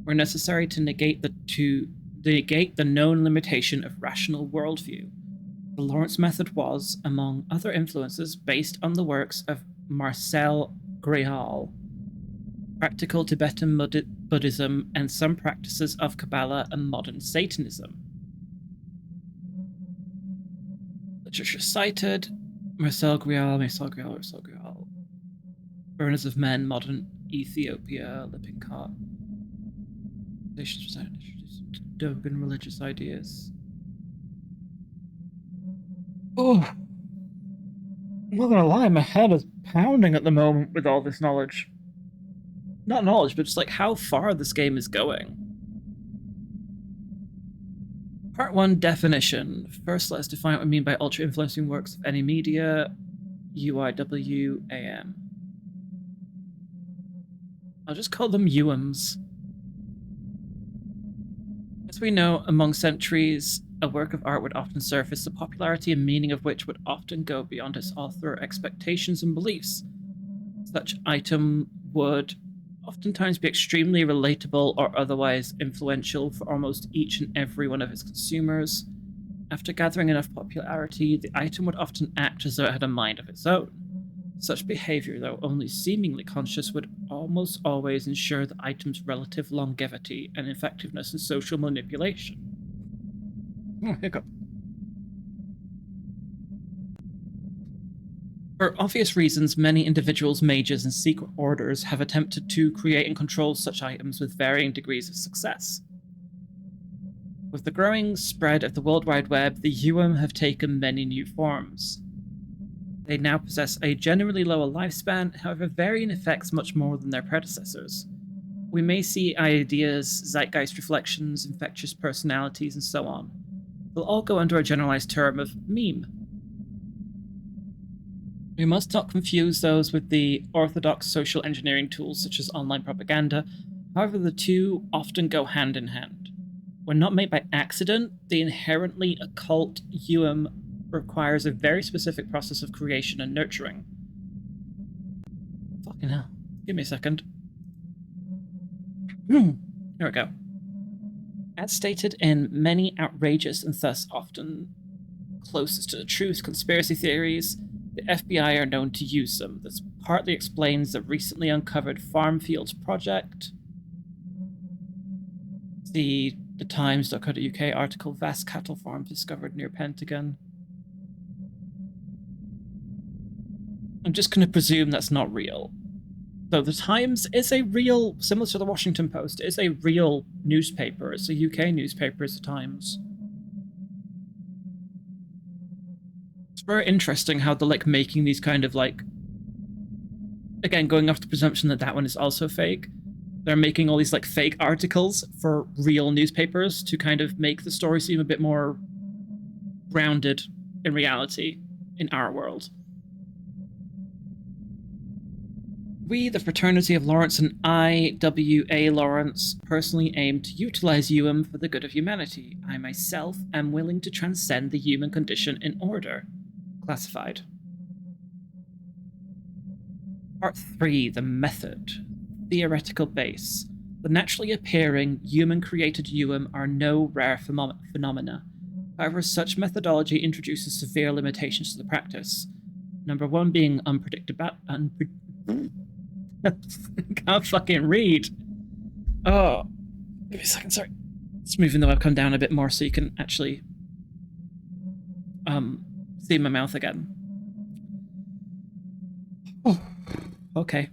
Were necessary to negate the known limitation of rational worldview. The Lawrence method was, among other influences, based on the works of Marcel Grial, practical Tibetan Buddhism, and some practices of Kabbalah and modern Satanism. Literature cited: Marcel Grial. Burners of Men, Modern Ethiopia, Lippincott. Introduced Dogen religious ideas. Oh, I'm not gonna lie, my head is pounding at the moment with all this knowledge. Not knowledge, but just like how far this game is going. Part 1, definition. First, let's define what we mean by ultra-influencing works of any media. UIWAM. I'll just call them UMs. As we know, among centuries, a work of art would often surface, the popularity and meaning of which would often go beyond its author expectations and beliefs. Such item would oftentimes be extremely relatable or otherwise influential for almost each and every one of its consumers. After gathering enough popularity, the item would often act as though it had a mind of its own. Such behavior, though only seemingly conscious, would almost always ensure the item's relative longevity and effectiveness in social manipulation. Oh, hiccup. For obvious reasons, many individuals, mages, and secret orders have attempted to create and control such items with varying degrees of success. With the growing spread of the World Wide Web, the UM have taken many new forms. They now possess a generally lower lifespan, however vary in effects much more than their predecessors. We may see ideas, zeitgeist reflections, infectious personalities, and so on. They'll all go under a generalized term of meme. We must not confuse those with the orthodox social engineering tools such as online propaganda. However, the two often go hand in hand. When not made by accident, the inherently occult requires a very specific process of creation and nurturing. Fucking hell. Give me a second. Here we go. As stated in many outrageous and thus often closest to the truth conspiracy theories, The FBI are known to use them. This partly explains the recently uncovered Farmfields project. See the Times.co.uk article, vast cattle farms discovered near Pentagon. I'm just going to presume that's not real. Though the Times is a real, similar to the Washington Post, is a real newspaper. It's a UK newspaper, it's the Times. It's very interesting how they're like making these kind of like, again, going off the presumption that that one is also fake. They're making all these like fake articles for real newspapers to kind of make the story seem a bit more grounded in reality in our world. We, the fraternity of Lawrence and I.W.A. Lawrence, personally aim to utilize for the good of humanity. I myself am willing to transcend the human condition in order. Classified. Part 3, the method. Theoretical base. The naturally appearing, human-created are no rare phenomena. However, such methodology introduces severe limitations to the practice. Number 1 being unpredictable. I can't fucking read. Oh, give me a second, sorry. Just moving the webcam down a bit more so you can actually see my mouth again. Oh, okay.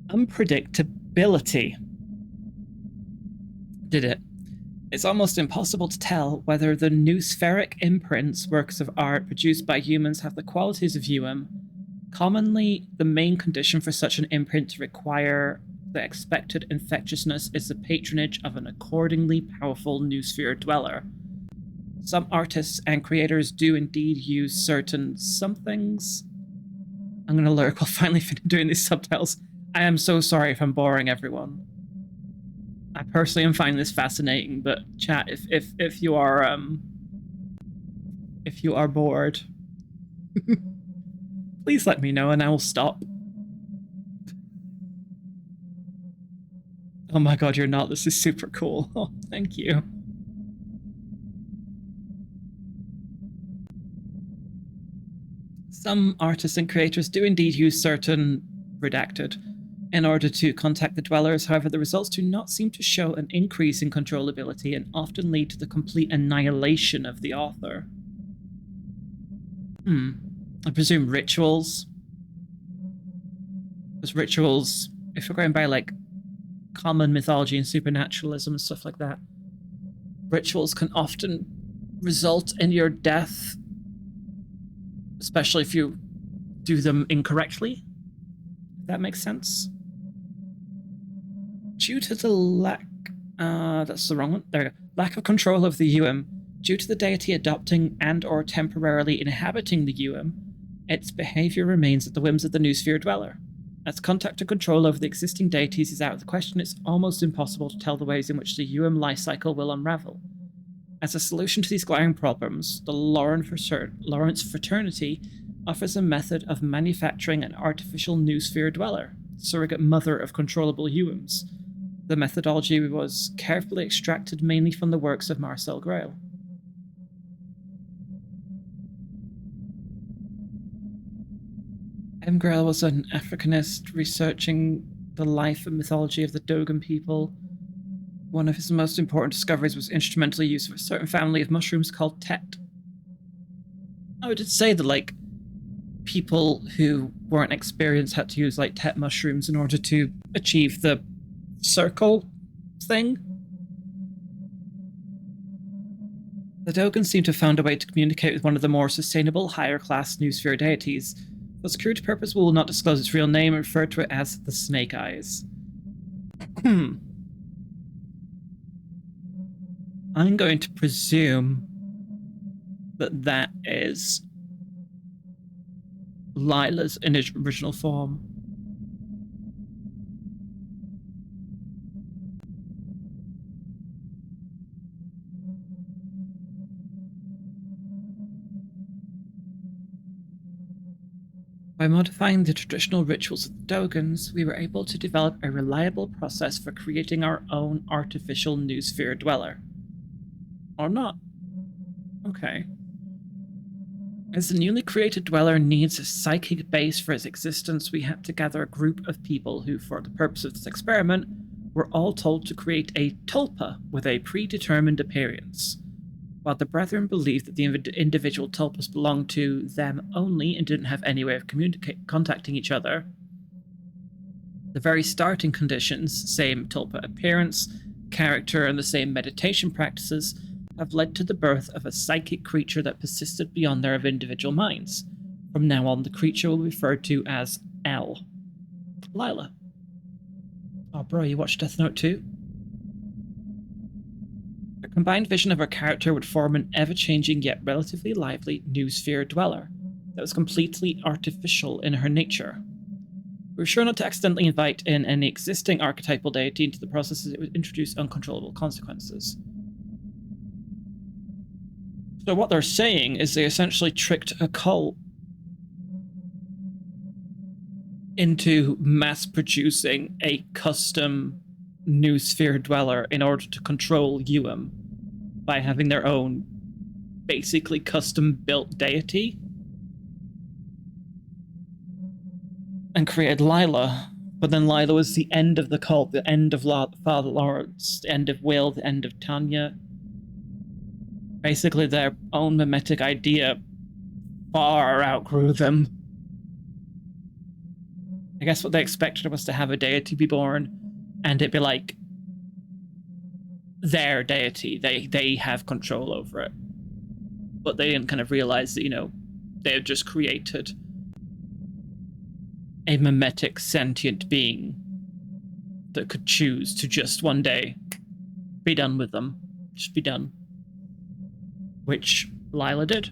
Unpredictability. Did it. It's almost impossible to tell whether the noospheric imprints, works of art produced by humans, have the qualities of Commonly, the main condition for such an imprint to require the expected infectiousness is the patronage of an accordingly powerful noosphere dweller. Some artists and creators do indeed use certain somethings. I'm going to lurk while finally doing these subtitles. I am so sorry if I'm boring everyone. I personally am finding this fascinating, but chat, if you are bored, please let me know and I will stop. Oh my god, you're not. This is super cool. Oh, thank you. Some artists and creators do indeed use certain redacted in order to contact the dwellers. However, the results do not seem to show an increase in controllability and often lead to the complete annihilation of the author. I presume rituals. Because rituals, if we're going by like common mythology and supernaturalism and stuff like that, rituals can often result in your death, especially if you do them incorrectly. If that makes sense. Due to the lack... that's the wrong one. There we go. Lack of control of the due to the deity adopting and or temporarily inhabiting the its behavior remains at the whims of the noosphere dweller. As contact or control over the existing deities is out of the question, it's almost impossible to tell the ways in which the life cycle will unravel. As a solution to these glaring problems, the Lawrence fraternity offers a method of manufacturing an artificial noosphere dweller, surrogate mother of controllable The methodology was carefully extracted mainly from the works of Marcel Grail. M. Grail was an Africanist researching the life and mythology of the Dogon people. One of his most important discoveries was instrumental use of a certain family of mushrooms called Tet. I would say that, like, people who weren't experienced had to use, like, Tet mushrooms in order to achieve the circle thing. The Dogon seem to have found a way to communicate with one of the more sustainable, higher-class noosphere deities. For security purpose, we will not disclose its real name and refer to it as the Snake Eyes. I'm going to presume that that is Lila's in its original form. By modifying the traditional rituals of the Dogons, we were able to develop a reliable process for creating our own artificial noosphere dweller. Or not. Okay. As the newly created dweller needs a psychic base for its existence, we had to gather a group of people who, for the purpose of this experiment, were all told to create a tulpa with a predetermined appearance. While the brethren believed that the individual tulpas belonged to them only and didn't have any way of contacting each other, the very starting conditions, same tulpa appearance, character, and the same meditation practices, have led to the birth of a psychic creature that persisted beyond their individual minds. From now on, the creature will be referred to as L. Lila. Oh, bro, you watched Death Note too? A combined vision of her character would form an ever-changing yet relatively lively new sphere dweller that was completely artificial in her nature. We were sure not to accidentally invite in any existing archetypal deity into the process, as it would introduce uncontrollable consequences. So what they're saying is they essentially tricked a cult into mass-producing a custom new sphere dweller in order to control by having their own basically custom-built deity. And created Lila, but then Lila was the end of the cult, the end of Father Lawrence, the end of Will, the end of Tanya. Basically, their own mimetic idea far outgrew them. I guess what they expected was to have a deity be born, and it'd be like their deity. They have control over it. But they didn't kind of realize that, they had just created a mimetic sentient being that could choose to just one day be done with them. Just be done. Which Lila did.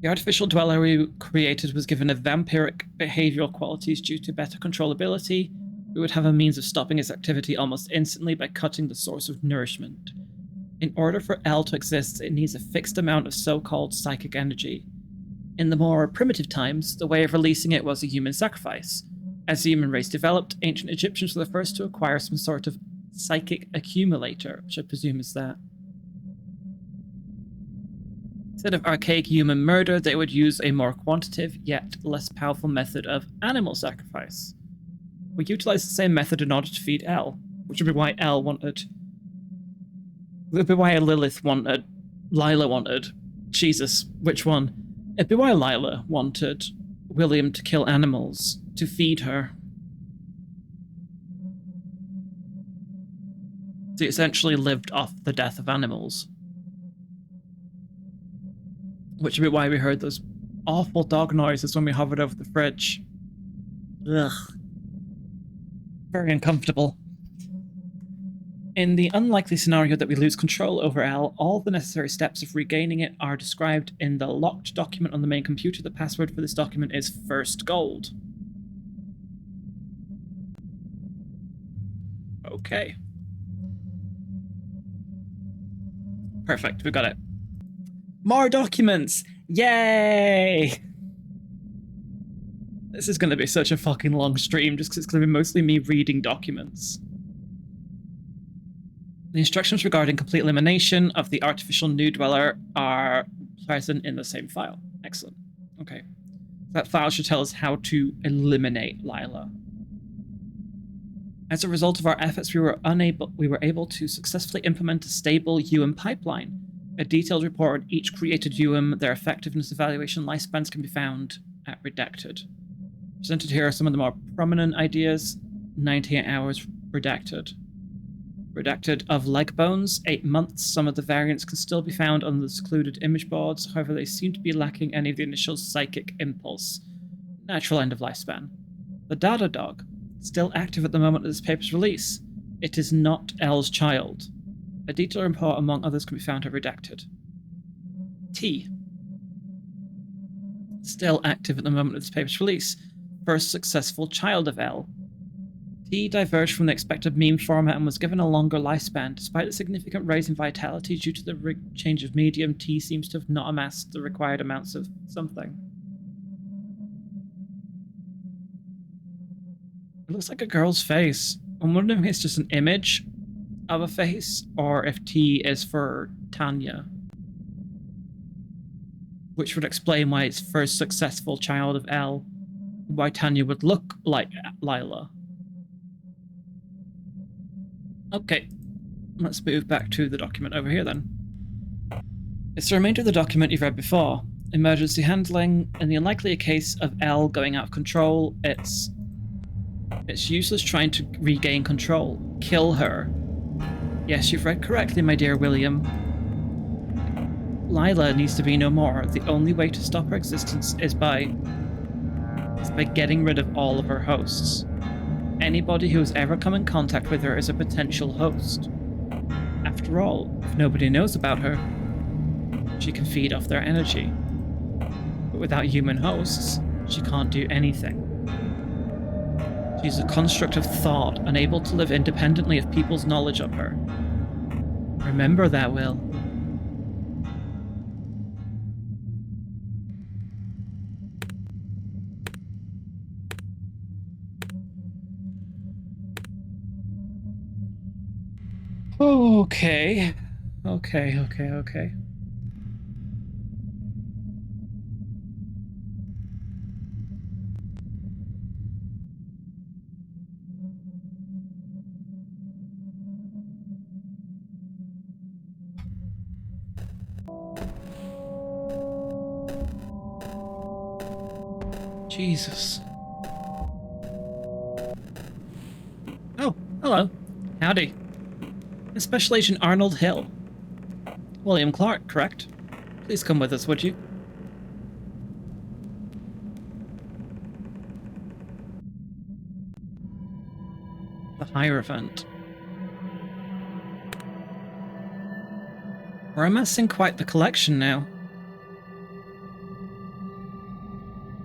The artificial dweller we created was given a vampiric behavioral qualities due to better controllability. We would have a means of stopping its activity almost instantly by cutting the source of nourishment. In order for L to exist, it needs a fixed amount of so-called psychic energy. In the more primitive times, the way of releasing it was a human sacrifice. As the human race developed, ancient Egyptians were the first to acquire some sort of psychic accumulator, which I presume is that. Instead of archaic human murder, they would use a more quantitative yet less powerful method of animal sacrifice. We utilized the same method in order to feed L, which would be why L wanted. Would be why Lilith wanted. Lila wanted. Jesus, which one? It'd be why Lila wanted William to kill animals to feed her. He essentially lived off the death of animals. Which would be why we heard those awful dog noises when we hovered over the fridge. Ugh. Very uncomfortable. In the unlikely scenario that we lose control over L, all the necessary steps of regaining it are described in the locked document on the main computer. The password for this document is First Gold. Okay. Perfect, we got it. More documents! Yay! This is going to be such a fucking long stream just because it's going to be mostly me reading documents. The instructions regarding complete elimination of the artificial new dweller are present in the same file. Excellent. Okay. That file should tell us how to eliminate Lila. As a result of our efforts, we were able to successfully implement a stable pipeline. A detailed report on each created their effectiveness evaluation lifespans can be found at Redacted. Presented here are some of the more prominent ideas. 98 hours redacted. Redacted of leg bones, 8 months. Some of the variants can still be found on the secluded image boards, however they seem to be lacking any of the initial psychic impulse. Natural end of lifespan. The Dada dog, still active at the moment of this paper's release. It is not L's child. A detailed report among others can be found at Redacted. T. Still active at the moment of this paper's release. First successful child of L. T diverged from the expected meme format and was given a longer lifespan. Despite the significant rise in vitality due to the change of medium, T seems to have not amassed the required amounts of something. It looks like a girl's face. I'm wondering if it's just an image of a face, or if T is for Tanya. which would explain why it's first successful child of L, why Tanya would look like Lila. Okay, let's move back to the document over here then. It's the remainder of the document you've read before. Emergency handling. In the unlikely case of L going out of control, it's useless trying to regain control. Kill her. Yes, you've read correctly, my dear William. Lila needs to be no more. The only way to stop her existence is by getting rid of all of her hosts. Anybody who has ever come in contact with her is a potential host. After all, if nobody knows about her, she can feed off their energy. But without human hosts, she can't do anything. She's a construct of thought, unable to live independently of people's knowledge of her. Remember that, Will. Okay. Okay. Jesus. Oh, hello. Howdy. Special Agent Arnold Hill. William Clark, correct? Please come with us, would you? The Hierophant. We're amassing quite the collection now.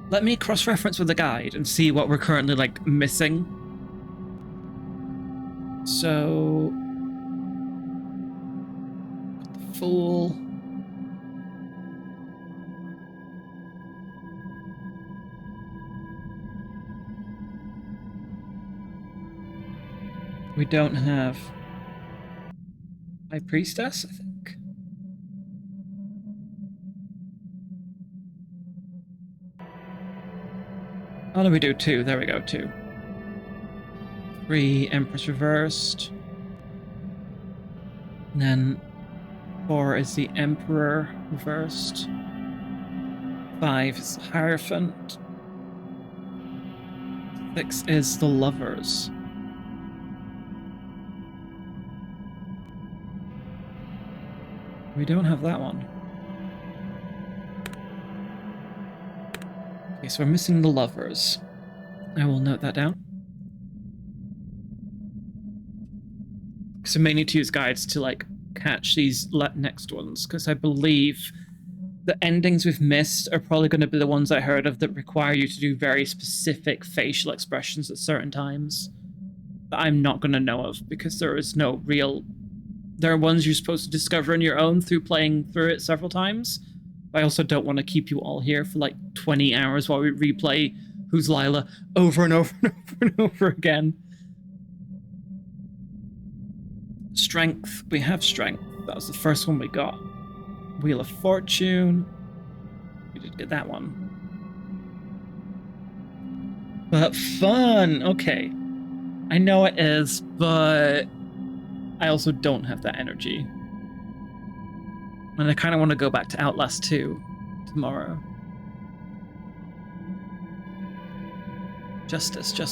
Let me cross-reference with the guide and see what we're currently, like, missing. So... the Fool... We don't have... High Priestess, I think? Oh, no, we do 2. There we go, 2. 3, Empress Reversed. And then 4 is the Emperor Reversed. 5 is the Hierophant. 6 is the Lovers. We don't have that one. Okay, so we're missing the Lovers. I will note that down. So we may need to use guides to, like, catch these next ones, because I believe the endings we've missed are probably going to be the ones I heard of that require you to do very specific facial expressions at certain times that I'm not going to know of, because there is no real... There are ones you're supposed to discover on your own through playing through it several times. I also don't want to keep you all here for like 20 hours while we replay Who's Lila over and over and over and over again. Strength. We have strength. That was the first one we got. Wheel of Fortune. We did get that one. But fun! Okay. I know it is, but I also don't have that energy. And I kind of want to go back to Outlast 2 tomorrow. Justice. Do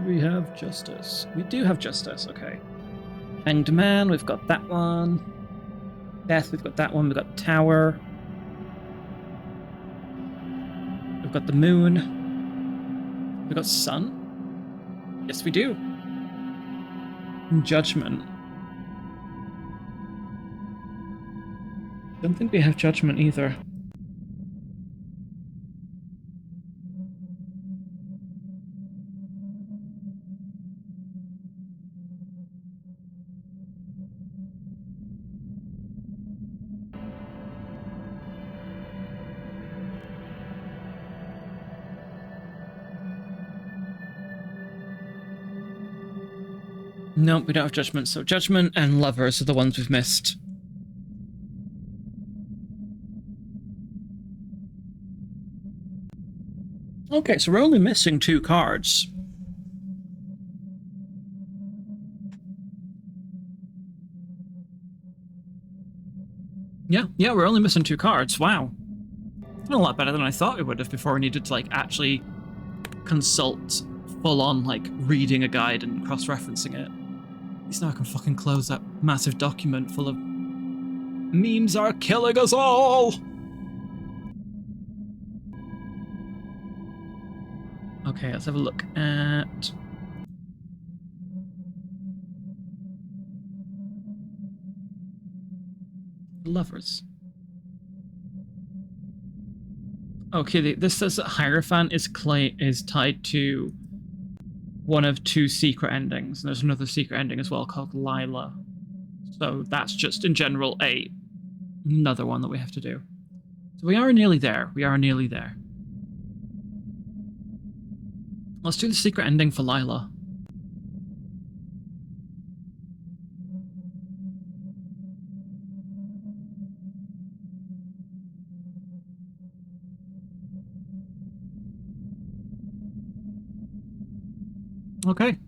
we have justice? We do have justice, okay. Hanged Man, we've got that one. Death, we've got that one. We've got Tower. We've got the Moon. We've got Sun. Yes, we do. And Judgment. Don't think we have Judgment either. Nope, we don't have Judgment, so Judgment and Lovers are the ones we've missed. Okay, so we're only missing 2 cards. Yeah, we're only missing 2 cards. Wow. A lot better than I thought we would have before we needed to, like, actually consult full-on, like, reading a guide and cross-referencing it. At least now I can fucking close that massive document full of memes are killing us all! Okay, let's have a look at... Lovers. Okay, this says that Hierophant is tied to one of 2 secret endings. And there's another secret ending as well called Lila. So that's just in general another one that we have to do. So we are nearly there. We are nearly there. Let's do the secret ending for Lila. Okay.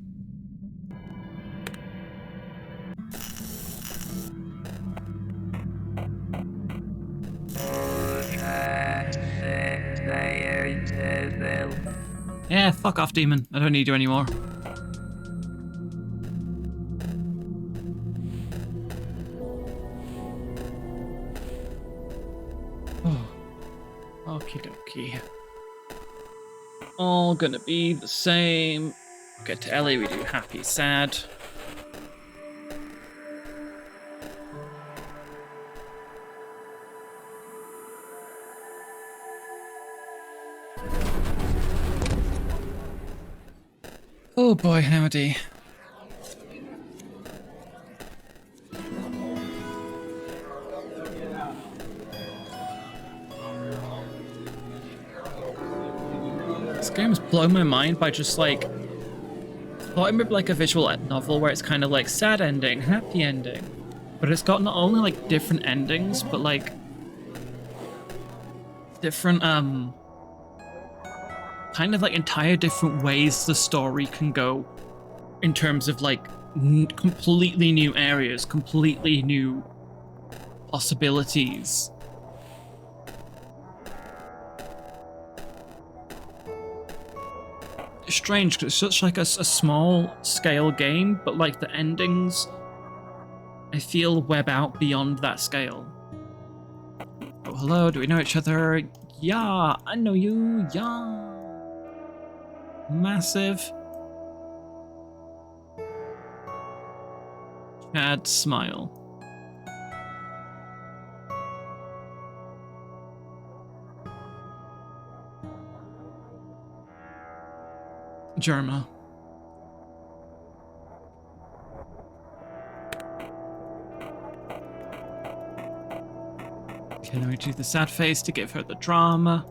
Yeah, fuck off, demon. I don't need you anymore. Oh. Okie dokie. All gonna be the same. Get to Ellie, we do happy, sad. Oh boy, howdy. This game's blown my mind by just like... I thought it would be like a visual novel where it's kind of like sad ending, happy ending. But it's got not only like different endings, but like different kind of like entire different ways the story can go in terms of like completely new areas, completely new possibilities. It's strange because it's such like a small scale game, but like the endings I feel web out beyond that scale. Oh, hello, do we know each other? Yeah, I know you, yeah. Massive. Chad smile. Germa. Okay, then we do the sad face to give her the drama.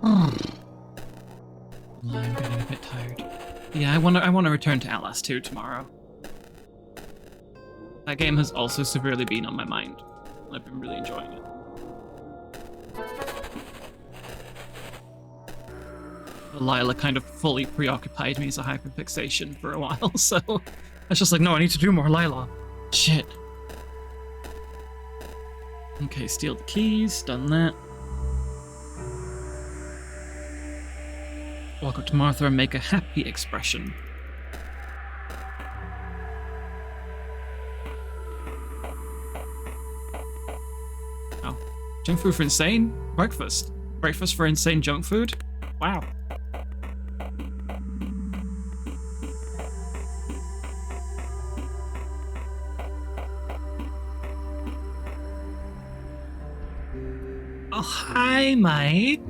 I'm getting a bit tired. Yeah, I want to return to Atlas 2 tomorrow. That game has also severely been on my mind. I've been really enjoying it. Lila kind of fully preoccupied me as a hyperfixation for a while, so I was just like, no, I need to do more Lila. Shit. Okay, steal the keys, done that. Walk up to Martha and make a happy expression. Oh. Junk food for insane? Breakfast. Breakfast for insane junk food? Wow. Oh, hi, Mike.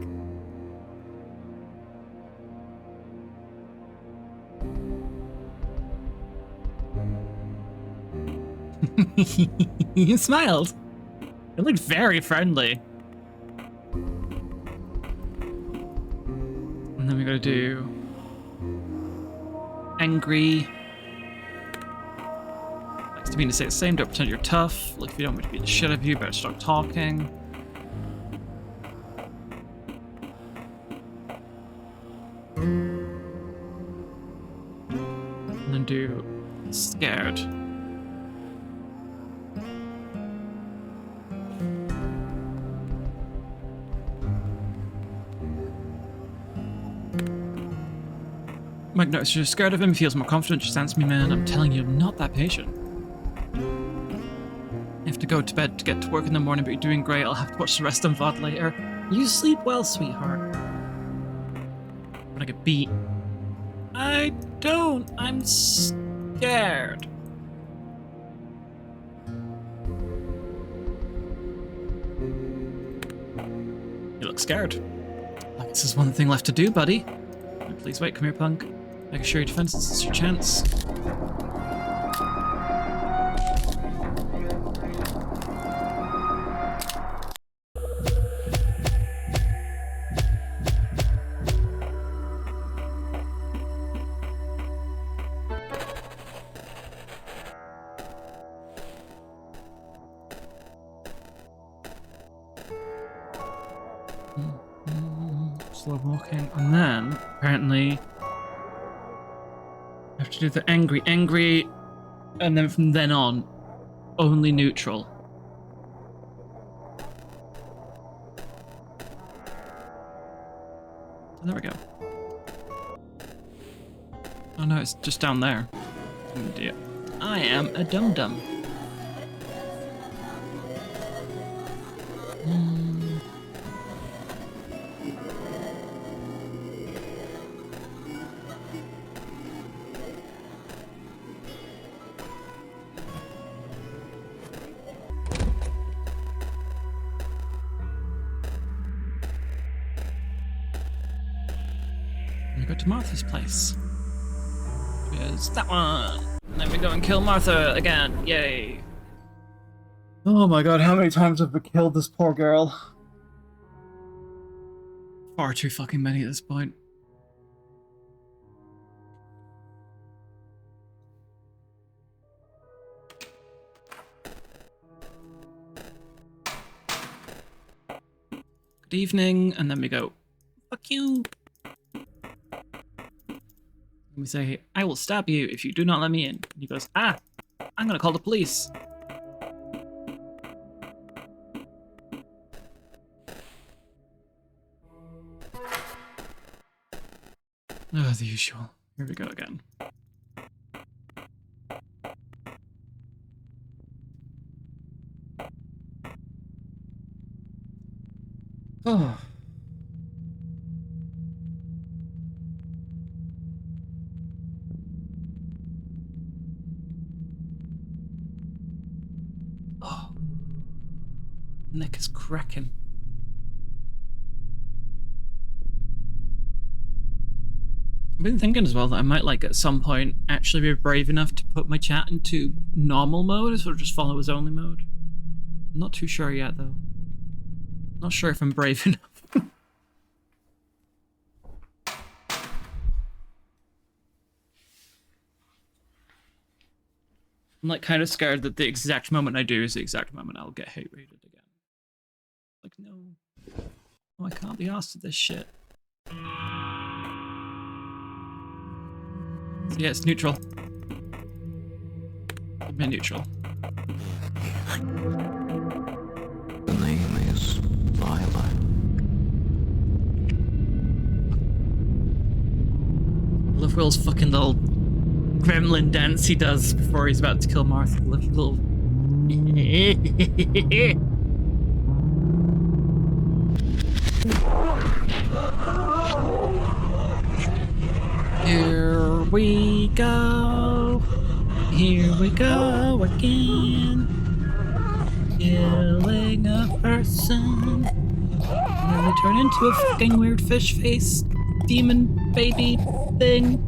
You smiled. It looked very friendly. And then we gotta do angry. Likes to mean to say the same, don't pretend you're tough. Look, if you don't want me to beat the shit out of you, better stop talking. And then do scared. Mike notices you're scared of him, feels more confident, just answers me, man. I'm telling you, I'm not that patient. You have to go to bed to get to work in the morning, but you're doing great. I'll have to watch the rest on VOD later. You sleep well, sweetheart. When I get beat. I don't. I'm scared. You look scared. Like this is one thing left to do, buddy. No, please wait, come here, punk. Make sure your defenses, this is your chance. Slow walking, and then apparently I have to do the angry, and then from then on, only neutral. And there we go. Oh no, it's just down there. Oh dear. I am a dum-dum. Go to Martha's place. Here's that one. And then we go and kill Martha again. Yay. Oh my god, how many times have we killed this poor girl? Far too fucking many at this point. Good evening, and then we go, fuck you. We say, I will stab you if you do not let me in. And he goes, ah, I'm gonna call the police. Oh, the usual. Here we go again. Oh. Neck is cracking. I've been thinking as well that I might, like, at some point actually be brave enough to put my chat into normal mode, or just followers only mode. I'm not too sure yet, though. Not sure if I'm brave enough. I'm, like, kind of scared that the exact moment I do is the exact moment I'll get hate rated again. Like, no. Oh, I can't be asked with this shit. So yeah, it's neutral. Give me neutral. The name is Lila. I love Will's fucking little gremlin dance he does before he's about to kill Martha. Little... Here we go. Here we go again. Killing a person. And then they turn into a fucking weird fish face demon baby thing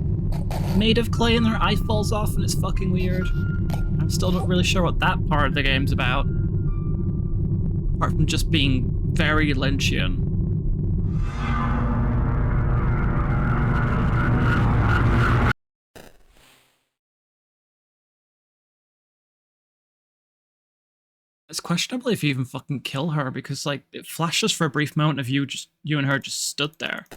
made of clay and their eye falls off and it's fucking weird. I'm still not really sure what that part of the game's about. Apart from just being very Lynchian. It's questionable if you even fucking kill her, because, like, it flashes for a brief moment of you and her just stood there.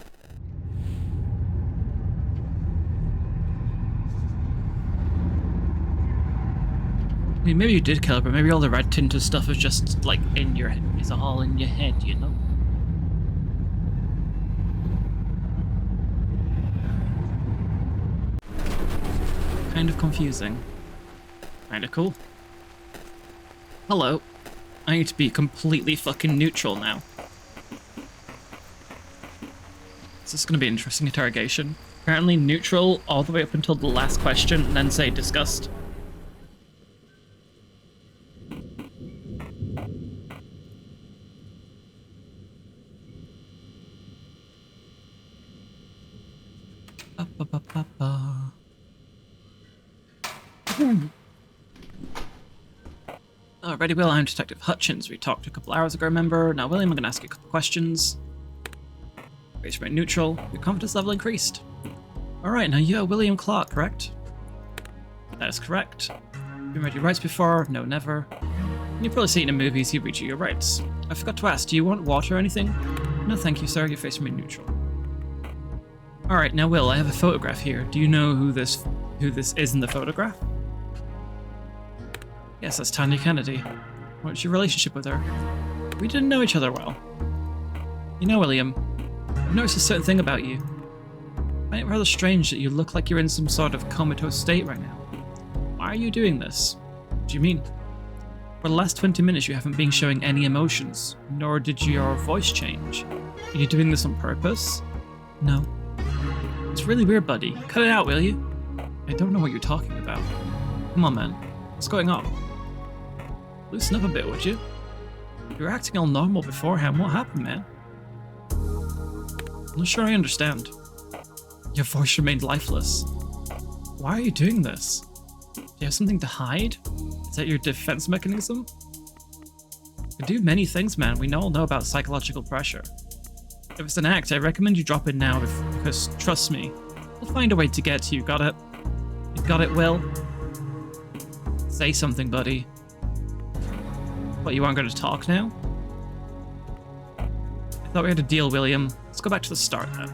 I mean, maybe you did kill her, but maybe all the red tinted stuff is just, like, in your head. It's all in your head, you know? Kind of confusing. Kinda cool. Hello. I need to be completely fucking neutral now. This is gonna be an interesting interrogation. Apparently neutral all the way up until the last question, and then say disgust. Alrighty, Will, I'm Detective Hutchins. We talked a couple hours ago, remember? Now, William, I'm going to ask you a couple questions. Raise rate neutral. Your confidence level increased. Alright, now you're William Clark, correct? That is correct. Been read your rights before? No, never. You've probably seen in movies, you read your rights. I forgot to ask, do you want water or anything? No, thank you, sir. Your face remain neutral. Alright, now, Will, I have a photograph here. Do you know who this is in the photograph? Yes, that's Tanya Kennedy. What's your relationship with her? We didn't know each other well. You know, William, I've noticed a certain thing about you. I find it rather strange that you look like you're in some sort of comatose state right now. Why are you doing this? What do you mean? For the last 20 minutes you haven't been showing any emotions, nor did your voice change. Are you doing this on purpose? No. It's really weird, buddy. Cut it out, will you? I don't know what you're talking about. Come on, man. What's going on? Loosen up a bit, would you? You were acting all normal beforehand. What happened, man? I'm not sure I understand. Your voice remained lifeless. Why are you doing this? Do you have something to hide? Is that your defense mechanism? You can do many things, man. We all know about psychological pressure. If it's an act, I recommend you drop it now because, trust me, we'll find a way to get to you. Got it? You got it, Will? Say something, buddy. What, you aren't going to talk now? I thought we had a deal, William. Let's go back to the start, then.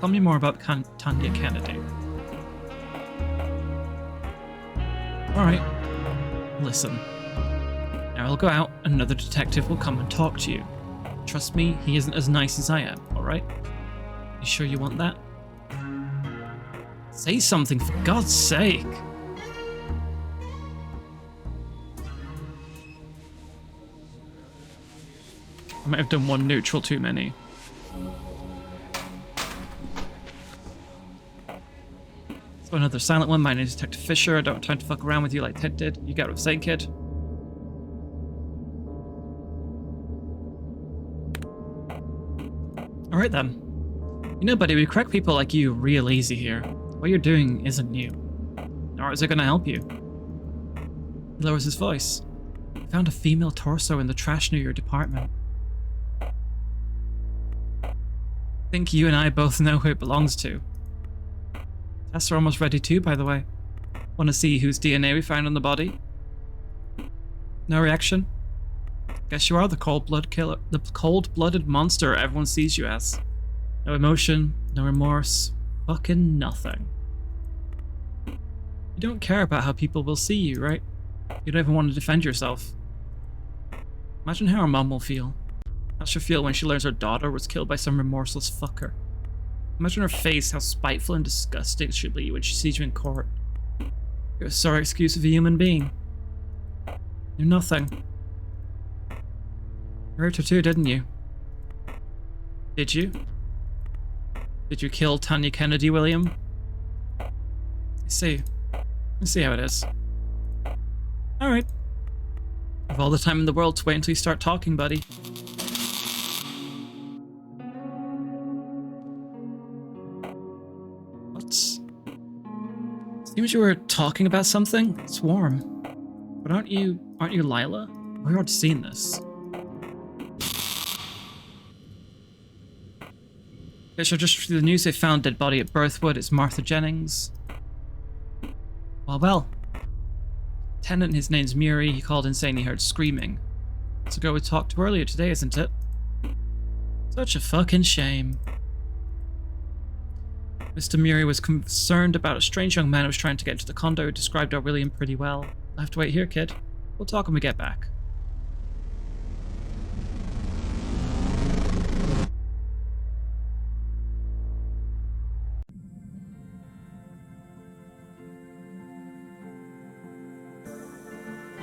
Tell me more about Tanya Kennedy. Alright. Listen. Now I'll go out, and another detective will come and talk to you. Trust me, he isn't as nice as I am, alright? You sure you want that? Say something, for God's sake! I might have done one neutral too many. So another silent one. My name is Detective Fisher. I don't have time to fuck around with you like Ted did. You get what I'm saying, kid? Alright then. You know, buddy, we crack people like you real easy here. What you're doing isn't new. Nor is it gonna help you. He lowers his voice. I found a female torso in the trash near your department. I think you and I both know who it belongs to. Tests are almost ready too, by the way. Want to see whose DNA we found on the body? No reaction? Guess you are the cold-blooded killer, the cold-blooded monster everyone sees you as. No emotion, no remorse, fucking nothing. You don't care about how people will see you, right? You don't even want to defend yourself. Imagine how her mom will feel. How she'll feel when she learns her daughter was killed by some remorseless fucker. Imagine her face, how spiteful and disgusting she'll be when she sees you in court. You're a sorry excuse of a human being. You're nothing. You hurt her too, didn't you? Did you? Did you kill Tanya Kennedy, William? I see. I see how it is. Alright. Have all the time in the world to wait until you start talking, buddy. Seems you were talking about something. It's warm. But aren't you Lila? We've already seen this. Fisher, just through the news, they found dead body at Birthwood. It's Martha Jennings. Well. Tenant, his name's Muri. He called in saying he heard screaming. It's a girl we talked to earlier today, isn't it? Such a fucking shame. Mr. Muri was concerned about a strange young man who was trying to get into the condo. Described our William pretty well. I have to wait here, kid. We'll talk when we get back.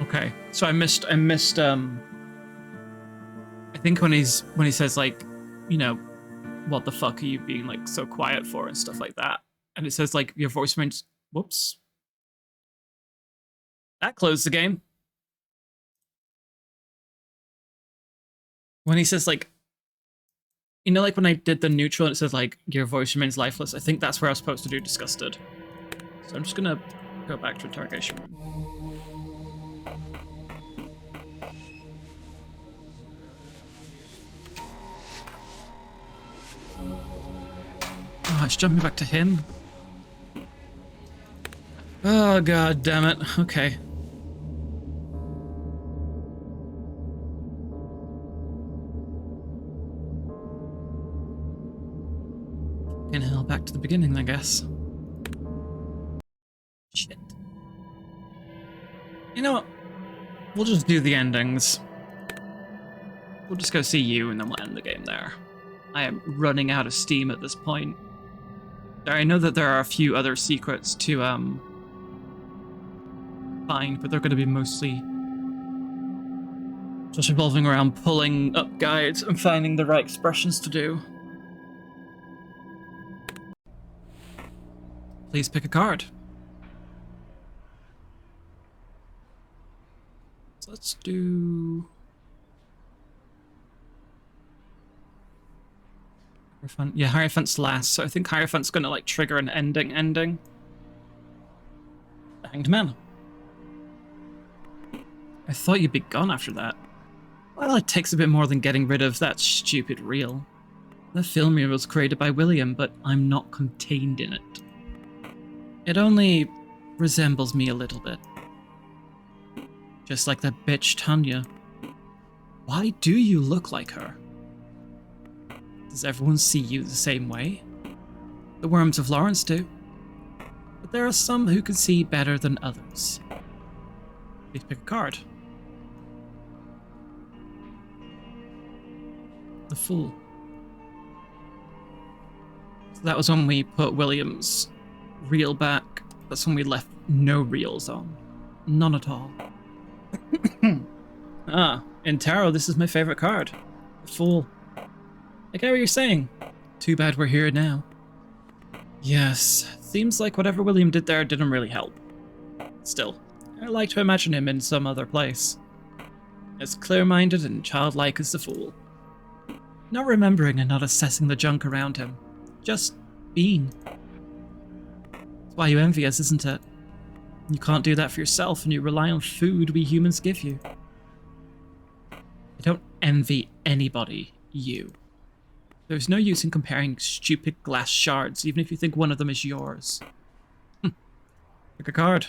Okay, so I missed I think when he says like, you know, what the fuck are you being like so quiet for and stuff like that. And it says like your voice remains, whoops. That closed the game. When he says like, you know, like when I did the neutral and it says like your voice remains lifeless, I think that's where I was supposed to do disgusted. So I'm just gonna go back to interrogation room. Oh, it's jumping back to him. Oh, god damn it. Okay. In hell, back to the beginning, I guess. Shit. You know what? We'll just do the endings. We'll just go see you and then we'll end the game there. I am running out of steam at this point. I know that there are a few other secrets to find, but they're going to be mostly just revolving around pulling up guides and finding the right expressions to do. Please pick a card. So let's do... Hierophant. Yeah, Hierophant's last, so I think Hierophant's gonna like trigger an ending. The Hanged Man. I thought you'd be gone after that. Well, it takes a bit more than getting rid of that stupid reel. The film reel was created by William, but I'm not contained in it. It only resembles me a little bit. Just like that bitch Tanya. Why do you look like her? Does everyone see you the same way? The worms of Lawrence do. But there are some who can see better than others. Please pick a card. The Fool. So that was when we put William's reel back. That's when we left no reels on. None at all. Ah, in tarot, this is my favorite card. The Fool. I get what you're saying. Too bad we're here now. Yes, seems like whatever William did there didn't really help. Still, I like to imagine him in some other place. As clear-minded and childlike as the Fool. Not remembering and not assessing the junk around him. Just being. That's why you envy us, isn't it? You can't do that for yourself and you rely on food we humans give you. I don't envy anybody, you. There's no use in comparing stupid glass shards, even if you think one of them is yours. Pick a card.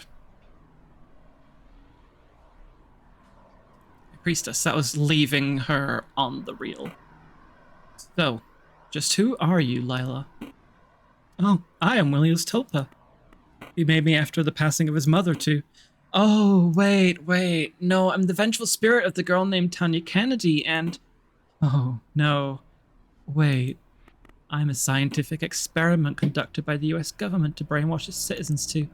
Priestess, that was leaving her on the reel. So, just who are you, Lila? Oh, I am William's Tulpa. He made me after the passing of his mother, too. Oh, wait. No, I'm the vengeful spirit of the girl named Tanya Kennedy, and... Oh, no. Wait, I'm a scientific experiment conducted by the US government to brainwash its citizens too.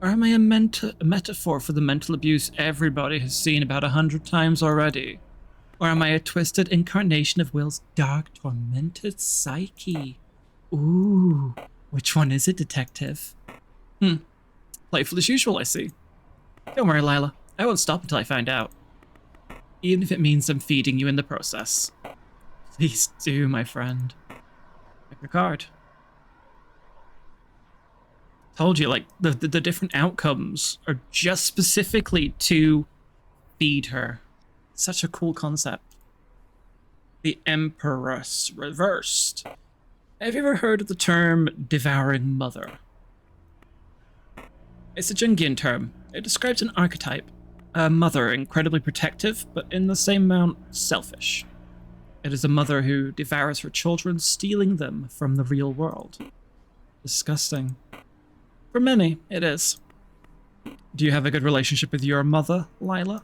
Or am I a metaphor for the mental abuse everybody has seen about 100 times already? Or am I a twisted incarnation of Will's dark, tormented psyche? Ooh, which one is it, detective? Playful as usual, I see. Don't worry, Lila. I won't stop until I find out. Even if it means I'm feeding you in the process. Please do, my friend. Pick a card. Told you, like, the different outcomes are just specifically to feed her. Such a cool concept. The Empress reversed. Have you ever heard of the term devouring mother? It's a Jungian term. It describes an archetype. A mother, incredibly protective, but in the same amount selfish. It is a mother who devours her children, stealing them from the real world. Disgusting. For many, it is. Do you have a good relationship with your mother, Lila?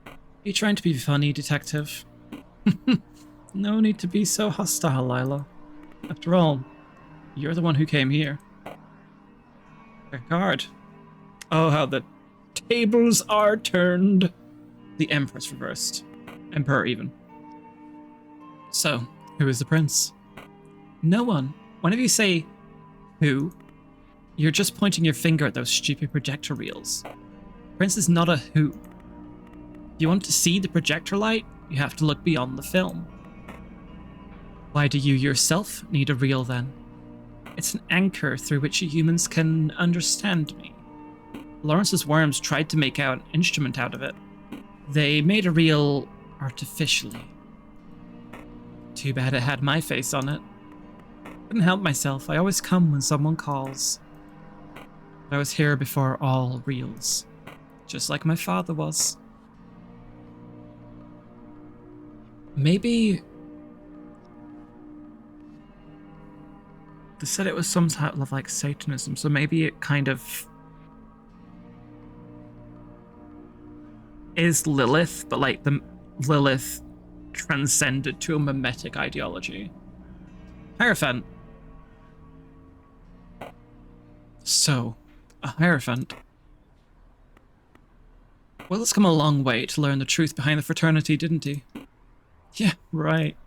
Are you trying to be funny, detective? No need to be so hostile, Lila. After all, you're the one who came here. A guard. Oh, how the tables are turned. The Empress reversed. Emperor, even. So, who is the prince? No one. Whenever you say who, you're just pointing your finger at those stupid projector reels. Prince is not a who. If you want to see the projector light, you have to look beyond the film. Why do you yourself need a reel then? It's an anchor through which humans can understand me. Lawrence's worms tried to make an instrument out of it. They made a reel artificially. Too bad it had my face on it. Couldn't help myself, I always come when someone calls. But I was here before all reels. Just like my father was. Maybe... They said it was some type of like Satanism, so maybe it kind of is Lilith, but like the Lilith transcended to a mimetic ideology. Hierophant. So, a Hierophant. Well, it's come a long way to learn the truth behind the fraternity, didn't he? Yeah, right.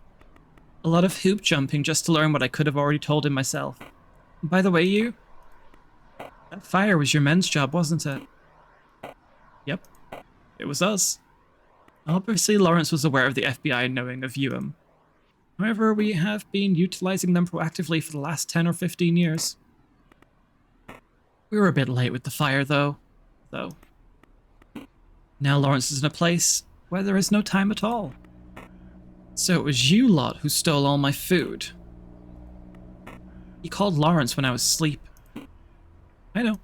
A lot of hoop jumping just to learn what I could have already told him myself. By the way, you... That fire was your men's job, wasn't it? Yep. It was us. Obviously, Lawrence was aware of the FBI knowing of UM. However, we have been utilizing them proactively for the last 10 or 15 years. We were a bit late with the fire, though. Now Lawrence is in a place where there is no time at all. So it was you lot who stole all my food. He called Lawrence when I was asleep. I know.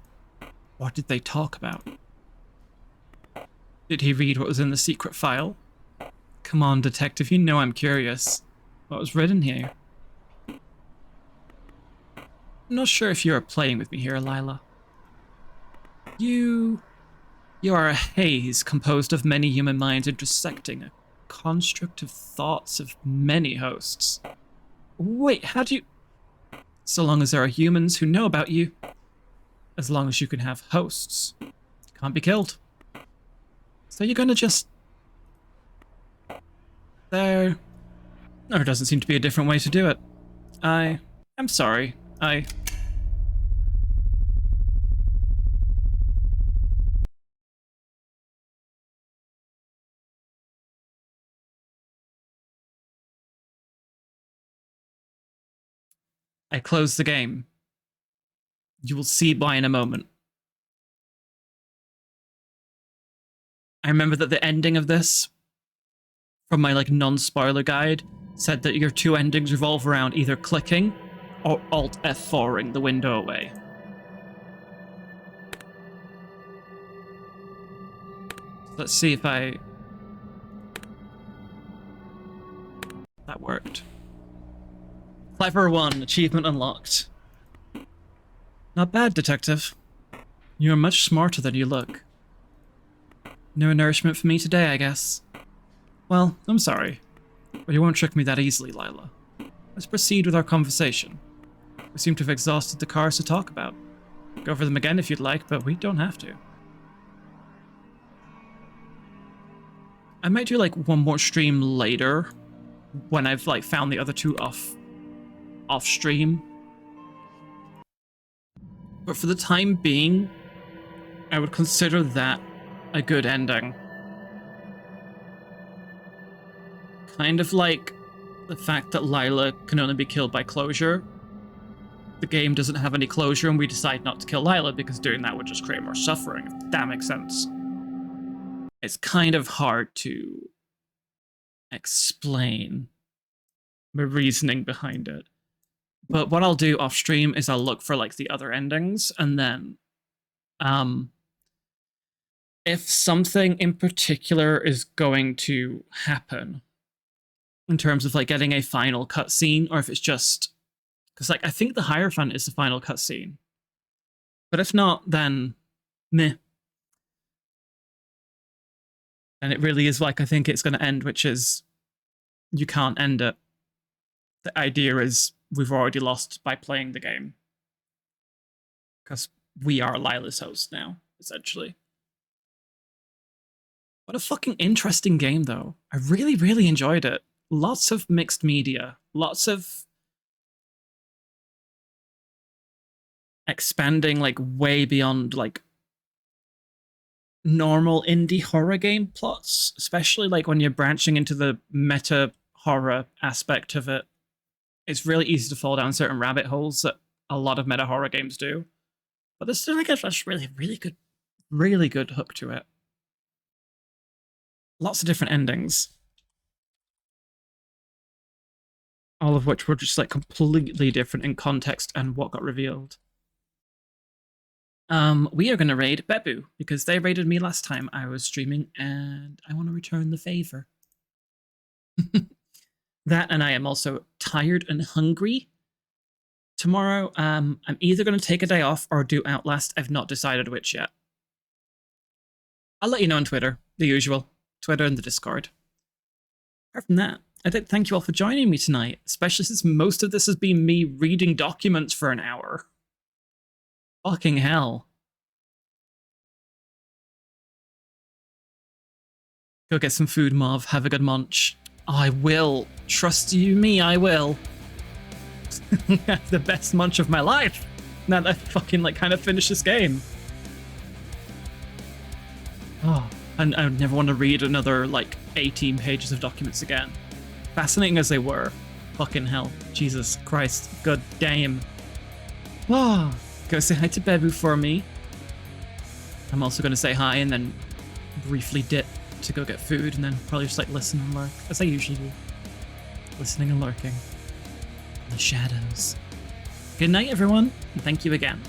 What did they talk about? Did he read what was in the secret file? Come on, detective, you know I'm curious. What was written here? I'm not sure if you are playing with me here, Lila. You are a haze composed of many human minds intersecting, a construct of thoughts of many hosts. Wait, how do you... So long as there are humans who know about you, as long as you can have hosts, you can't be killed. So you're gonna just... There doesn't seem to be a different way to do it. I'm sorry. I closed the game. You will see why in a moment. I remember that the ending of this, from my like non-spoiler guide, said that your two endings revolve around either clicking or Alt F4ing the window away. Let's see if that worked. Clever one, achievement unlocked. Not bad, detective. You're much smarter than you look. No nourishment for me today, I guess. Well, I'm sorry, but you won't trick me that easily, Lila. Let's proceed with our conversation. We seem to have exhausted the cars to talk about. Go over them again if you'd like, but we don't have to. I might do like one more stream later, when I've like found the other two off stream. But for the time being, I would consider that a good ending. Kind of like the fact that Lila can only be killed by closure. The game doesn't have any closure and we decide not to kill Lila because doing that would just create more suffering, if that makes sense. It's kind of hard to explain the reasoning behind it. But what I'll do off stream is I'll look for like the other endings and then if something in particular is going to happen in terms of like getting a final cutscene, or if it's just because like I think the Hierophant is the final cutscene, but if not, then meh. And it really is like I think it's going to end, which is you can't end it. The idea is we've already lost by playing the game because we are Lila's host now, essentially. What a fucking interesting game, though. I really, really enjoyed it. Lots of mixed media, lots of expanding like way beyond like normal indie horror game plots, especially like when you're branching into the meta horror aspect of it. It's really easy to fall down certain rabbit holes that a lot of meta horror games do. But there's still like a really good hook to it. Lots of different endings. All of which were just like completely different in context and what got revealed. We are going to raid Bebu because they raided me last time I was streaming and I want to return the favor. That, and I am also tired and hungry. Tomorrow, I'm either going to take a day off or do Outlast. I've not decided which yet. I'll let you know on Twitter, the usual. Twitter and the Discord. Apart from that, I'd like to thank you all for joining me tonight, especially since most of this has been me reading documents for an hour. Fucking hell. Go get some food, Mauve. Have a good munch. I will. Trust you me, I will. Have the best munch of my life. Now that I fucking like kind of finished this game. Oh, and I would never want to read another like 18 pages of documents again. Fascinating as they were. Fucking hell. Jesus Christ. God damn. Oh, go say hi to Bebu for me. I'm also going to say hi and then briefly dip to go get food and then probably just like listen and lurk, as I usually do. Listening and lurking. In the shadows. Good night, everyone, and thank you again.